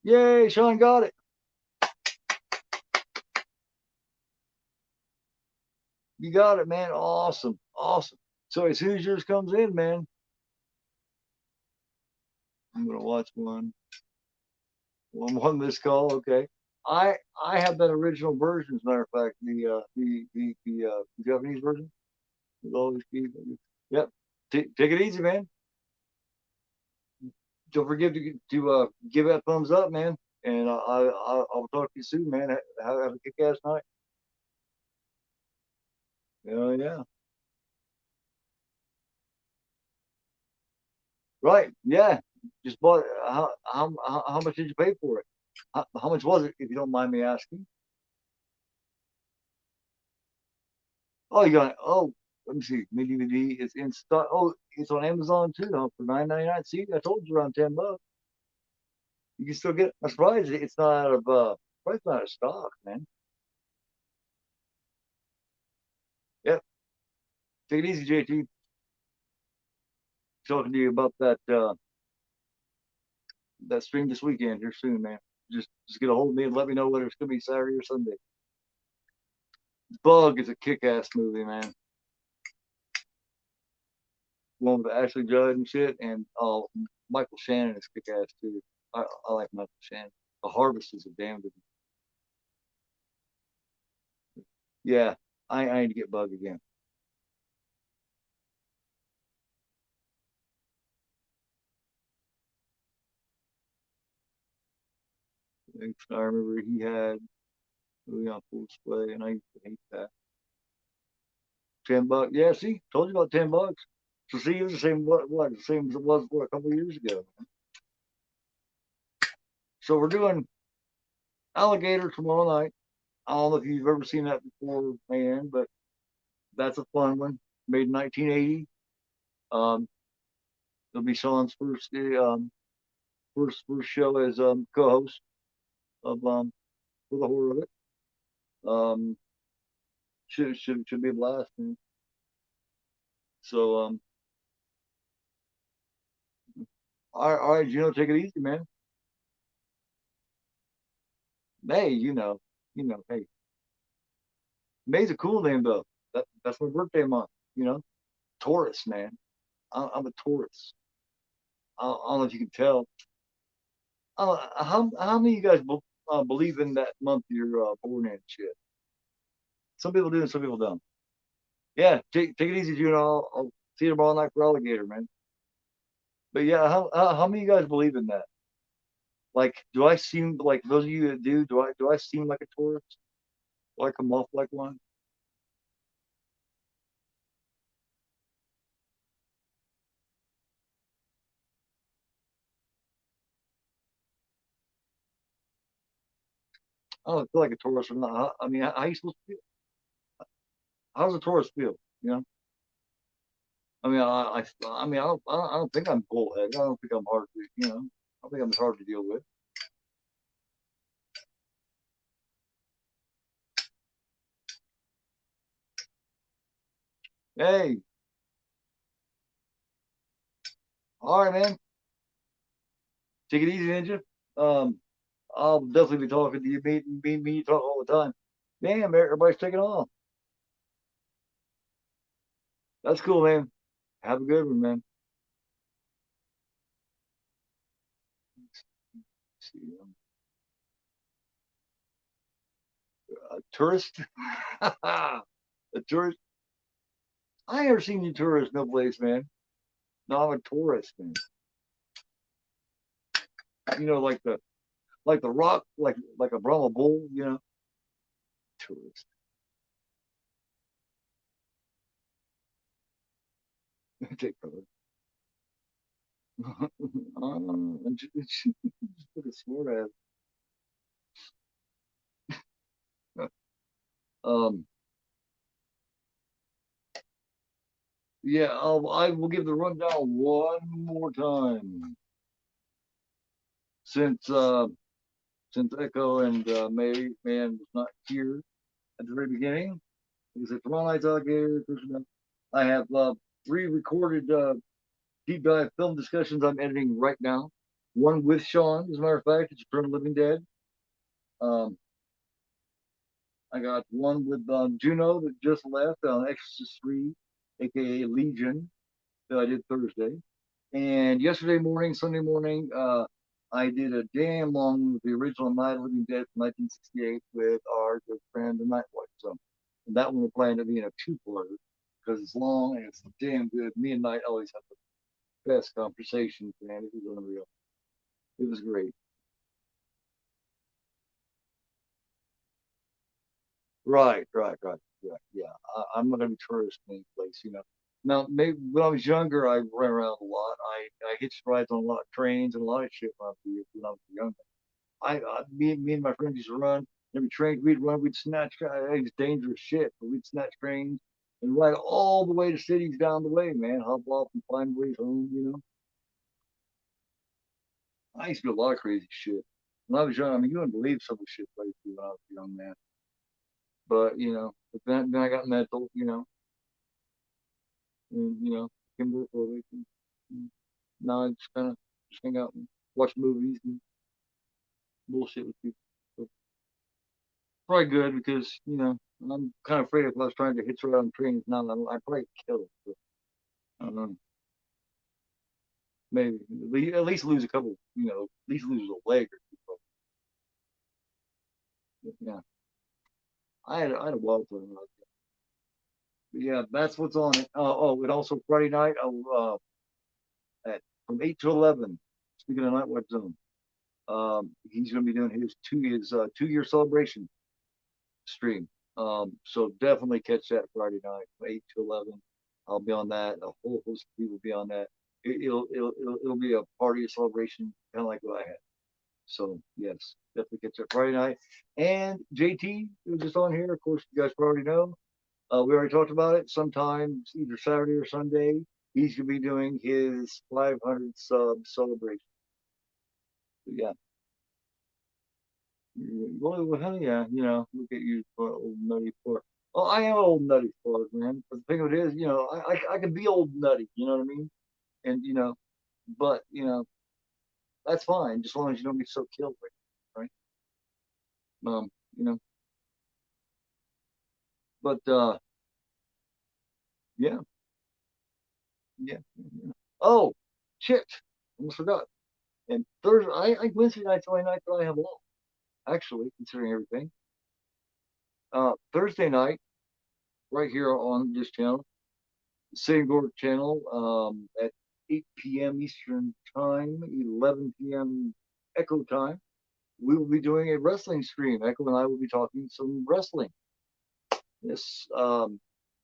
Yay, Sean got it. You got it, man. Awesome, awesome. So as soon as yours comes in, man, I'm gonna watch one this call. Okay. I have that original version, as a matter of fact, the Japanese version with all these people. Yep. Take it easy, man. Don't forget to give that thumbs up, man. And I'll talk to you soon, man. Have a kick ass night. Yeah, yeah. Right. Yeah. Just bought. How much did you pay for it? How much was it, if you don't mind me asking? Oh, you got. Oh, let me see. Mini DVD is in stock. Oh, it's on Amazon too, huh? For 9.99. See, I told you around $10. You can still get. I'm surprised it's not out of. Probably it's not out of stock, man. Yep. Take it easy, JT. Talking to you about that stream this weekend here soon, man. Just get a hold of me and let me know whether it's gonna be Saturday or Sunday. Bug is a kick-ass movie, man. One with Ashley Judd and shit, and Michael Shannon is kick-ass too. I like Michael Shannon. The Harvest is a damn good. Yeah, I need to get Bug again. I remember he had movie on full display, and I used to hate that. $10. Yeah, see, told you about $10. So see, it was the same what the same as it was a couple of years ago. So we're doing Alligator tomorrow night. I don't know if you've ever seen that before, man, but that's a fun one. Made in 1980. Um, it'll be Sean's first show as co-host of for the horror of it. Um, should be a blast, man. So all right, take it easy, man. May, hey, May's a cool name though. That's my birthday month. Taurus, man. I'm a Taurus. I don't know if you can tell. How many of you guys believe in that month you're born in? Shit. Some people do, and some people don't. Yeah, take it easy, Juno. I'll See you tomorrow night for alligator, man. But yeah, how many of you guys believe in that? Like, do I seem like those of you that do? Do I seem like a tourist? Do I come off like one? I don't feel like a tourist or not. I mean, how you supposed to feel? How does a tourist feel? You know? I mean, I mean, I don't think I'm bullheaded. I don't think I'm hard to, you know, I don't think I'm hard to deal with. Hey, all right, man. Take it easy, Ninja. Um, I'll definitely be talking to you. Me, you talk all the time. Damn, everybody's taking off. That's cool, man. Have a good one, man. Let's see, a tourist? A tourist? I ain't ever seen you tourist no place, man. No, I'm a tourist, man. You know, like the rock, like a Brahma bull, you know. Tourist. Take cover. Just look a smart ass. Um, yeah, I will give the rundown one more time. Since since Echo and May Man was not here at the very beginning, because at tomorrow night's alligator, I have re-recorded deep dive film discussions I'm editing right now. One with Sean, as a matter of fact, it's Return of the Living Dead. Um, I got one with Juno that just left on Exorcist 3, aka Legion, that I did Thursday. And yesterday morning, Sunday morning, I did a damn long one with the original Night of the Living Dead from 1968 with our good friend, the Nightwatch. So, and that one we're planning to be in a two-parter because it's long and it's damn good. Me and Night always have the best conversations, man. It was unreal. It was great. Right. Yeah, I'm not gonna be tourist in any place, you know. Now, maybe when I was younger, I ran around a lot. I hitched rides on a lot of trains and a lot of shit when I was younger. Me and my friends used to run. Every train we'd run, we'd snatch. It was dangerous shit, but we'd snatch trains and ride all the way to cities down the way, man. Hop off and find ways home, you know. I used to do a lot of crazy shit when I was young. I mean, you wouldn't believe some of the shit I used to do when I was a young man. But you know, but then I got mental, you know, and you know, came to it. And now I just kind of just hang out and watch movies and bullshit with people. But probably good because you know I'm kind of afraid if I was trying to hitch a ride on trains now, I'd probably kill it. But I don't know. Maybe at least lose a couple, you know, at least lose a leg or two. But, yeah, I had a wild time. But yeah, that's what's on it. And also Friday night, at from 8 to 11. Speaking of Night Web Zone, he's going to be doing his 2 year celebration stream. So definitely catch that Friday night from 8 to 11. I'll be on that. A whole host of people will be on that. It'll be a party, a celebration, kind of like what I had. So yes, definitely catch that Friday night. And JT was just on here. Of course, you guys probably know. We already talked about it. Sometimes either Saturday or Sunday, he's gonna be doing his 500 sub celebration. So, yeah. Well, hell yeah, you know, look at you for old nutty fart. Oh, I am old nutty fart, man. But the thing of it is, you know, I can be old nutty, you know what I mean? And you know, but you know, that's fine, just as long as you don't get so killed with it, right? You know, but yeah, yeah. Oh, shit, almost forgot. And Thursday, Wednesday night's the only night that I have off, actually, considering everything. Thursday night, right here on this channel. Same Gore channel at 8 p.m. Eastern Time, 11 p.m. Echo Time. We will be doing a wrestling stream. Echo and I will be talking some wrestling. Yes.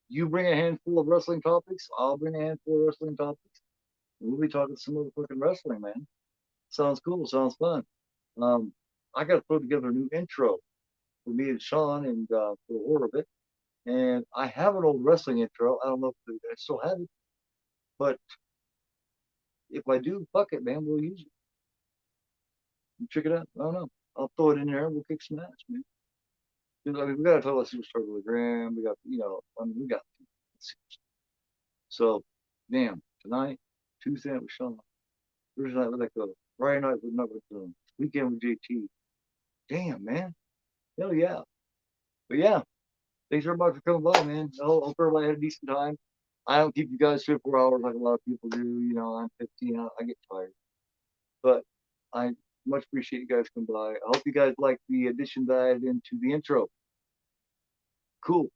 You bring a handful of wrestling topics. I'll bring a handful of wrestling topics. We'll be talking some motherfucking wrestling, man. Sounds cool. Sounds fun. Um, I got to put together a new intro for me and Sean and for the horror of it. And I have an old wrestling intro. I don't know if I still have it, but if I do, fuck it, man. We'll use it. You check it out. I don't know. I'll throw it in there. We'll kick some ass, man. I mean, we got to talk about Superstar with Graham. We got, I mean, we got. So, damn. Tonight, Tuesday night with Sean. Thursday night with Echo. Friday night with Nut with Weekend with JT. Damn, man. Hell yeah. But yeah, thanks everybody for coming by, man. I hope everybody had a decent time. I don't keep you guys 24 hours like a lot of people do. I'm 15. I get tired. But I much appreciate you guys coming by. I hope you guys like the addition that I added into the intro. Cool.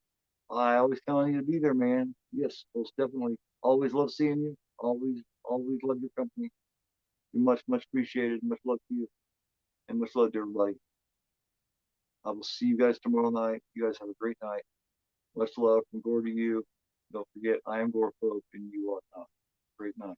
I always count on you to be there, man. Yes, most definitely. Always love seeing you. Always love your company. You're much appreciated. Much love to you. And much love to everybody. I will see you guys tomorrow night. You guys have a great night. Much love from Gore to you. Don't forget, I am Gore Folk and you are not. Great night.